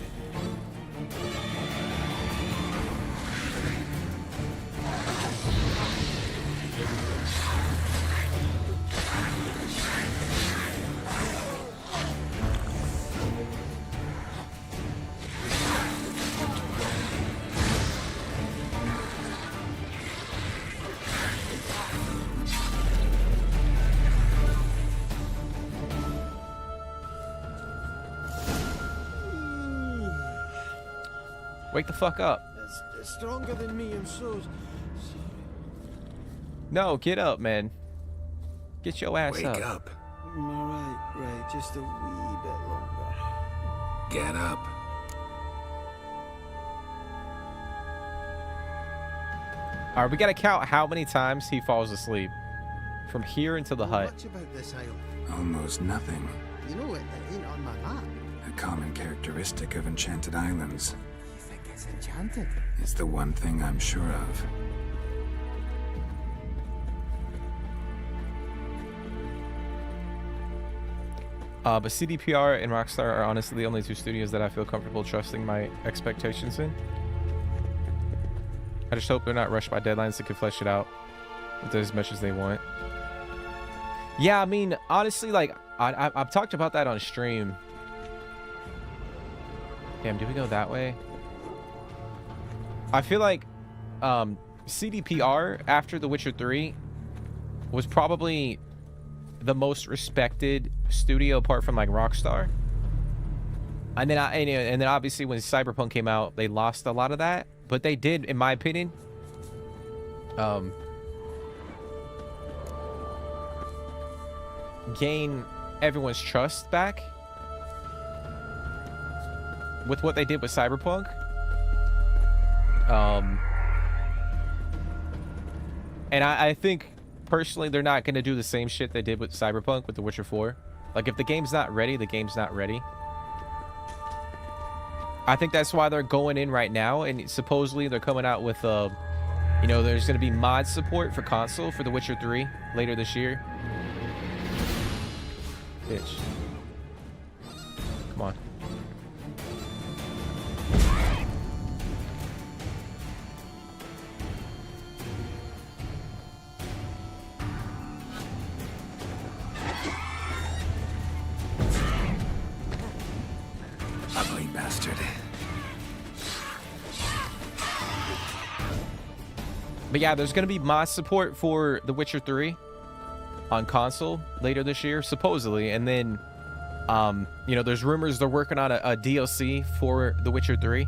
Wake the fuck up. It's stronger than me, I'm so sorry. No, get up, man. Get your ass up. Wake up. Right, just a wee bit longer. Get up. All right, we gotta count how many times he falls asleep from here into the hut. Much about this isle. Almost nothing. You know it ain't on my map. A common characteristic of enchanted islands. You think it's enchanted? It's the one thing I'm sure of. But CDPR and Rockstar are honestly the only two studios that I feel comfortable trusting my expectations in. I just hope they're not rushed by deadlines that can flesh it out with as much as they want. Yeah, I mean, honestly, like, I've talked about that on stream. Damn, do we go that way? I feel like CDPR, after The Witcher 3, was probably the most respected studio apart from like Rockstar. And then obviously when Cyberpunk came out, they lost a lot of that, but they did, in my opinion, gain everyone's trust back with what they did with Cyberpunk. And I think personally they're not going to do the same shit they did with Cyberpunk with The Witcher 4. Like, if the game's not ready, the game's not ready. I think that's why they're going in right now, and supposedly they're coming out with you know, there's going to be mod support for console for The Witcher 3 later this year. Bitch. Come on. Ugly bastard. But yeah, there's going to be mod support for The Witcher 3 on console later this year, supposedly. And then, you know, there's rumors they're working on a DLC for The Witcher 3.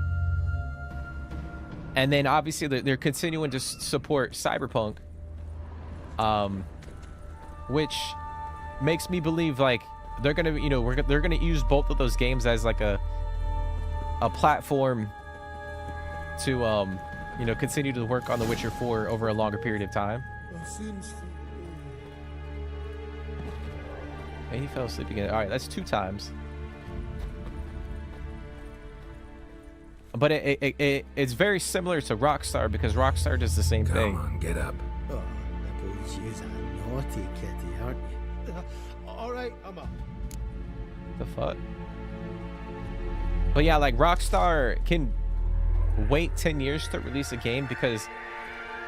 And then obviously they're continuing to support Cyberpunk, which makes me believe like they're gonna, you know, they're gonna use both of those games as like a platform to you know, continue to work on The Witcher 4 over a longer period of time. And he fell asleep again. All right, that's 2 times. But it's very similar to Rockstar because Rockstar does the same thing. Come on, get up. Oh, I believe she is a naughty kitty, aren't you? All right, I'm up. The fuck? But yeah, like Rockstar can wait 10 years to release a game because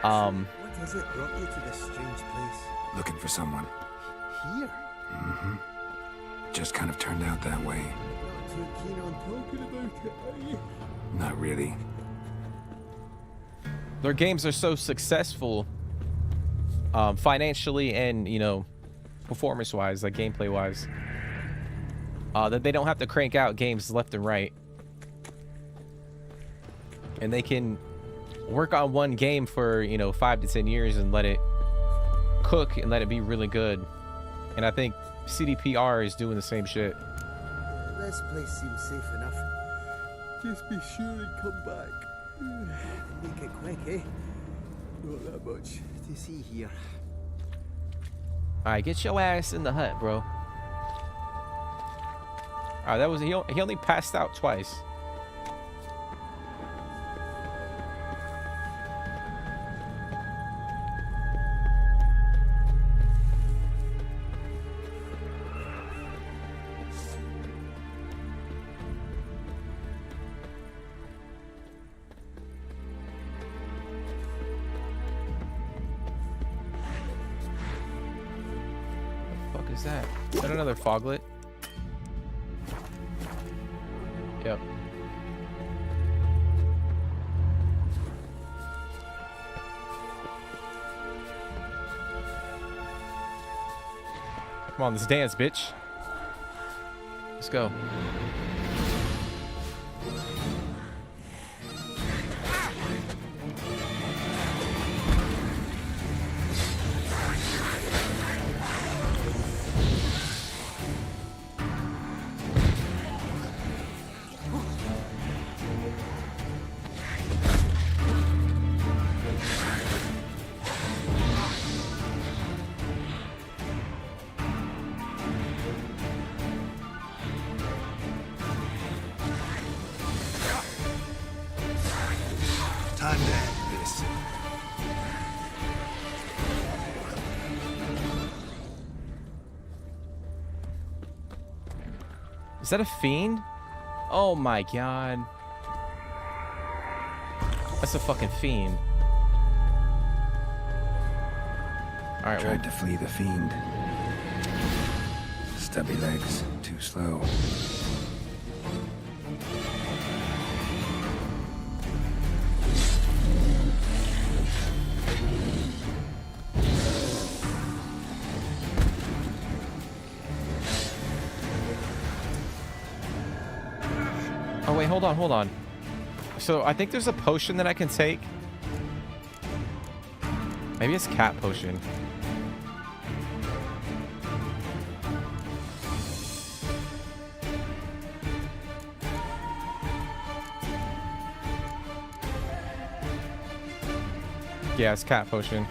What is it brought you to this strange place? Looking for someone. Here? Mm-hmm. Just kind of turned out that way. Not too keen on talking about it, are you? Not really. their games are so successful financially and, you know, performance-wise, like gameplay-wise, that they don't have to crank out games left and right. And they can work on one game for, you know, 5 to 10 years and let it cook and let it be really good. And I think CDPR is doing the same shit. This place seems safe enough. Just be sure and come back. Make it quick, eh? Not that much to see here. Alright, get your ass in the hut, bro. Alright, that was he only passed out twice. Is that another foglet? Yep. Come on, let's dance, bitch. Let's go. Time to end this. Is that a fiend? Oh my god. That's a fucking fiend. Alright, Tried to flee the fiend. Stubby legs, too slow. Oh wait, hold on. So I think there's a potion that I can take. Maybe it's cat potion. Yeah, it's cat potion.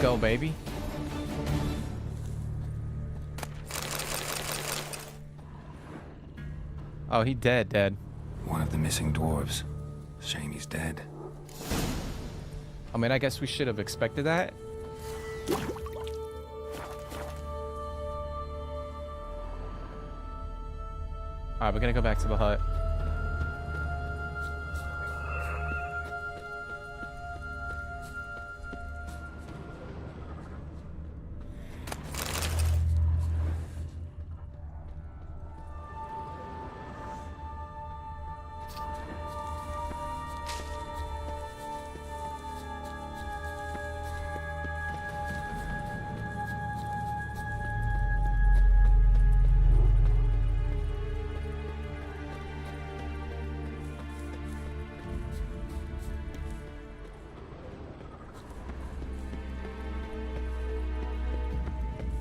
Go, baby. Oh, he dead. One of the missing dwarves. Shame he's dead. I mean, I guess we should have expected that. Alright, we're gonna go back to the hut.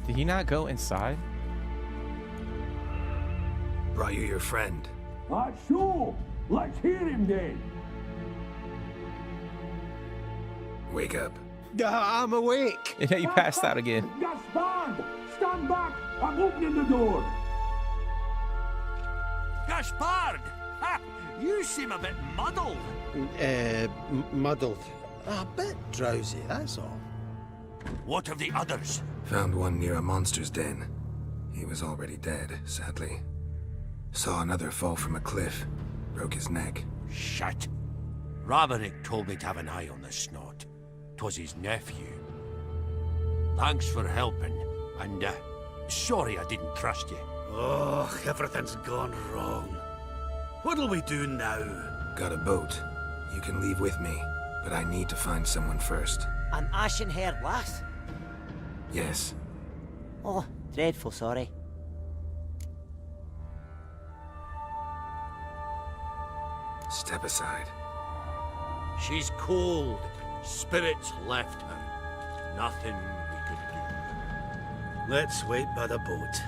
Did he not go inside? Brought you your friend. Sure. Let's hear him then. Wake up. I'm awake. Yeah, you passed out again. Gaspard! Stand back! I'm opening the door. Gaspard! Ha! You seem a bit muddled. Muddled. A bit drowsy, that's all. What of the others? Found one near a monster's den. He was already dead, sadly. Saw another fall from a cliff. Broke his neck. Shit. Ravenick told me to have an eye on the snot. 'Twas his nephew. Thanks for helping, and sorry I didn't trust you. Oh, everything's gone wrong. What'll we do now? Got a boat. You can leave with me, but I need to find someone first. An ashen-haired lass? Yes. Oh, dreadful sorry. Step aside. She's cold. Spirits left her. Nothing we could do. Let's wait by the boat.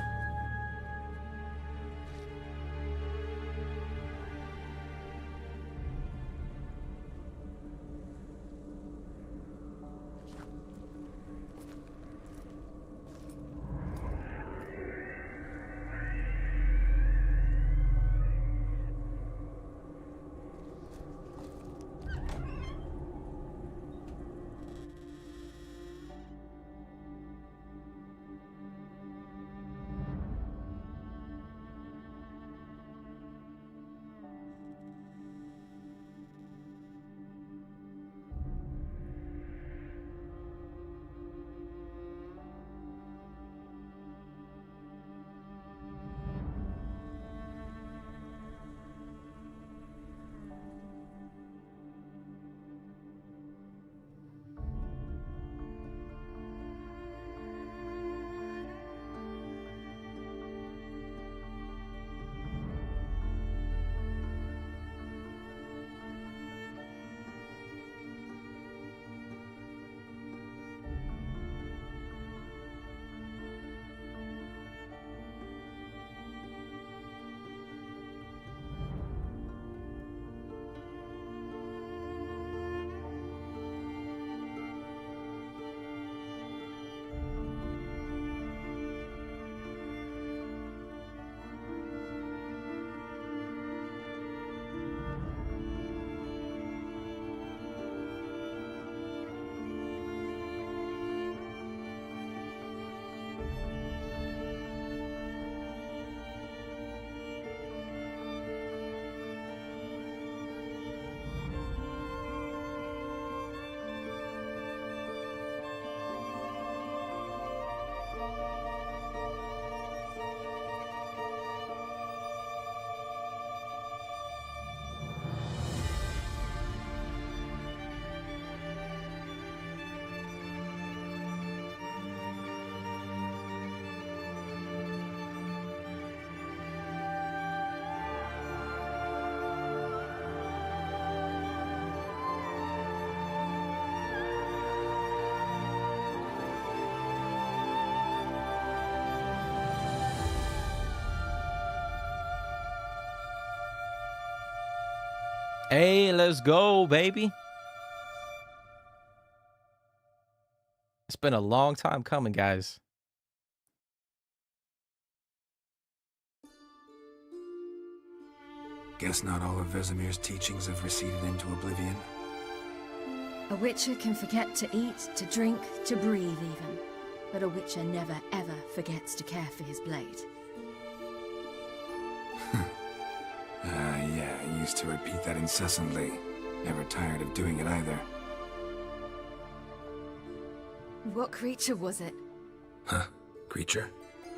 Hey, let's go, baby. It's been a long time coming, guys. Guess not all of Vesemir's teachings have receded into oblivion. A witcher can forget to eat, to drink, to breathe even. But a witcher never ever forgets to care for his blade. Yeah, I used to repeat that incessantly. Never tired of doing it either. What creature was it? Huh? Creature?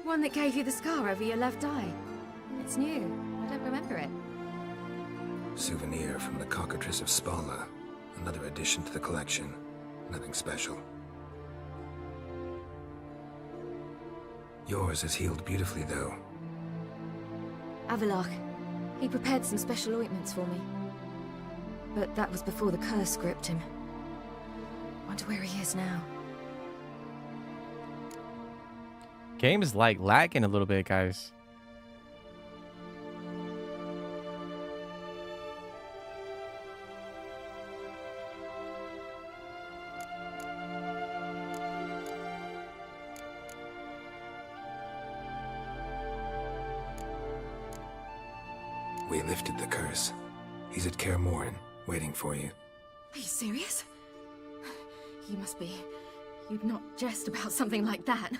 One that gave you the scar over your left eye. It's new. I don't remember it. Souvenir from the cockatrice of Spala. Another addition to the collection. Nothing special. Yours has healed beautifully, though. Avalok. He prepared some special ointments for me. But that was before the curse gripped him. Wonder where he is now. Game is like lagging a little bit, guys. We lifted the curse. He's at Kaer Morhen, waiting for you. Are you serious? You must be. You'd not jest about something like that.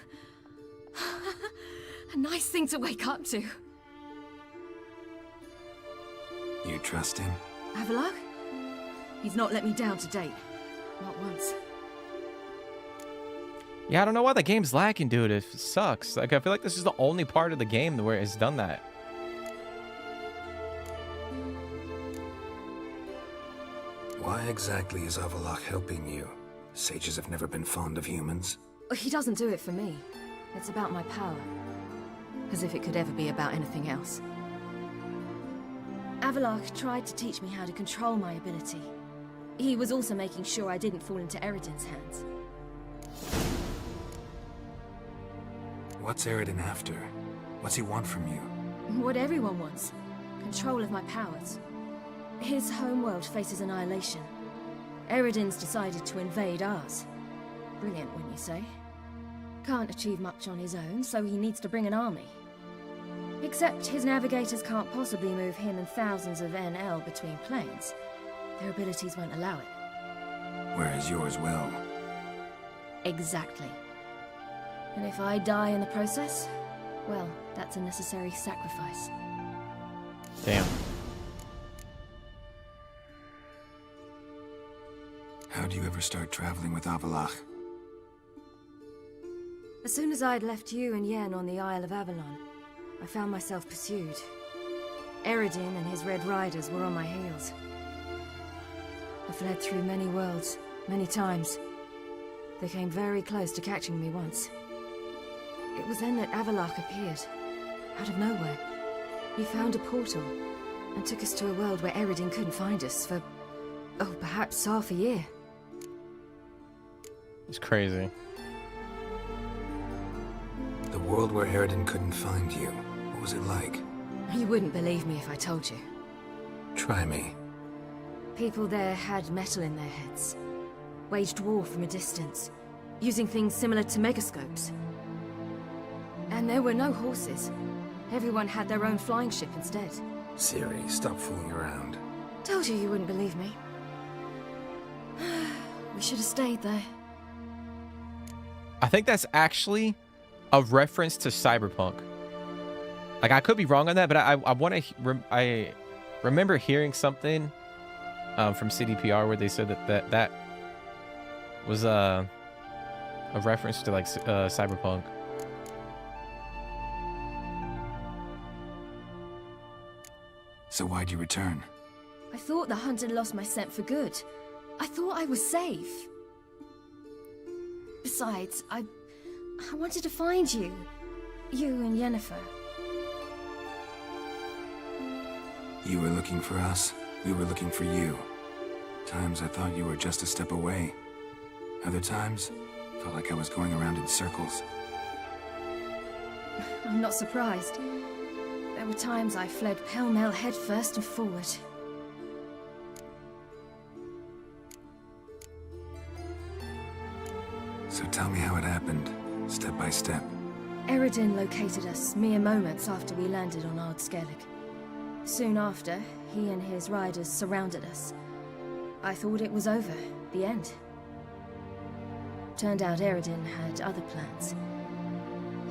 A nice thing to wake up to. You trust him? Avallac'h? He's not let me down to date. Not once. Yeah, I don't know why the game's lagging, dude. It sucks. Like, I feel like this is the only part of the game where it's done that. Why exactly is Avallac'h helping you? Sages have never been fond of humans. He doesn't do it for me. It's about my power. As if it could ever be about anything else. Avallac'h tried to teach me how to control my ability. He was also making sure I didn't fall into Eredin's hands. What's Eredin after? What's he want from you? What everyone wants. Control of my powers. His homeworld faces annihilation. Eredin's decided to invade ours. Brilliant, wouldn't you say? Can't achieve much on his own, so he needs to bring an army. Except his navigators can't possibly move him and thousands of NL between planes. Their abilities won't allow it. Whereas yours will. Exactly. And if I die in the process, well, that's a necessary sacrifice. Damn. How do you ever start traveling with Avallac'h? As soon as I'd left you and Yen on the Isle of Avalon, I found myself pursued. Eredin and his Red Riders were on my heels. I fled through many worlds, many times. They came very close to catching me once. It was then that Avallac'h appeared, out of nowhere. He found a portal, and took us to a world where Eredin couldn't find us for, oh, perhaps half a year. It's crazy. The world where Eredin couldn't find you. What was it like? You wouldn't believe me if I told you. Try me. People there had metal in their heads. Waged war from a distance, using things similar to megascopes. And there were no horses. Everyone had their own flying ship instead. Ciri, stop fooling around. Told you you wouldn't believe me. We should have stayed there. I think that's actually a reference to Cyberpunk. Like, I could be wrong on that, but I remember hearing something from CDPR where they said that was a reference to like Cyberpunk. So why'd you return? I thought the hunt had lost my scent for good. I thought I was safe. Besides, I wanted to find you. You and Yennefer. You were looking for us, we were looking for you. Times I thought you were just a step away. Other times, felt like I was going around in circles. I'm not surprised. There were times I fled pell-mell headfirst and forward. So tell me how it happened, step by step. Eredin located us mere moments after we landed on Ard Skellig. Soon after, he and his riders surrounded us. I thought it was over, the end. Turned out Eredin had other plans.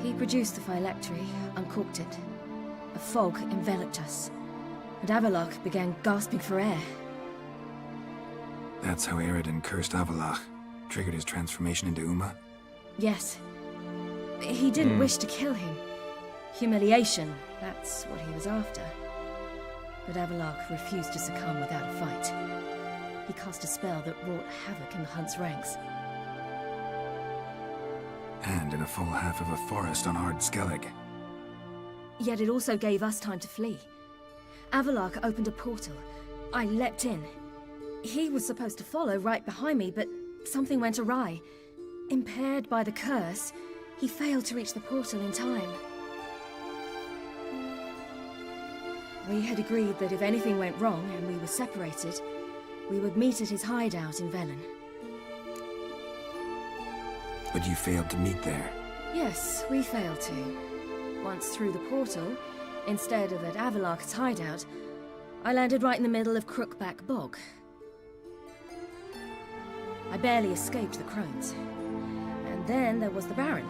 He produced the phylactery, uncorked it. A fog enveloped us, and Avallac'h began gasping for air. That's how Eredin cursed Avallac'h, triggered his transformation into Uma? Yes. He didn't wish to kill him. Humiliation, that's what he was after. But Avallac'h refused to succumb without a fight. He cast a spell that wrought havoc in the Hunt's ranks. And in a full half of a forest on Ard Skellig. Yet it also gave us time to flee. Avallac'h opened a portal. I leapt in. He was supposed to follow right behind me, but something went awry. Impaired by the curse, He failed to reach the portal in time. We had agreed that if anything went wrong and we were separated, we would meet at his hideout in Velen. But you failed to meet there. Yes, we failed to. Once through the portal, instead of at Avalok's hideout, I landed right in the middle of Crookback Bog. I barely escaped the crones. And then there was the Baron.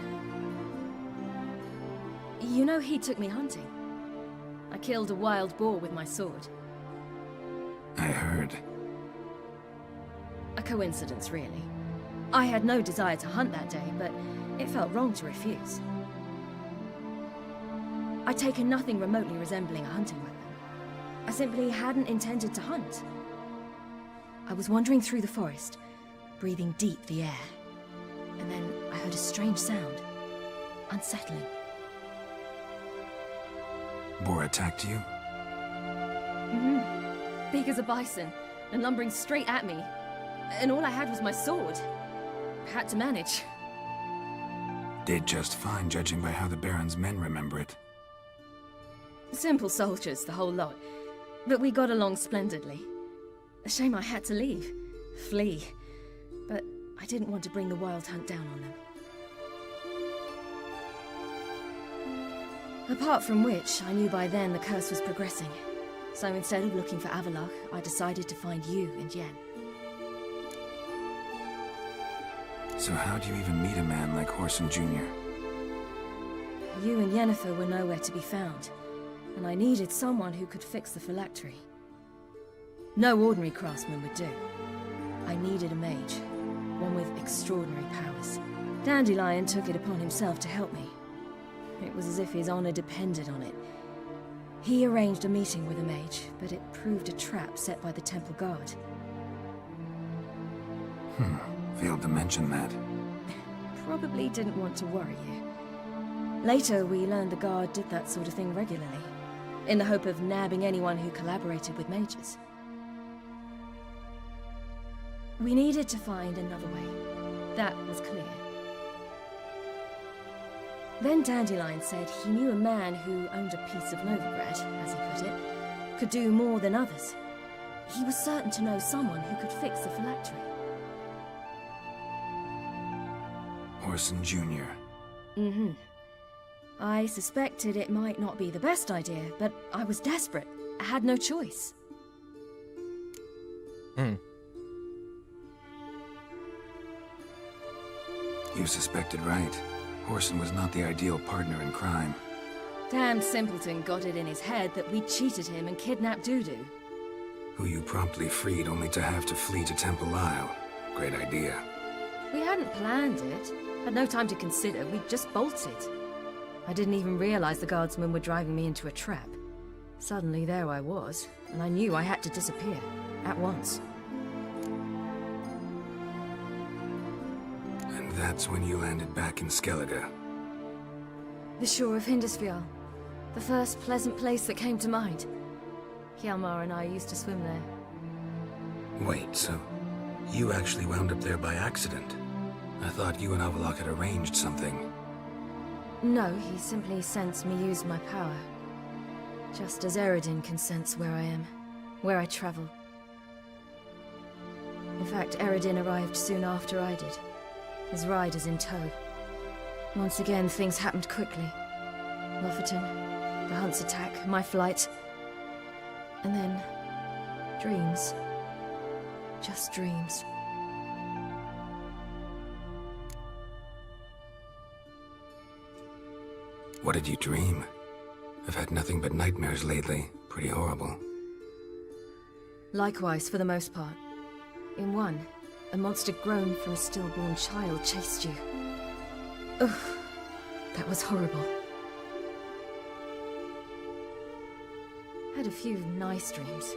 You know, he took me hunting. I killed a wild boar with my sword. I heard. A coincidence, really. I had no desire to hunt that day, but it felt wrong to refuse. I'd taken nothing remotely resembling a hunting weapon. I simply hadn't intended to hunt. I was wandering through the forest, breathing deep the air. And then I heard a strange sound. Unsettling. Boar attacked you? Mm-hmm. Big as a bison, and lumbering straight at me. And all I had was my sword. I had to manage. Did just fine, judging by how the Baron's men remember it. Simple soldiers, the whole lot. But we got along splendidly. A shame I had to leave. Flee. But I didn't want to bring the wild hunt down on them. Apart from which, I knew by then the curse was progressing. So instead of looking for Avalok, I decided to find you and Yen. So how do you even meet a man like Horson Jr.? You and Yennefer were nowhere to be found, and I needed someone who could fix the phylactery. No ordinary craftsman would do. I needed a mage, one with extraordinary powers. Dandelion took it upon himself to help me. It was as if his honor depended on it. He arranged a meeting with a mage, but it proved a trap set by the temple guard. Failed to mention that. Probably didn't want to worry you. Later, we learned the guard did that sort of thing regularly, in the hope of nabbing anyone who collaborated with mages. We needed to find another way. That was clear. Then Dandelion said he knew a man who owned a piece of Novigrad, as he put it, could do more than others. He was certain to know someone who could fix the phylactery. Horson Jr. Mm-hmm. I suspected it might not be the best idea, but I was desperate. I had no choice. You suspected right. Horson was not the ideal partner in crime. Damned simpleton got it in his head that we cheated him and kidnapped Dudu. Who you promptly freed only to have to flee to Temple Isle. Great idea. We hadn't planned it. Had no time to consider. We just bolted. I didn't even realize the guardsmen were driving me into a trap. Suddenly there I was, and I knew I had to disappear. At once. And that's when you landed back in Skellige. The shore of Hindisfjall. The first pleasant place that came to mind. Hjalmar and I used to swim there. Wait, so you actually wound up there by accident? I thought you and Avalok had arranged something. No, he simply sensed me use my power. Just as Eredin can sense where I am, where I travel. In fact, Eredin arrived soon after I did. His riders in tow. Once again, things happened quickly. Lofoten, the hunt's attack, my flight. And then, dreams. Just dreams. What did you dream? I've had nothing but nightmares lately. Pretty horrible. Likewise, for the most part. In one, a monster grown from a stillborn child chased you. Ugh, that was horrible. Had a few nice dreams.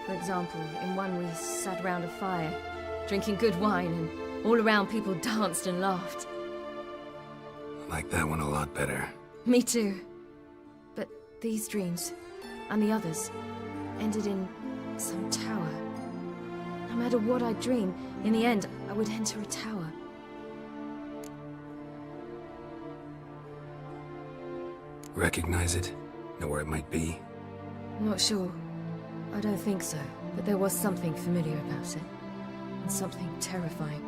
For example, in one we sat round a fire, drinking good wine, and all around people danced and laughed. Like that one a lot better. Me too. But these dreams, and the others, ended in some tower. No matter what I dream, in the end, I would enter a tower. Recognize it? Know where it might be? Not sure. I don't think so, but there was something familiar about it. And something terrifying.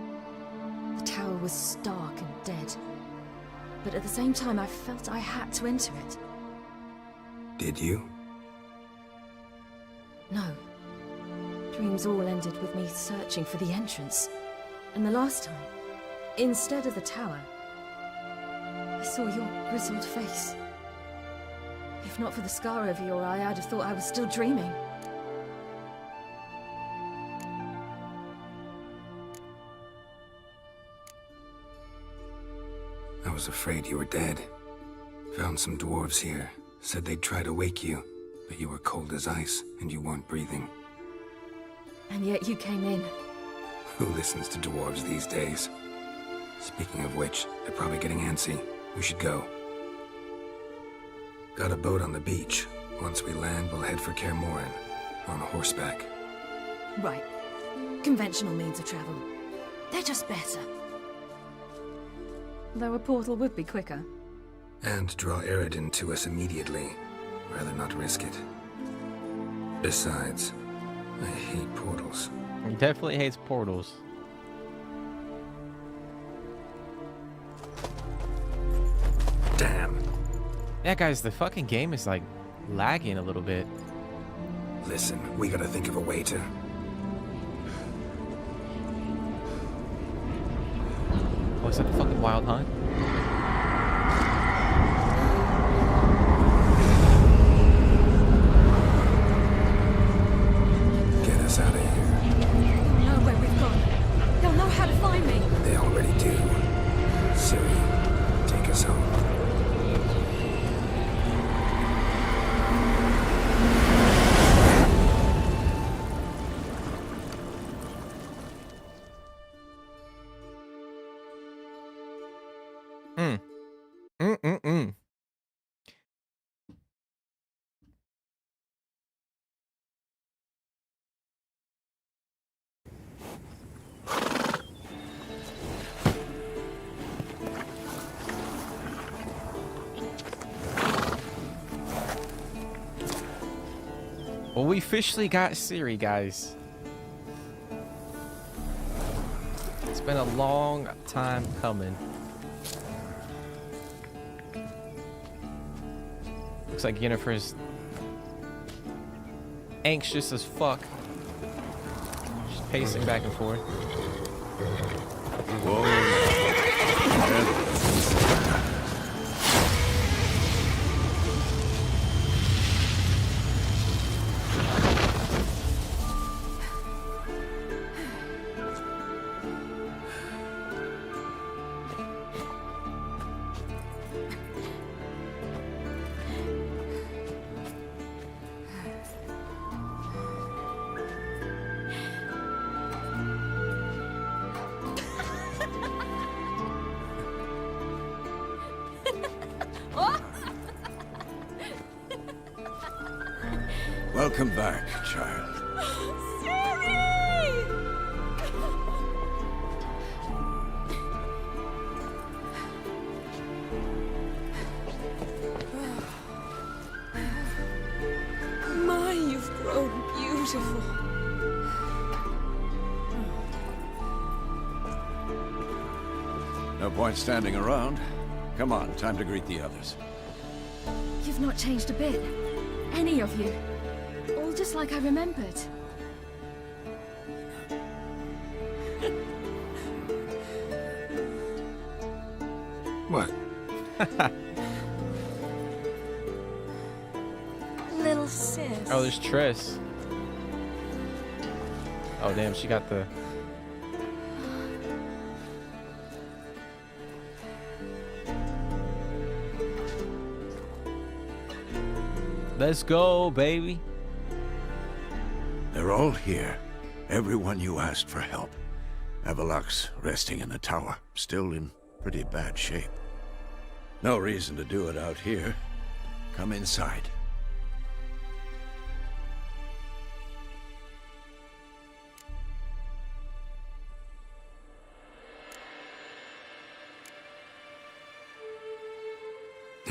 The tower was stark and dead. But at the same time, I felt I had to enter it. Did you? No. Dreams all ended with me searching for the entrance. And the last time, instead of the tower, I saw your grizzled face. If not for the scar over your eye, I'd have thought I was still dreaming. I was afraid you were dead. Found some dwarves here. Said they'd try to wake you, but you were cold as ice and you weren't breathing. And yet you came in. Who listens to dwarves these days? Speaking of which, they're probably getting antsy. We should go. Got a boat on the beach. Once we land, we'll head for Kaer Morhen, on horseback. Right. Conventional means of travel. They're just better. Though a portal would be quicker. And draw Eredin to us immediately. Rather not risk it. Besides, I hate portals. He definitely hates portals. Damn. Yeah, guys, the fucking game is like lagging a little bit. Listen, we gotta think of a way to... Oh, is that the fucking Wild Hunt? Get us out of here. They'll know where we've gone. They'll know how to find me. They already do. Ciri, take us home. Well, we officially got Ciri, guys. It's been a long time coming. Looks like Yennefer's anxious as fuck. She's pacing back and forth. Welcome back, child. My, you've grown beautiful. No point standing around. Come on, time to greet the others. You've not changed a bit. Any of you. All just like I remembered. What? Little sis. Oh, there's Triss. Oh, damn, she got the... Let's go, baby. They're all here. Everyone you asked for help. Avalok's resting in the tower, still in pretty bad shape. No reason to do it out here. Come inside.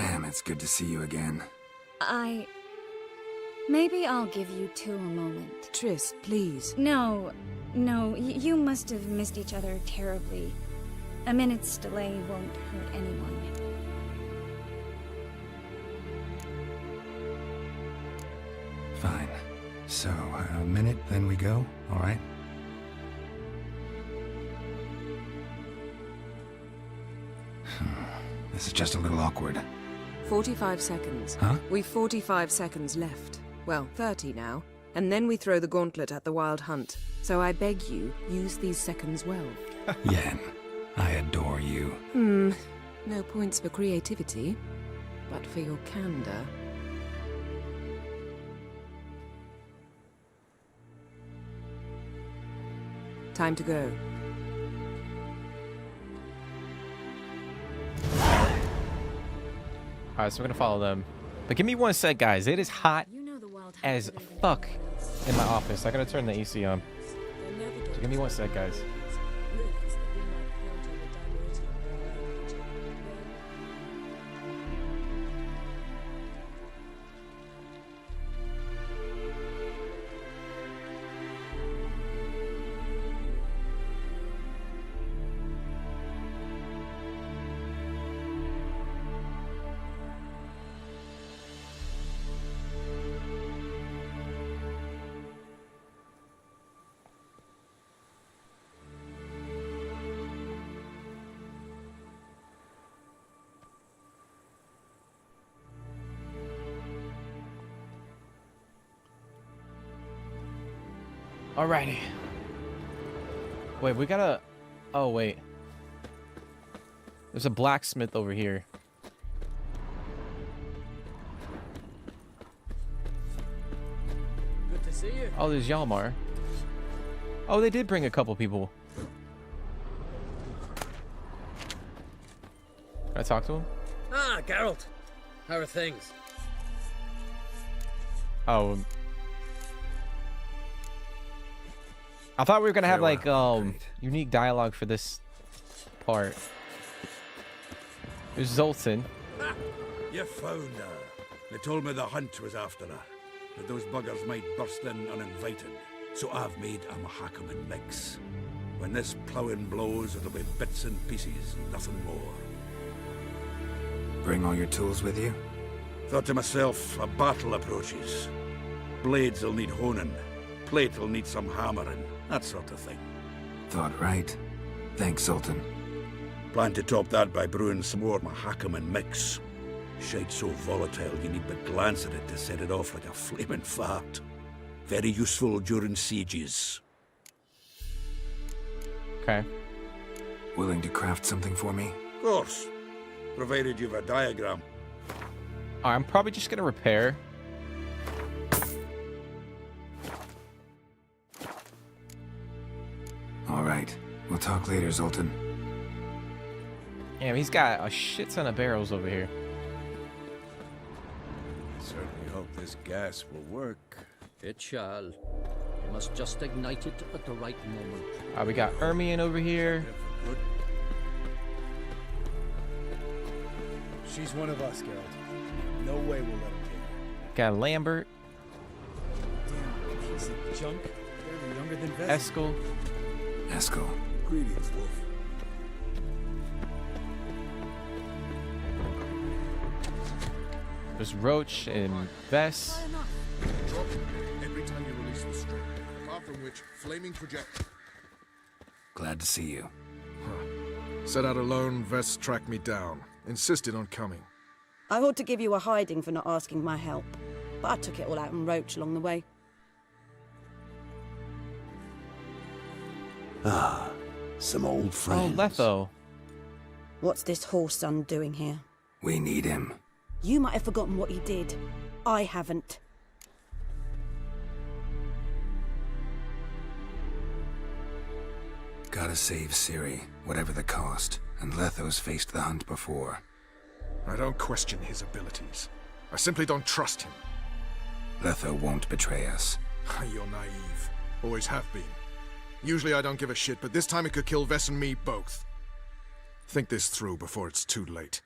Damn, it's good to see you again. Maybe I'll give you two a moment. Triss, please. No, you must have missed each other terribly. A minute's delay won't hurt anyone. Fine. So, a minute, then we go, all right? This is just a little awkward. 45 seconds. Huh? We've 45 seconds left. Well, 30 now. And then we throw the gauntlet at the Wild Hunt. So I beg you, use these seconds well. Yen, I adore you. No points for creativity, but for your candor. Time to go. Alright, so we're gonna follow them. But give me one sec, guys. It is hot as fuck in my office. I gotta turn the AC on. So give me one sec, guys. Alrighty. Wait, we gotta... Oh, wait. There's a blacksmith over here. Good to see you. Oh, there's Yalmar. Oh, they did bring a couple people. Can I talk to him? Ah, Geralt. How are things? Oh. I thought we were gonna have like unique dialogue for this part. There's Zoltan. Ha! You found her. They told me the hunt was after her. That those buggers might burst in uninvited. So I've made a Mahakaman mix. When this ploughing blows, it'll be bits and pieces, nothing more. Bring all your tools with you? Thought to myself, a battle approaches. Blades will need honing. Plate will need some hammering. That sort of thing. Thought right. Thanks, Sultan. Plan to top that by brewing some more Mahakaman mix. Shite so volatile you need but glance at it to set it off like a flaming fart. Very useful during sieges. Okay. Willing to craft something for me? Of course. Provided you've a diagram. I'm probably just gonna repair. All right. We'll talk later, Zoltan. Damn, he's got a shit ton of barrels over here. Certainly hope this gas will work. It shall. You must just ignite it at the right moment. We got Ermion over here. She's one of us, Geralt. No way we'll let him take her. Got Lambert. Damn, piece of junk. Barely younger than Vess. Eskel. Eskel. Greetings, Wolf. There's Roach and Vess. Drop every time you release the string. Apart from which, flaming projectile. Glad to see you. Set out alone, Vess tracked me down. Insisted on coming. I ought to give you a hiding for not asking my help, but I took it all out on Roach along the way. Ah, some old friends. Oh, Letho. What's this horse son doing here? We need him. You might have forgotten what he did. I haven't. Gotta save Ciri, whatever the cost. And Letho's faced the hunt before. I don't question his abilities. I simply don't trust him. Letho won't betray us. You're naive. Always have been. Usually I don't give a shit, but this time it could kill Vess and me both. Think this through before it's too late.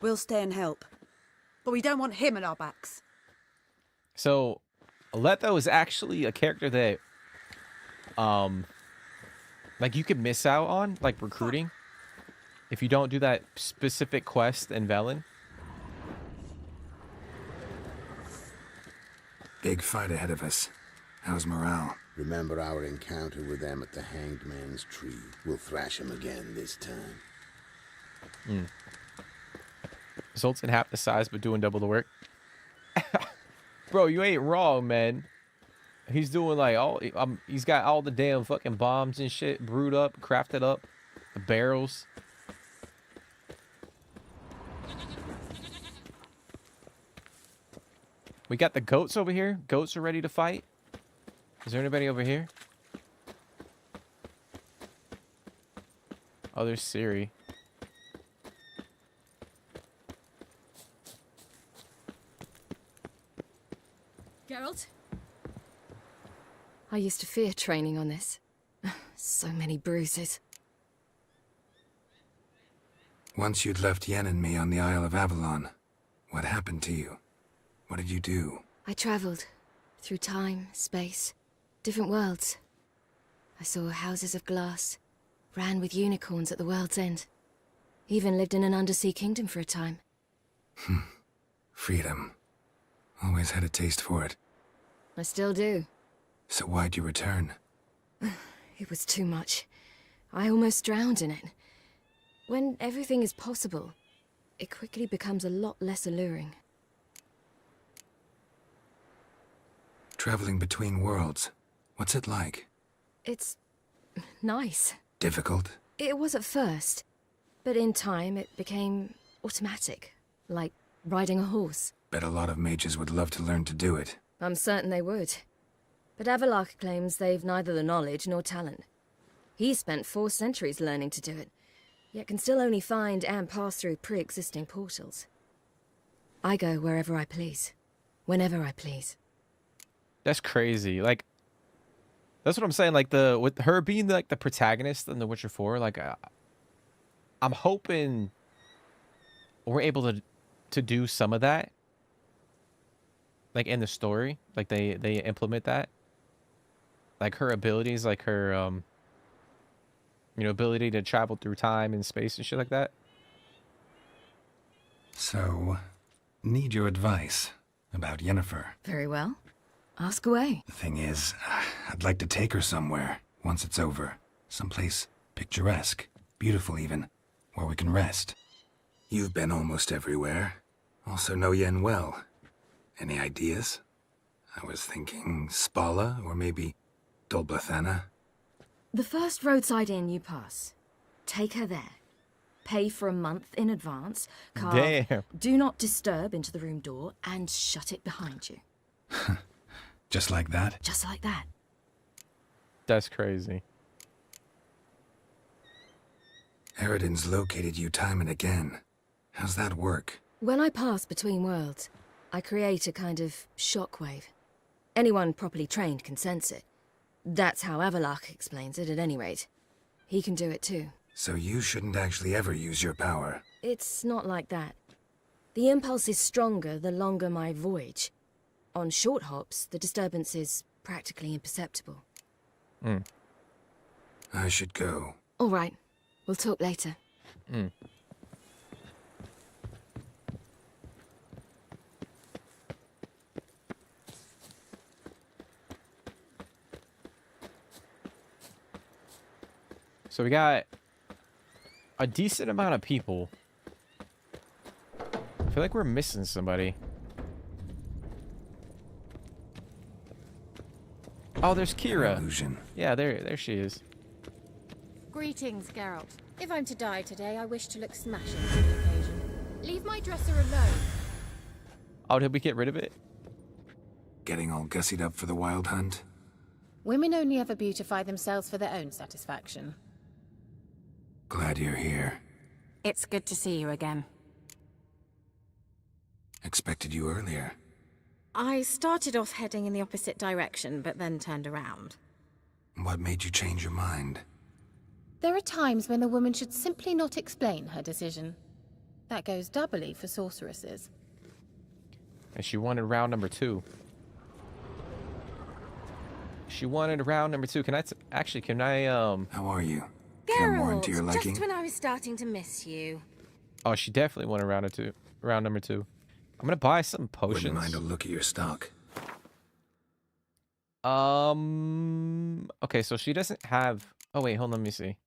We'll stay and help. But we don't want him at our backs. So, Letho is actually a character that, like you could miss out on, like recruiting, if you don't do that specific quest in Velen. Big fight ahead of us. How's morale? Remember our encounter with them at the Hanged Man's Tree. We'll thrash him again this time. Results in half the size, but doing double the work. Bro, you ain't wrong, man. He's doing like all. He's got all the damn fucking bombs and shit brewed up, crafted up, the barrels. We got the goats over here. Goats are ready to fight. Is there anybody over here? Oh, there's Ciri. Geralt? I used to fear training on this. So many bruises. Once you'd left Yen and me on the Isle of Avalon, what happened to you? What did you do? I traveled through time, space, different worlds. I saw houses of glass, ran with unicorns at the world's end. Even lived in an undersea kingdom for a time. Freedom. Always had a taste for it. I still do. So why'd you return? It was too much. I almost drowned in it. When everything is possible, it quickly becomes a lot less alluring. Traveling between worlds. What's it like? It's nice. Difficult? It was at first, but in time it became automatic, like riding a horse. Bet a lot of mages would love to learn to do it. I'm certain they would. But Avalok claims they've neither the knowledge nor talent. He spent 4 centuries learning to do it, yet can still only find and pass through pre-existing portals. I go wherever I please, whenever I please. That's crazy. Like, that's what I'm saying. Like, with her being like the protagonist in The Witcher 4, like, I'm hoping we're able to do some of that, like in the story. Like they implement that, like her abilities, like her ability to travel through time and space and shit like that. So, need your advice about Yennefer. Very well. Ask away. The thing is, I'd like to take her somewhere, once it's over. Someplace picturesque, beautiful even, where we can rest. You've been almost everywhere. Also know Yen well. Any ideas? I was thinking Spala, or maybe Dolblathana. The first roadside inn you pass. Take her there. Pay for a month in advance. Carve Damn. Do not disturb into the room door, and shut it behind you. Just like that? Just like that. That's crazy. Eridan's located you time and again. How's that work? When I pass between worlds, I create a kind of shockwave. Anyone properly trained can sense it. That's how Avalok explains it, at any rate. He can do it too. So you shouldn't actually ever use your power. It's not like that. The impulse is stronger the longer my voyage. On short hops, the disturbance is practically imperceptible. I should go. All right. We'll talk later. So we got a decent amount of people. I feel like we're missing somebody. Oh, there's Kira. Illusion. Yeah, there she is. Greetings, Geralt. If I'm to die today, I wish to look smashing for the occasion. Leave my dresser alone. Oh, did we get rid of it? Getting all gussied up for the wild hunt? Women only ever beautify themselves for their own satisfaction. Glad you're here. It's good to see you again. Expected you earlier. I started off heading in the opposite direction, but then turned around. What made you change your mind? There are times when a woman should simply not explain her decision. That goes doubly for sorceresses. And she wanted round number 2. She wanted round number 2. Can I actually, can I, How are you? Care more into your Geralt, liking? just when I was starting to miss you. Oh, she definitely wanted round number 2. I'm gonna buy some potions. Wouldn't mind a look at your stock. Okay, so she doesn't have... Oh, wait, hold on, let me see.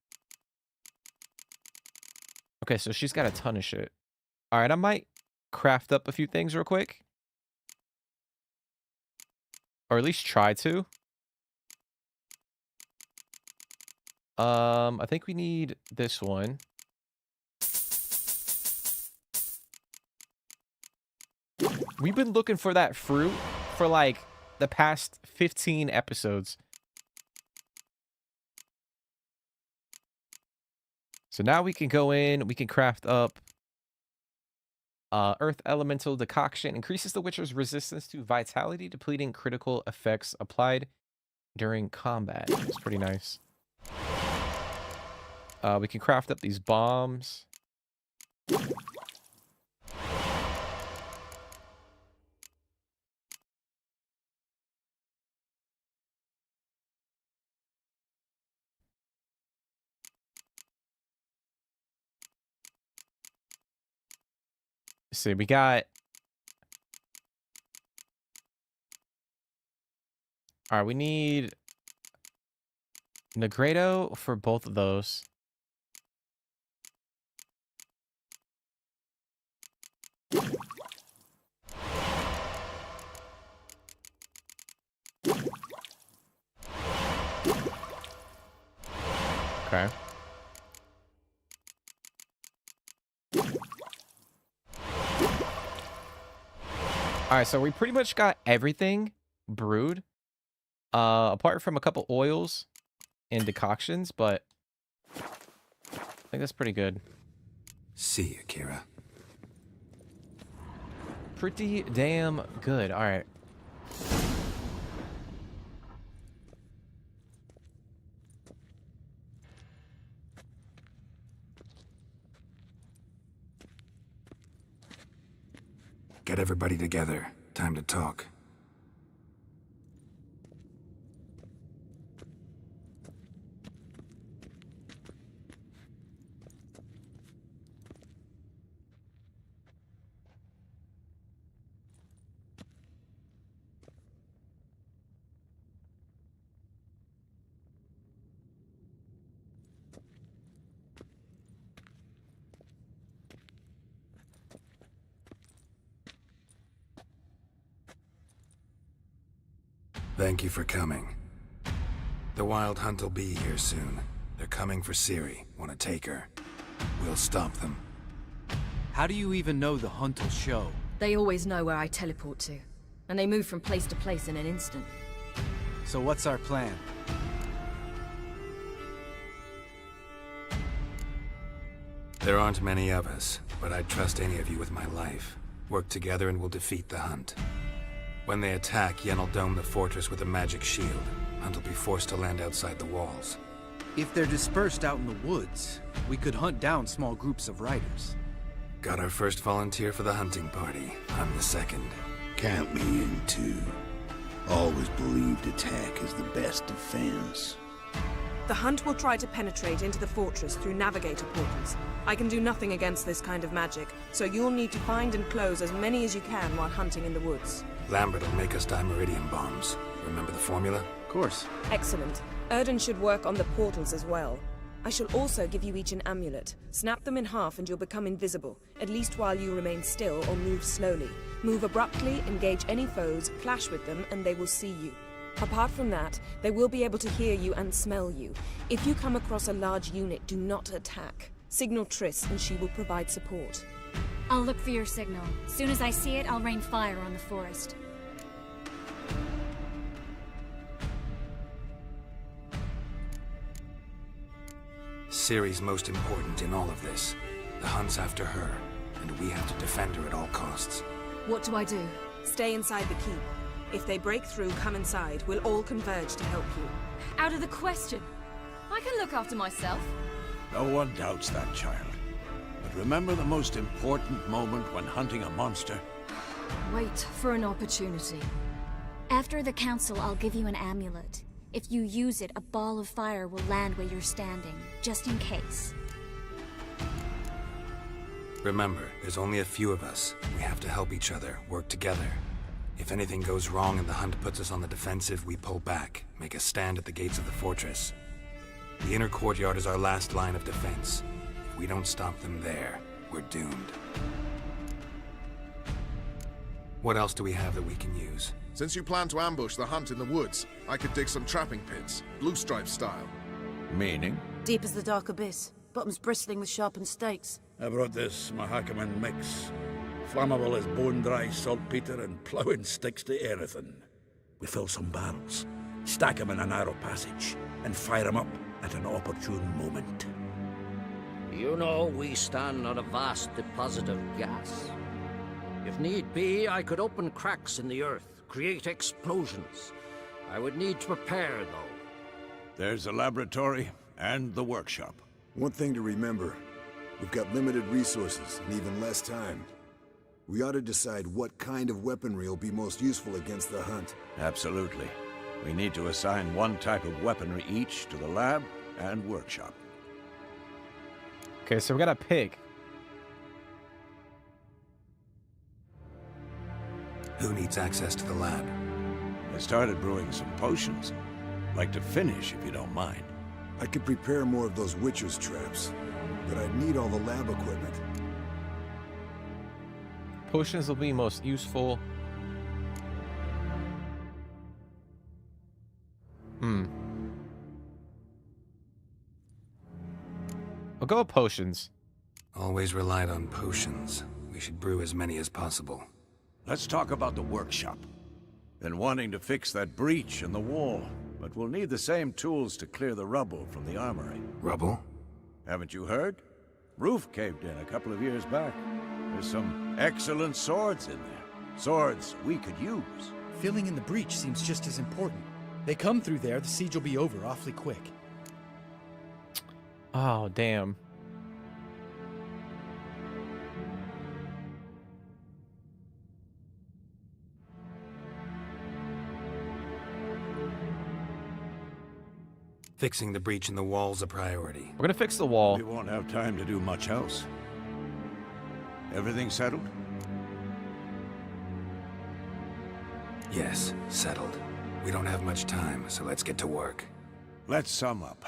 Okay, so she's got a ton of shit. All right, I might craft up a few things real quick. Or at least try to. I think we need this one. We've been looking for that fruit for like the past 15 episodes. So now we can go in, we can craft up Earth Elemental Decoction. Increases the Witcher's resistance to vitality, depleting critical effects applied during combat. It's pretty nice. We can craft up these bombs. Let's see, we got... All right, we need Negredo for both of those. Okay. All right, so we pretty much got everything brewed, apart from a couple oils and decoctions, but I think that's pretty good. See you, Kira. Pretty damn good. All right. Get everybody together. Time to talk. Thank you for coming. The Wild Hunt will be here soon. They're coming for Ciri. Want to take her? We'll stop them. How do you even know the hunt will show? They always know where I teleport to, and they move from place to place in an instant. So what's our plan? There aren't many of us, but I'd trust any of you with my life. Work together and we'll defeat the Hunt. When they attack, Yen will dome the fortress with a magic shield. Hunt will be forced to land outside the walls. If they're dispersed out in the woods, we could hunt down small groups of riders. Got our first volunteer for the hunting party. I'm the second. Count me in too. Always believed attack is the best defense. The Hunt will try to penetrate into the fortress through navigator portals. I can do nothing against this kind of magic, so you'll need to find and close as many as you can while hunting in the woods. Lambert will make us dimeridium bombs. Remember the formula? Of course. Excellent. Erden should work on the portals as well. I shall also give you each an amulet. Snap them in half and you'll become invisible, at least while you remain still or move slowly. Move abruptly, engage any foes, clash with them, and they will see you. Apart from that, they will be able to hear you and smell you. If you come across a large unit, do not attack. Signal Triss and she will provide support. I'll look for your signal. Soon as I see it, I'll rain fire on the forest. Ciri's most important in all of this. The Hunt's after her, and we have to defend her at all costs. What do I do? Stay inside the keep. If they break through, come inside. We'll all converge to help you. Out of the question. I can look after myself. No one doubts that, child. But remember the most important moment when hunting a monster? Wait for an opportunity. After the council, I'll give you an amulet. If you use it, a ball of fire will land where you're standing, just in case. Remember, there's only a few of us. We have to help each other, work together. If anything goes wrong and the hunt puts us on the defensive, we pull back, make a stand at the gates of the fortress. The inner courtyard is our last line of defense. If we don't stop them there, we're doomed. What else do we have that we can use? Since you plan to ambush the hunt in the woods, I could dig some trapping pits, blue stripe style. Meaning? Deep as the dark abyss, bottoms bristling with sharpened stakes. I brought this Mahakaman mix. Flammable as bone-dry saltpeter and ploughing sticks to anything. We fill some barrels, stack them in a narrow passage, and fire them up at an opportune moment. You know, we stand on a vast deposit of gas. If need be, I could open cracks in the earth, create explosions. I would need to prepare, though. There's a laboratory and the workshop. One thing to remember, we've got limited resources and even less time. We ought to decide what kind of weaponry will be most useful against the hunt. Absolutely. We need to assign one type of weaponry each to the lab and workshop. Okay, so we gotta pick. Who needs access to the lab? I started brewing some potions. Like to finish, if you don't mind. I could prepare more of those Witcher's traps, but I'd need all the lab equipment. Potions will be most useful. I'll go with potions. Always relied on potions. We should brew as many as possible. Let's talk about the workshop. Been wanting to fix that breach in the wall, but we'll need the same tools to clear the rubble from the armory. Rubble? Haven't you heard? Roof caved in a couple of years back. There's some excellent swords in there. Swords we could use. Filling in the breach seems just as important. They come through there, the siege will be over awfully quick. Oh, damn. Fixing the breach in the wall's a priority. We're gonna fix the wall. We won't have time to do much else. Everything settled? Yes, settled. We don't have much time, so let's get to work. Let's sum up.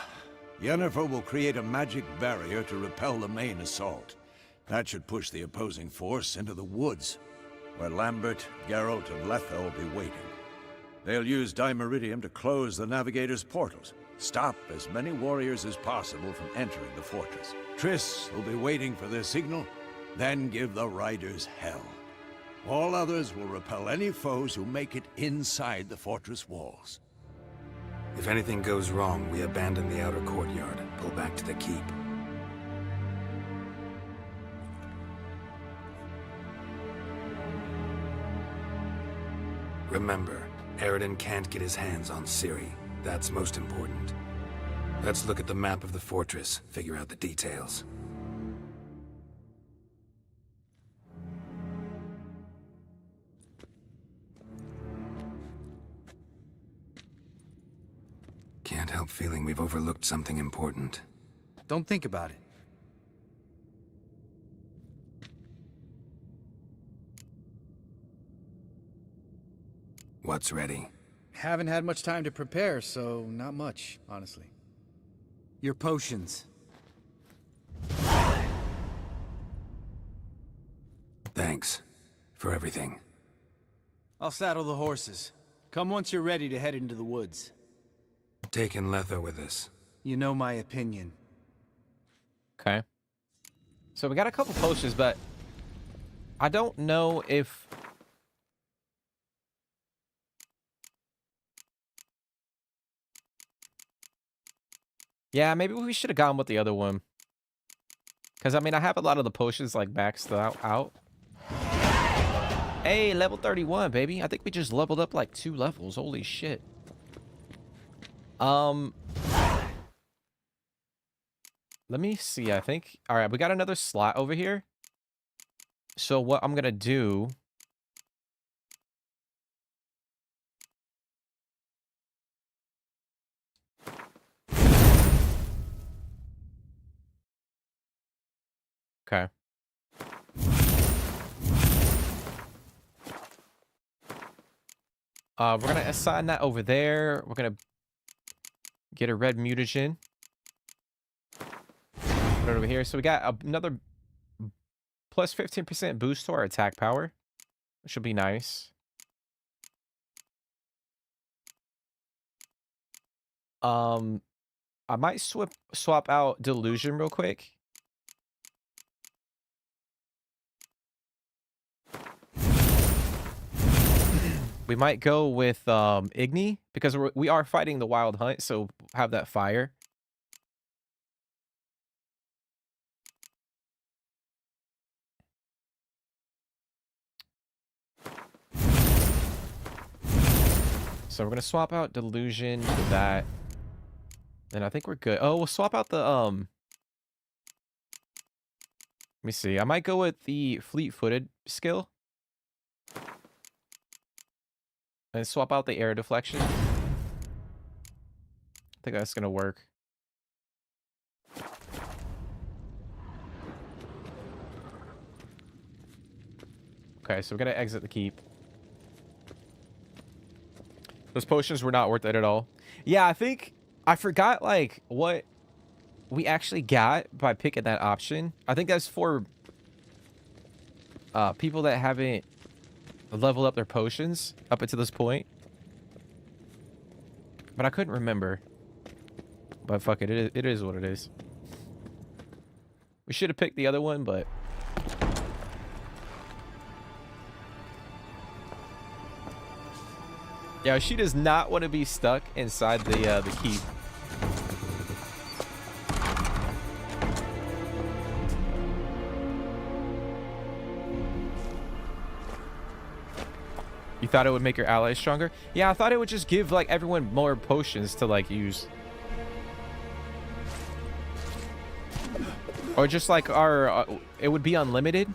Yennefer will create a magic barrier to repel the main assault. That should push the opposing force into the woods, where Lambert, Geralt, and Letha will be waiting. They'll use Dimeridium to close the navigator's portals, stop as many warriors as possible from entering the fortress. Triss will be waiting for their signal, then give the riders hell. All others will repel any foes who make it inside the fortress walls. If anything goes wrong, we abandon the outer courtyard, pull back to the keep. Remember, Eredin can't get his hands on Ciri. That's most important. Let's look at the map of the fortress, figure out the details. Can't help feeling we've overlooked something important. Don't think about it. What's ready? Haven't had much time to prepare, so not much, honestly. Your potions. Thanks for everything. I'll saddle the horses. Come once you're ready to head into the woods. Taking Letha with us. You know my opinion. Okay. So we got a couple potions, but I don't know if... Yeah, maybe we should have gone with the other one. Because, I mean, I have a lot of the potions, like, maxed out. Hey, level 31, baby. I think we just leveled up, like, 2 levels. Holy shit. Let me see. I think. All right, we got another slot over here. So what I'm gonna do. Okay. We're gonna assign that over there. We're gonna get a red mutagen. Put it over here. So we got another plus 15% boost to our attack power. Which should be nice. I might swap out Delusion real quick. We might go with Igni because we are fighting the Wild Hunt, so have that fire. So we're gonna swap out Delusion for that. And I think we're good. Oh, we'll swap out the Let me see. I might go with the fleet-footed skill. And swap out the air deflection. I think that's gonna work. Okay, so we're gonna exit the keep. Those potions were not worth it at all. Yeah, I think I forgot like what we actually got by picking that option. I think that's for people that haven't leveled up their potions up until this point. But I couldn't remember. But fuck it, it is what it is. We should have picked the other one, but yeah, she does not want to be stuck inside the keep. You thought it would make your allies stronger? Yeah, I thought it would just give like everyone more potions to like use. Or just like our it would be unlimited.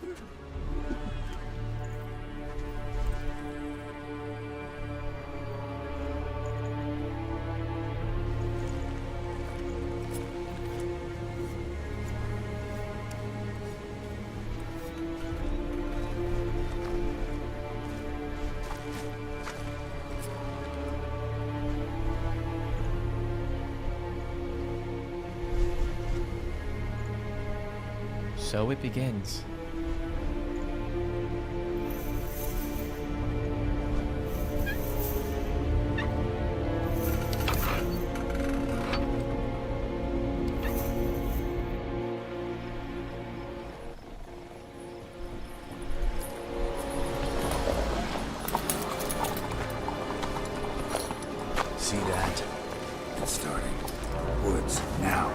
So it begins. See that? It's starting. Woods, now.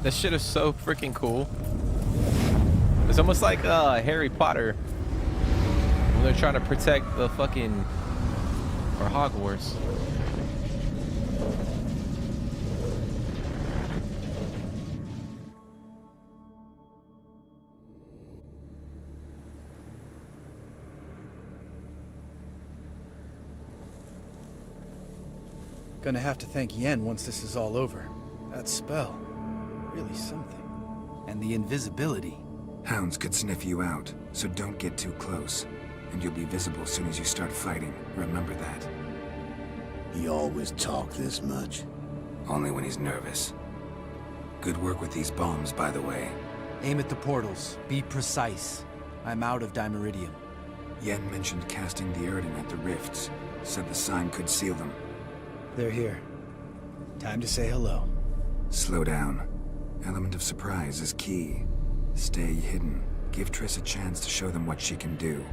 That shit is so freaking cool. It's almost like Harry Potter when they're trying to protect the fucking Or Hogwarts. Gonna have to thank Yen once this is all over. That spell, really something. And the invisibility. Hounds could sniff you out, so don't get too close. And you'll be visible as soon as you start fighting. Remember that. He always talk this much? Only when he's nervous. Good work with these bombs, by the way. Aim at the portals. Be precise. I'm out of Dimeridium. Yen mentioned casting the Erdin at the rifts. Said the sign could seal them. They're here. Time to say hello. Slow down. Element of surprise is key. Stay hidden. Give Triss a chance to show them what she can do.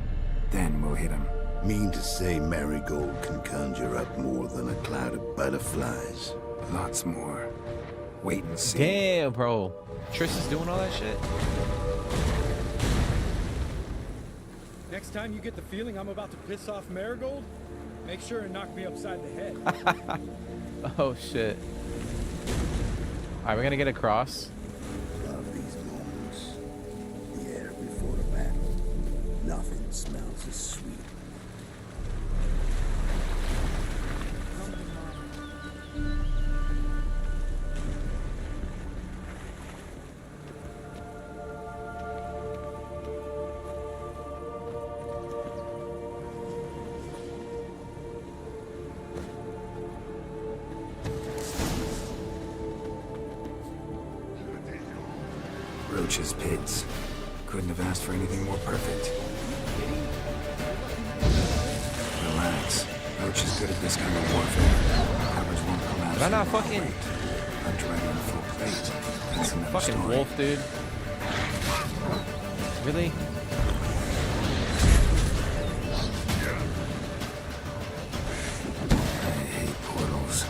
Then we'll hit him. Mean to say Marigold can conjure up more than a cloud of butterflies? Lots more. Wait and see. Damn, bro. Triss is doing all that shit? Next time you get the feeling I'm about to piss off Marigold, make sure and knock me upside the head. Oh, shit. Alright, we're gonna get across. Love these moments. The air before the battle. Nothing smells as sweet. Roach's pits. Couldn't have asked for anything more perfect. Relax. Roach is good at this kind of warfare. Coverage won't collapse. Did I not fucking... Hunter right on full plate. That's another fucking story. wolf, dude. Really? I hate portals.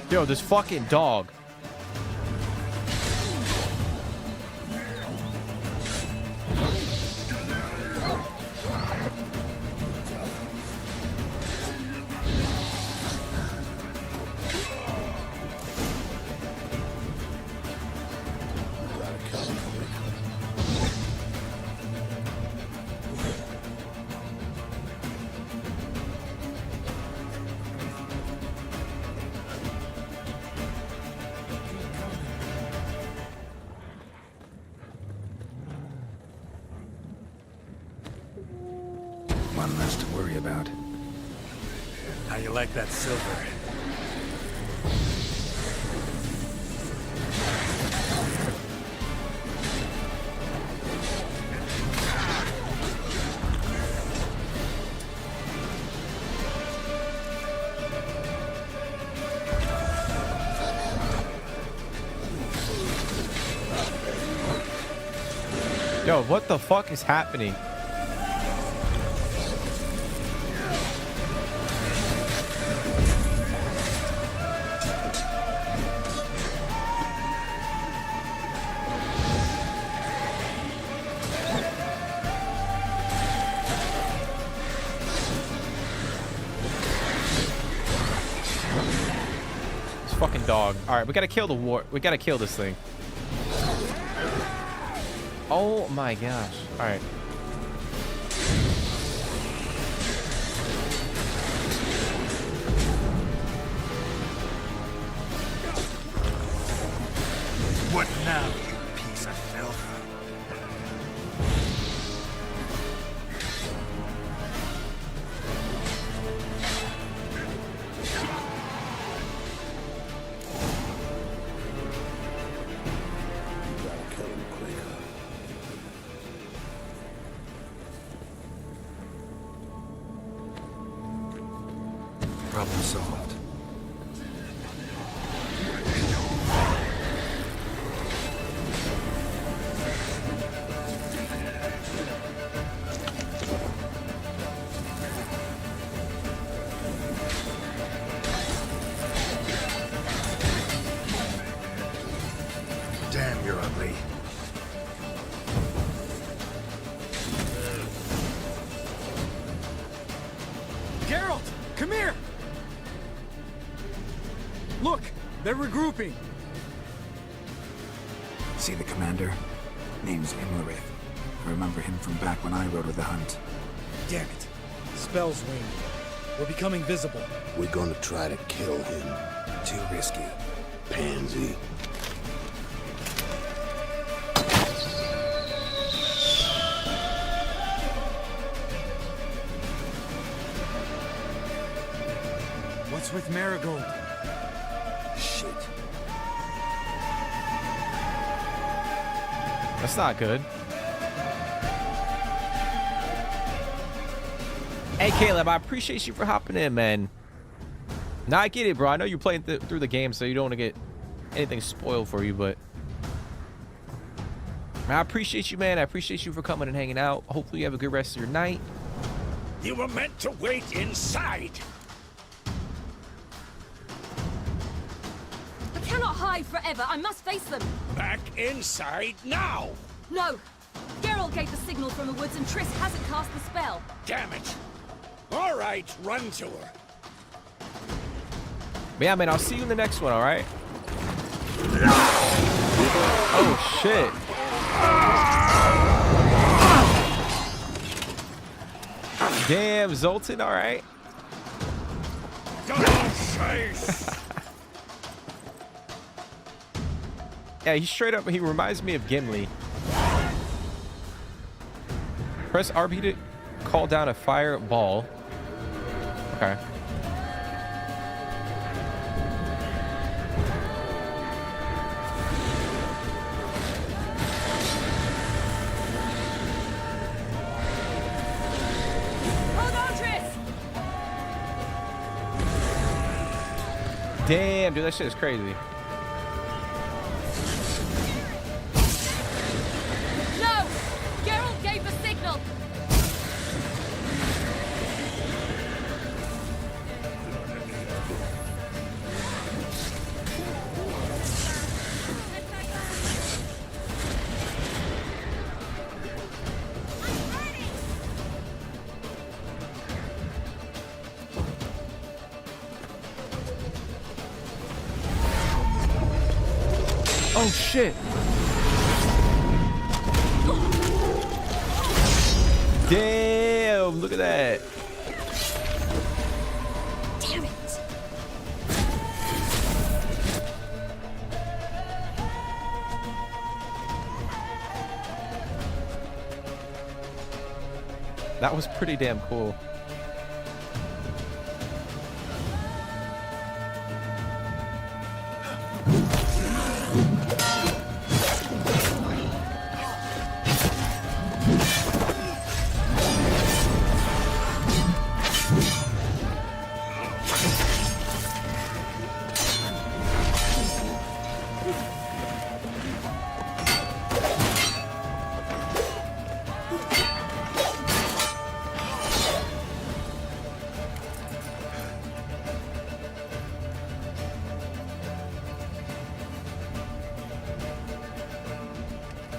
Yo, this fucking dog. One less to worry about. How you like that silver? Yo, what the fuck is happening? Fucking dog. All right, we gotta kill the war. We gotta kill this thing. Oh my gosh. All right. What now, you piece of filth? Problem solved. Damn, you're ugly. Geralt, come here! Look, they're regrouping. See the commander? Name's Imlerith. I remember him from back when I rode with the hunt. Damn it. Spell's winged. We're becoming visible. We're gonna try to kill him. Too risky. Pansy. What's with Marigold? Shit. That's not good. Hey, Caleb, I appreciate you for hopping in, man. Now, I get it, bro. I know you're playing through the game, so you don't want to get anything spoiled for you, but... I appreciate you, man. I appreciate you for coming and hanging out. Hopefully you have a good rest of your night. You were meant to wait inside. I cannot hide forever. I must face them. Back inside now. No. Geralt gave the signal from the woods and Triss hasn't cast the spell. Damn it. All right, run to her. But yeah, man, I'll see you in the next one, all right? Oh, shit. Damn, Zoltan, all right? Yeah, he's straight up, he reminds me of Gimli. Press RB to call down a fireball. Okay. Hold on, Triss! Damn, dude, that shit is crazy. No! Geralt gave the signal! Oh, shit. Damn, look at that. Damn it! That was pretty damn cool.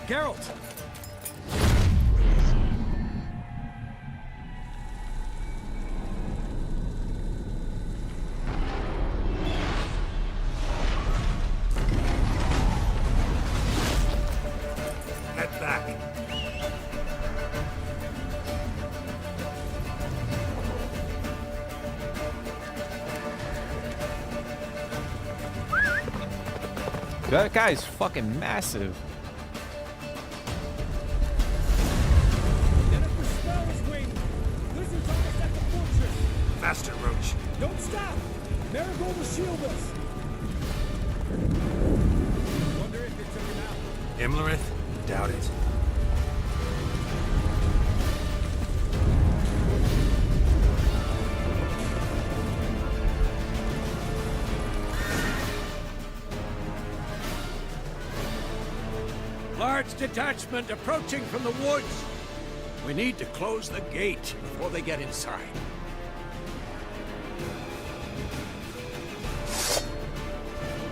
Geralt! Head back. That guy's fucking massive. Faster, Roach. Don't stop! Marigold will shield us! Wonder if it took him out. Imlerith? Doubt it. Large detachment approaching from the woods. We need to close the gate before they get inside.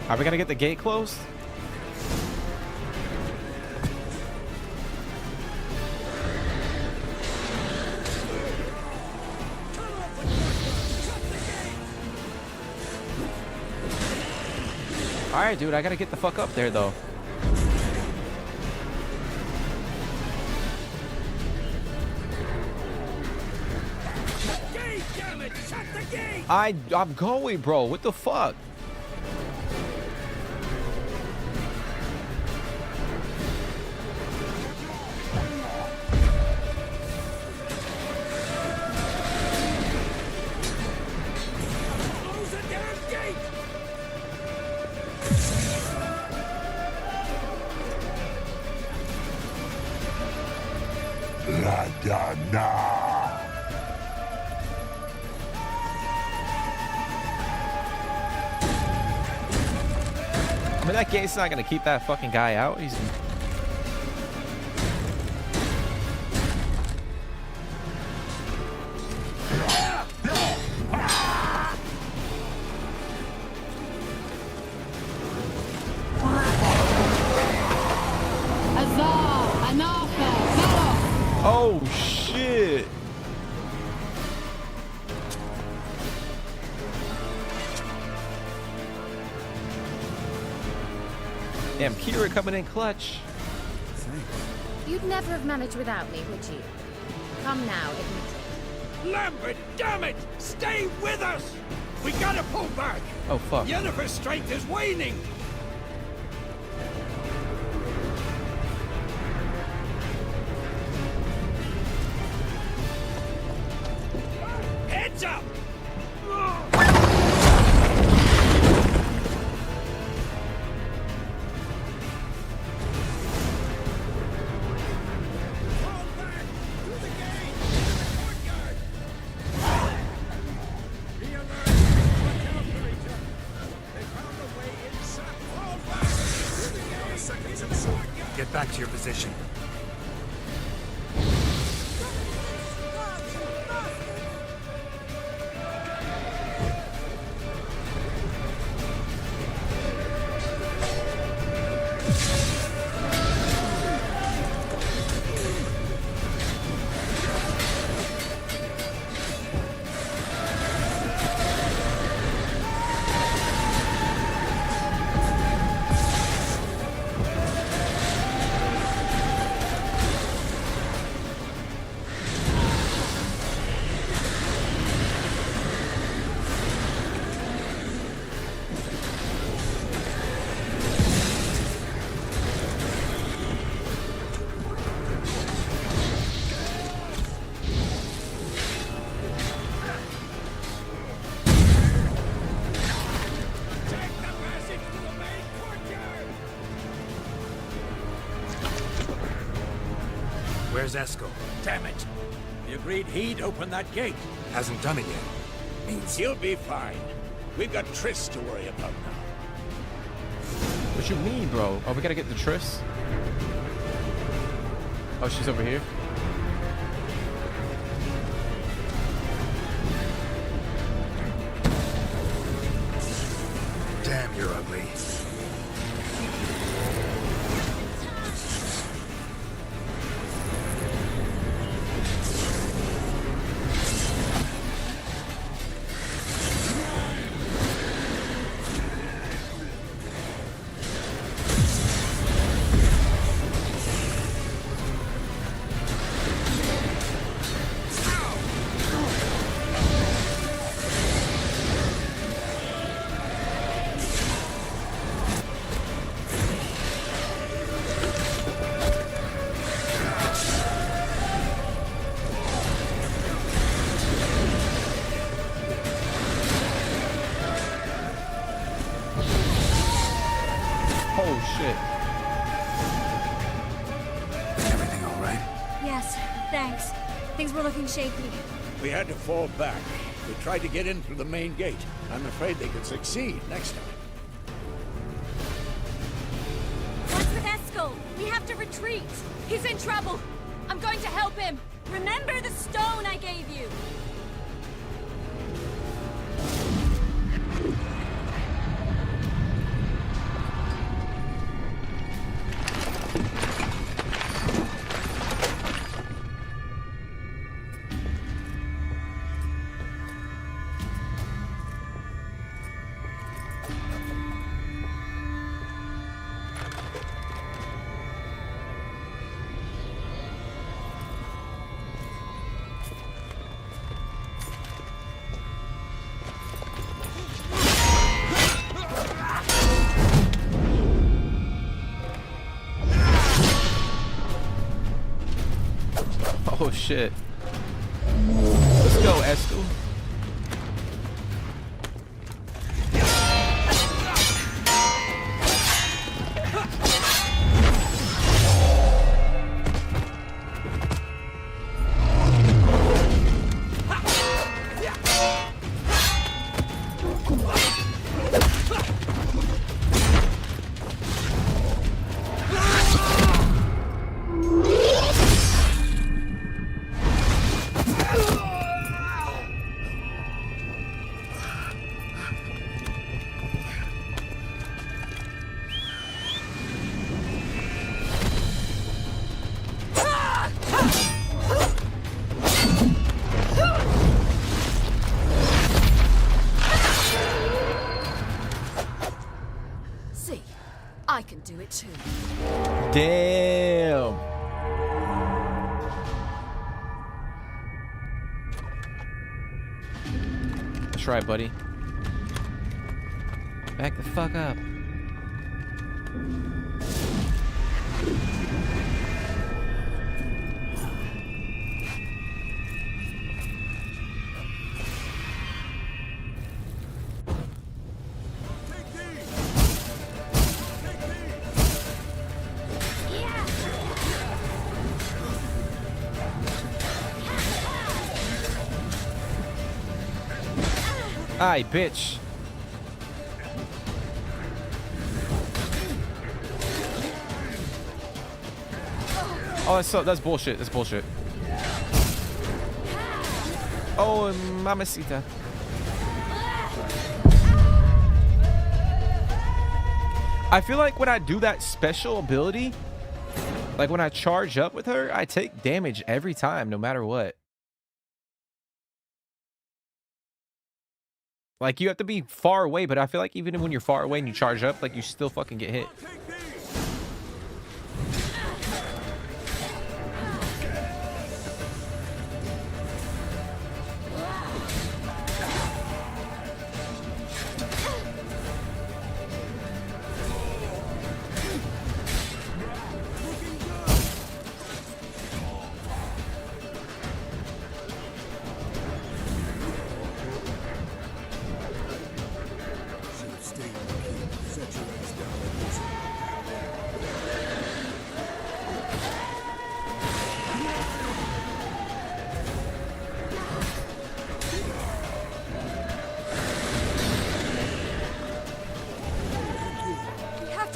Are we gonna get the gate closed? Alright, dude, I gotta get the fuck up there, though. Gate, damn it! Shut the gate! I'm going, bro. What the fuck? Close the damn gate! La Dana. I mean, that gate's not gonna keep that fucking guy out. He's... Oh, shit. Damn, Ciri coming in clutch. You'd never have managed without me, would you? Come now, admit it. Lambert, damn it! Stay with us! We gotta pull back! Oh, fuck. Yennefer's strength is waning! Heads up! Get back to your position. Where's Esco? Damn it! We agreed he'd open that gate. Hasn't done it yet. Means he'll be fine. We've got Triss to worry about now. What you mean, bro? Oh, we gotta get the Triss? Oh, she's over here. Damn, you're ugly. Oh, shit. Everything all right? Yes, thanks. Things were looking shaky. We had to fall back. We tried to get in through the main gate. I'm afraid they could succeed next time. What's with Esco? Eskel! We have to retreat! He's in trouble! I'm going to help him! Remember the stone I gave you! Oh shit. Let's go, Eskel. See, I can do it too. Damn. That's right, buddy. Back the fuck up. Aye, bitch. Oh, that's bullshit. That's bullshit. Oh, mamacita. I feel like when I do that special ability, like when I charge up with her, I take damage every time, no matter what. Like, you have to be far away, but I feel like even when you're far away and you charge up, like, you still fucking get hit.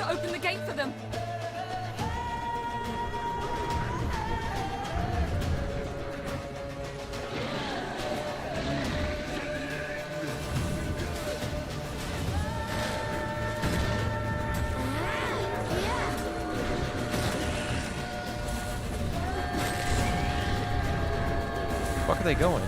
Open the gate for them. Where the fuck are they going?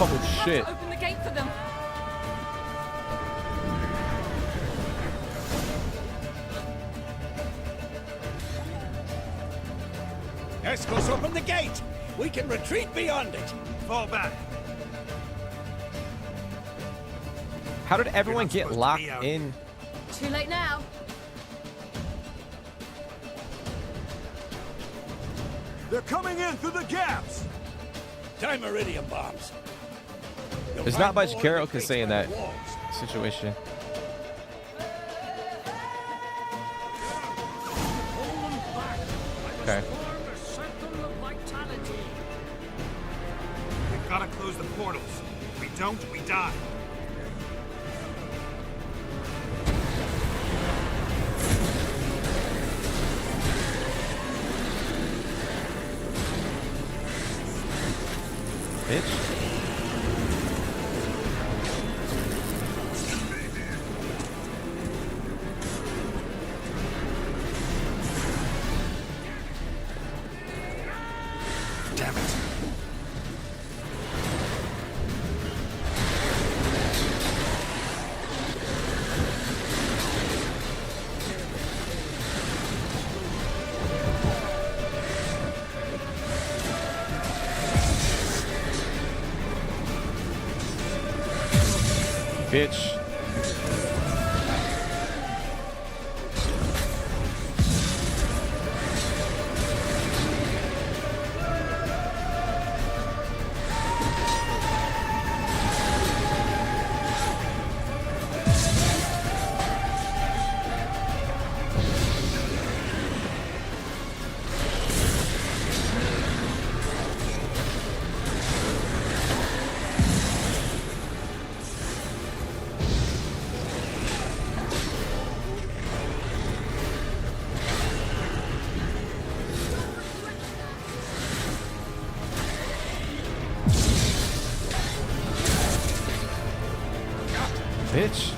Oh shit. Open the gate for them. Eskel's open the gate! We can retreat beyond it! Fall back! How did everyone get locked in? Too late now. They're coming in through the gaps! Time iridium bombs! There's not much Geralt can say in that situation. Okay. mortals. If we don't, we die. Bitch. Damn it. Bitch. Bitch.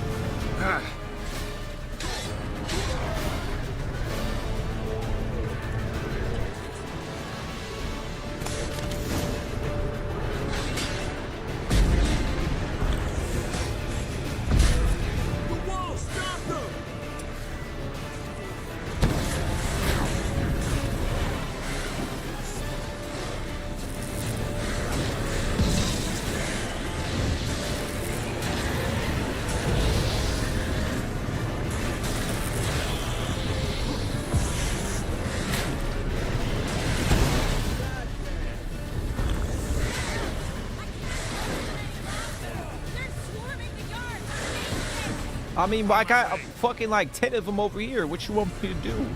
I mean, I got fucking like 10 of them over here. What you want me to do?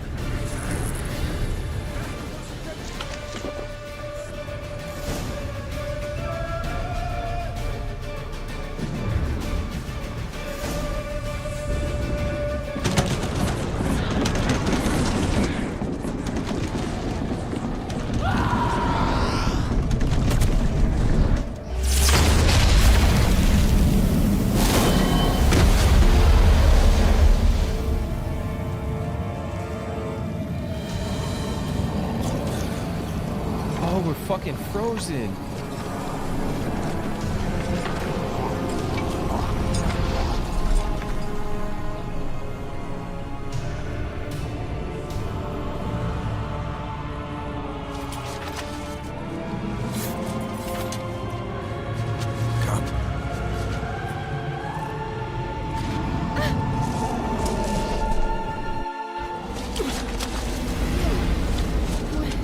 Oh, we're fucking frozen.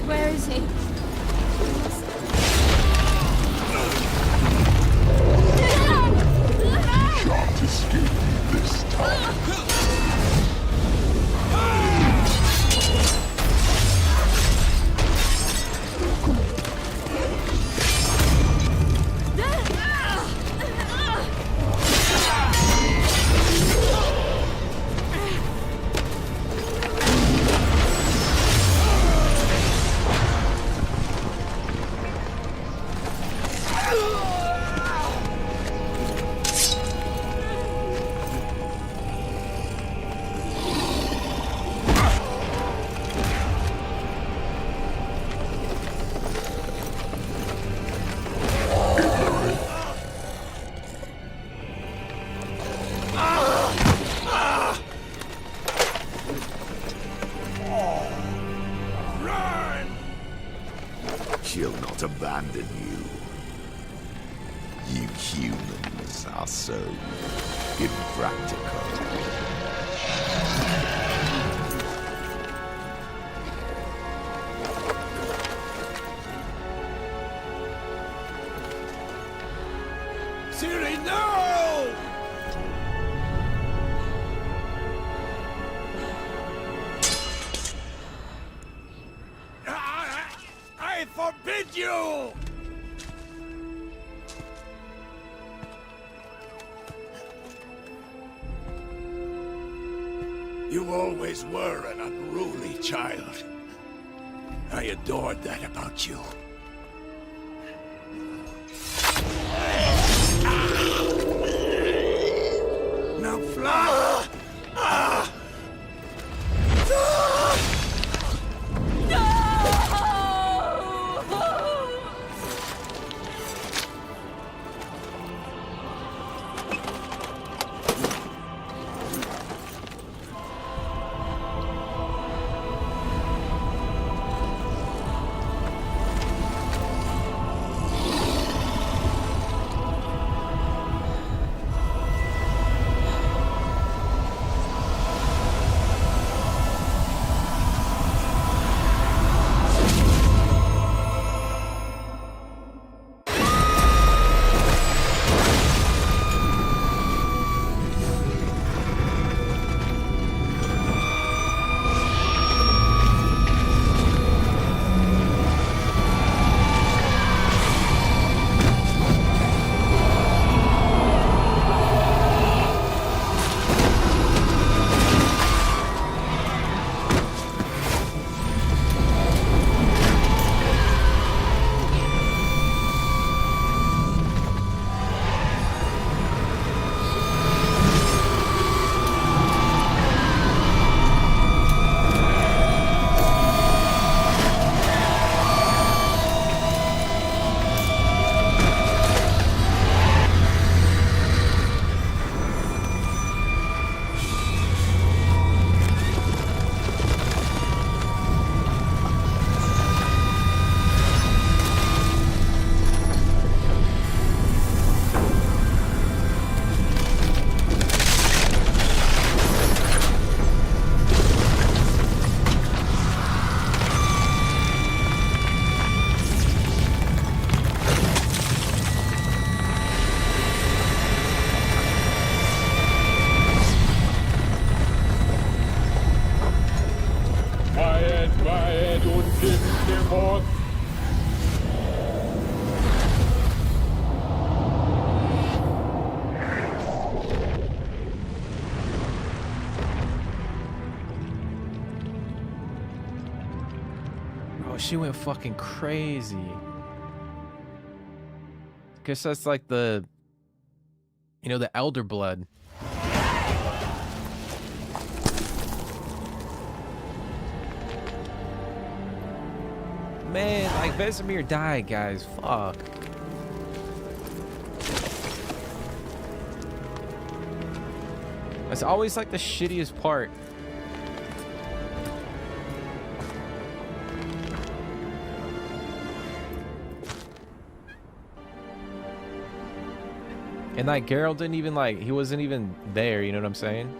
Where is he? Can't escape this time. She'll not abandon you. You humans are so impractical. Ciri, no! I forbid you! You always were an unruly child. I adored that about you. Now fly! Oh, she went fucking crazy. Guess that's like the, you know, the elder blood. Man, like Vesemir died, guys. Fuck. That's always like the shittiest part. And like Geralt didn't even like, he wasn't even there, you know what I'm saying?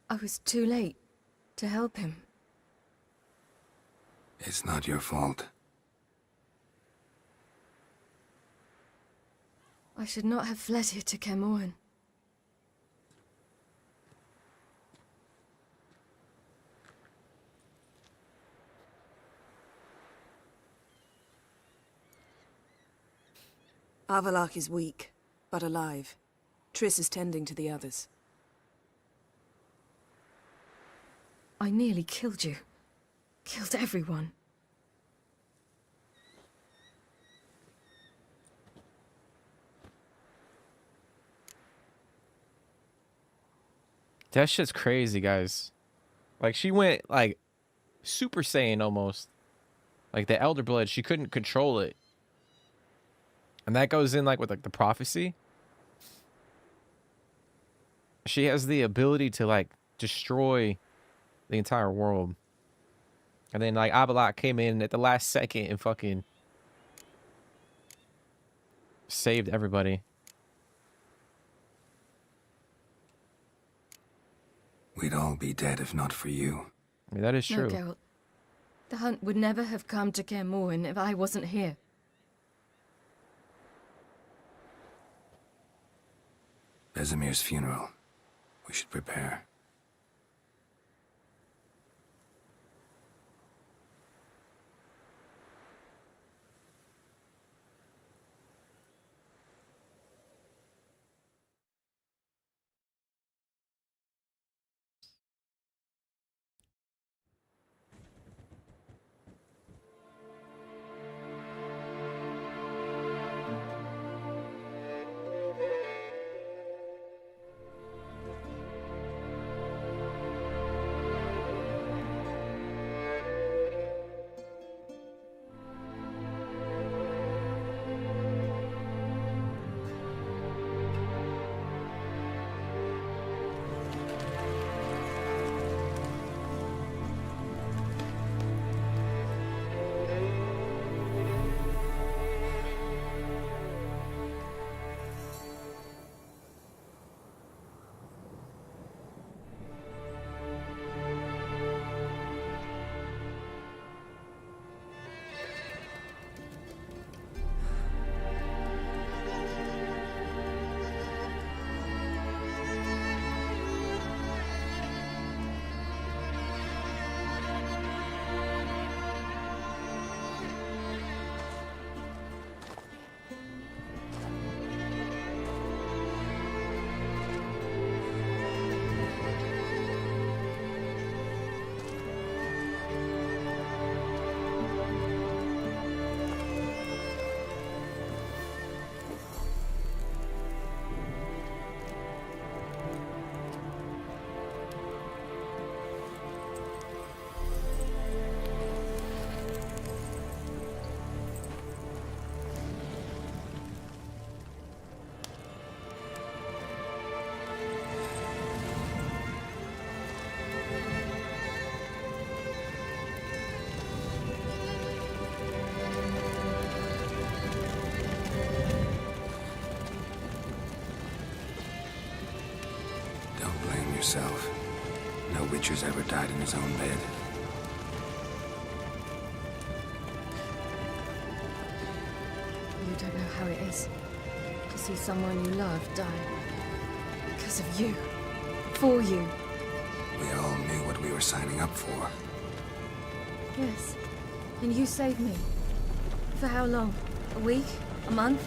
I was too late to help him. It's not your fault. I should not have fled here to Camoan. Avallac'h is weak, but alive. Triss is tending to the others. I nearly killed you. Killed everyone. That shit's crazy, guys. Like, she went, like, Super Saiyan almost. Like, the Elder Blood, she couldn't control it. And that goes in, like, with, like, the prophecy. She has the ability to, like, destroy the entire world. And then, like, Abeloth came in at the last second and fucking saved everybody. We'd all be dead if not for you. I mean, that is true. No, Geralt. The hunt would never have come to Kaer Morhen if I wasn't here. Vesemir's funeral. We should prepare. Yourself. No Witcher's ever died in his own bed. You don't know how it is to see someone you love die. Because of you. For you. We all knew what we were signing up for. Yes. And you saved me. For how long? A week? A month?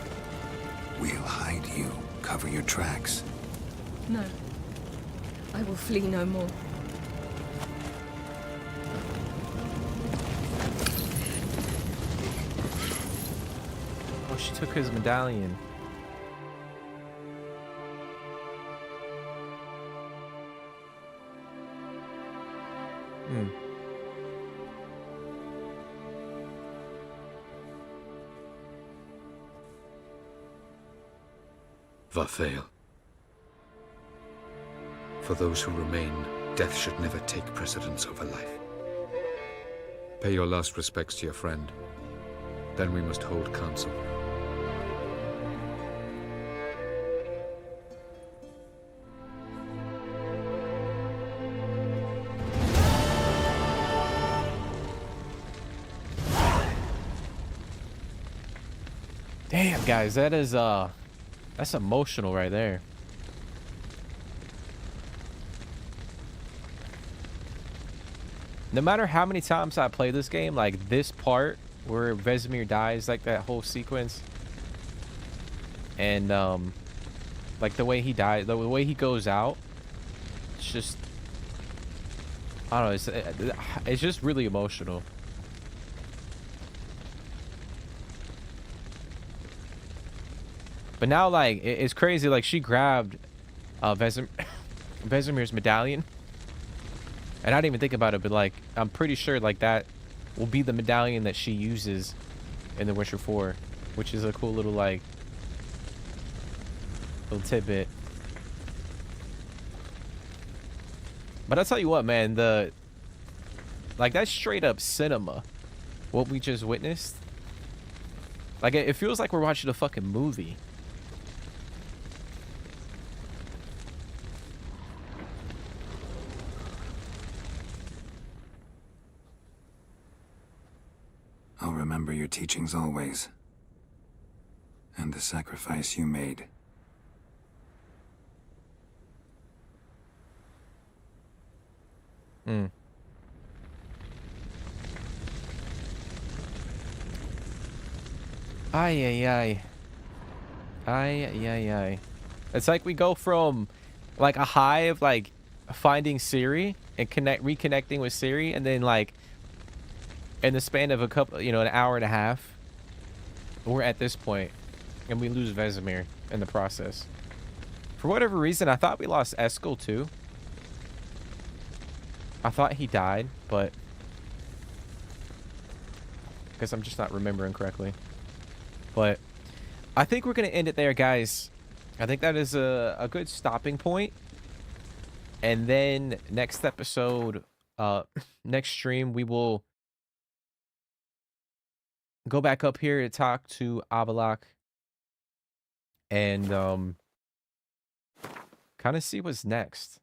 We'll hide you. Cover your tracks. No. I will flee no more. Oh, she took his medallion. Vathael. For those who remain, death should never take precedence over life. Pay your last respects to your friend. Then we must hold council. Damn, guys, that is that's emotional right there. No matter how many times I play this game, like this part where Vesemir dies, like that whole sequence, and like the way he dies, the way he goes out, it's just, I don't know, it's just really emotional. But now, like, it's crazy. Like, she grabbed Vesemir. Vesemir's medallion. And I didn't even think about it, but like I'm pretty sure like that will be the medallion that she uses in The Witcher 4, which is a cool little like little tidbit. But I'll tell you what, man, like that's straight up cinema. What we just witnessed. Like it feels like we're watching a fucking movie. I'll remember your teachings always. And the sacrifice you made. Ay, ay, ay. Ay, ay, ay. It's like we go from like a high of like finding Ciri and reconnecting with Ciri, and then like in the span of a couple, you know, an hour and a half, we're at this point and we lose Vesemir in the process. For whatever reason, I thought we lost Eskel too. I thought he died, but I guess I'm just not remembering correctly. But I think we're going to end it there, guys. I think that is a good stopping point. And then next episode, next stream, we will go back up here to talk to Avallac'h and kind of see what's next.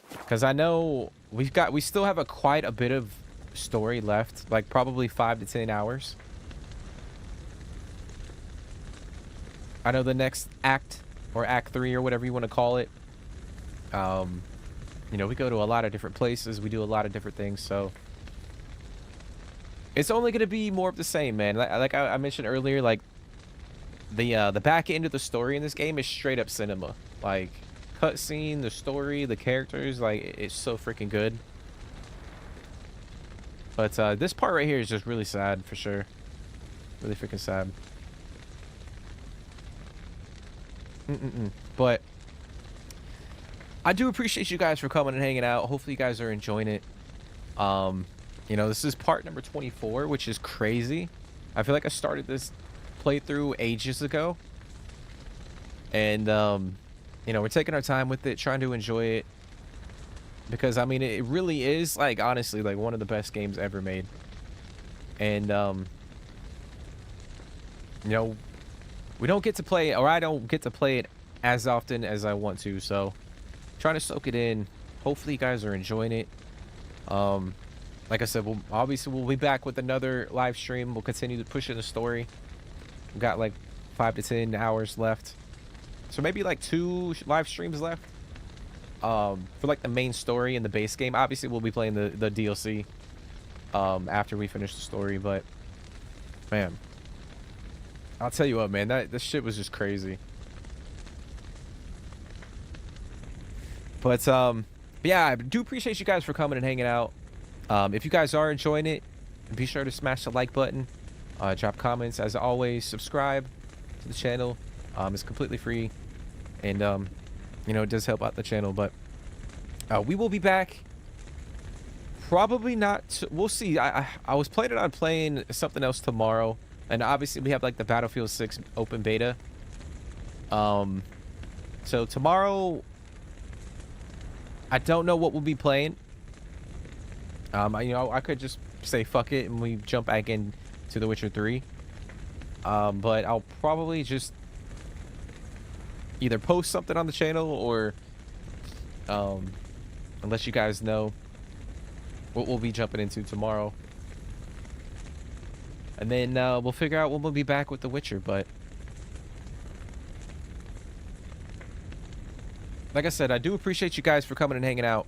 Because I know we still have quite a bit of story left, like probably 5 to 10 hours. I know the next act, or act 3, or whatever you want to call it, you know, we go to a lot of different places, we do a lot of different things, so it's only going to be more of the same, man. Like I mentioned earlier, like the back end of the story in this game is straight up cinema. Like cutscene, the story, the characters, like it's so freaking good. But this part right here is just really sad for sure. Really freaking sad. But I do appreciate you guys for coming and hanging out. Hopefully you guys are enjoying it. You know, this is part number 24, which is crazy. I feel like I started this playthrough ages ago. And you know, we're taking our time with it, trying to enjoy it. Because I mean, it really is, like, honestly, like one of the best games ever made. And you know, we don't get to play, or I don't get to play it as often as I want to, so trying to soak it in. Hopefully you guys are enjoying it. Like I said, we'll be back with another live stream. We'll continue to push in the story. We've got like 5 to 10 hours left, so maybe like 2 live streams left for like the main story and the base game. Obviously we'll be playing the DLC after we finish the story, but man, I'll tell you what, man, this shit was just crazy. But yeah, I do appreciate you guys for coming and hanging out. If you guys are enjoying it, be sure to smash the like button, drop comments, as always, subscribe to the channel. It's completely free, and you know, it does help out the channel. But we will be back. Probably not. We'll see. I was planning on playing something else tomorrow, and obviously we have like the Battlefield 6 open beta. So tomorrow, I don't know what we'll be playing. You know, I could just say fuck it and we jump back in to The Witcher 3. But I'll probably just either post something on the channel or let you guys know what we'll be jumping into tomorrow. And then we'll figure out when we'll be back with The Witcher. But like I said, I do appreciate you guys for coming and hanging out.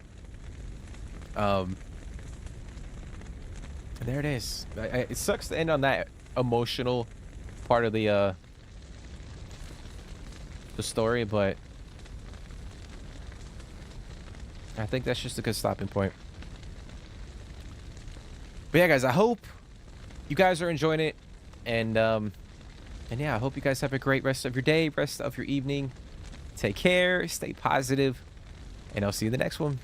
There it is. It sucks to end on that emotional part of the story, but I think that's just a good stopping point. But yeah, guys, I hope you guys are enjoying it, and you And yeah, I hope you guys have a great rest of your day, rest of your evening. Take care, stay positive, and I'll see you in the next one.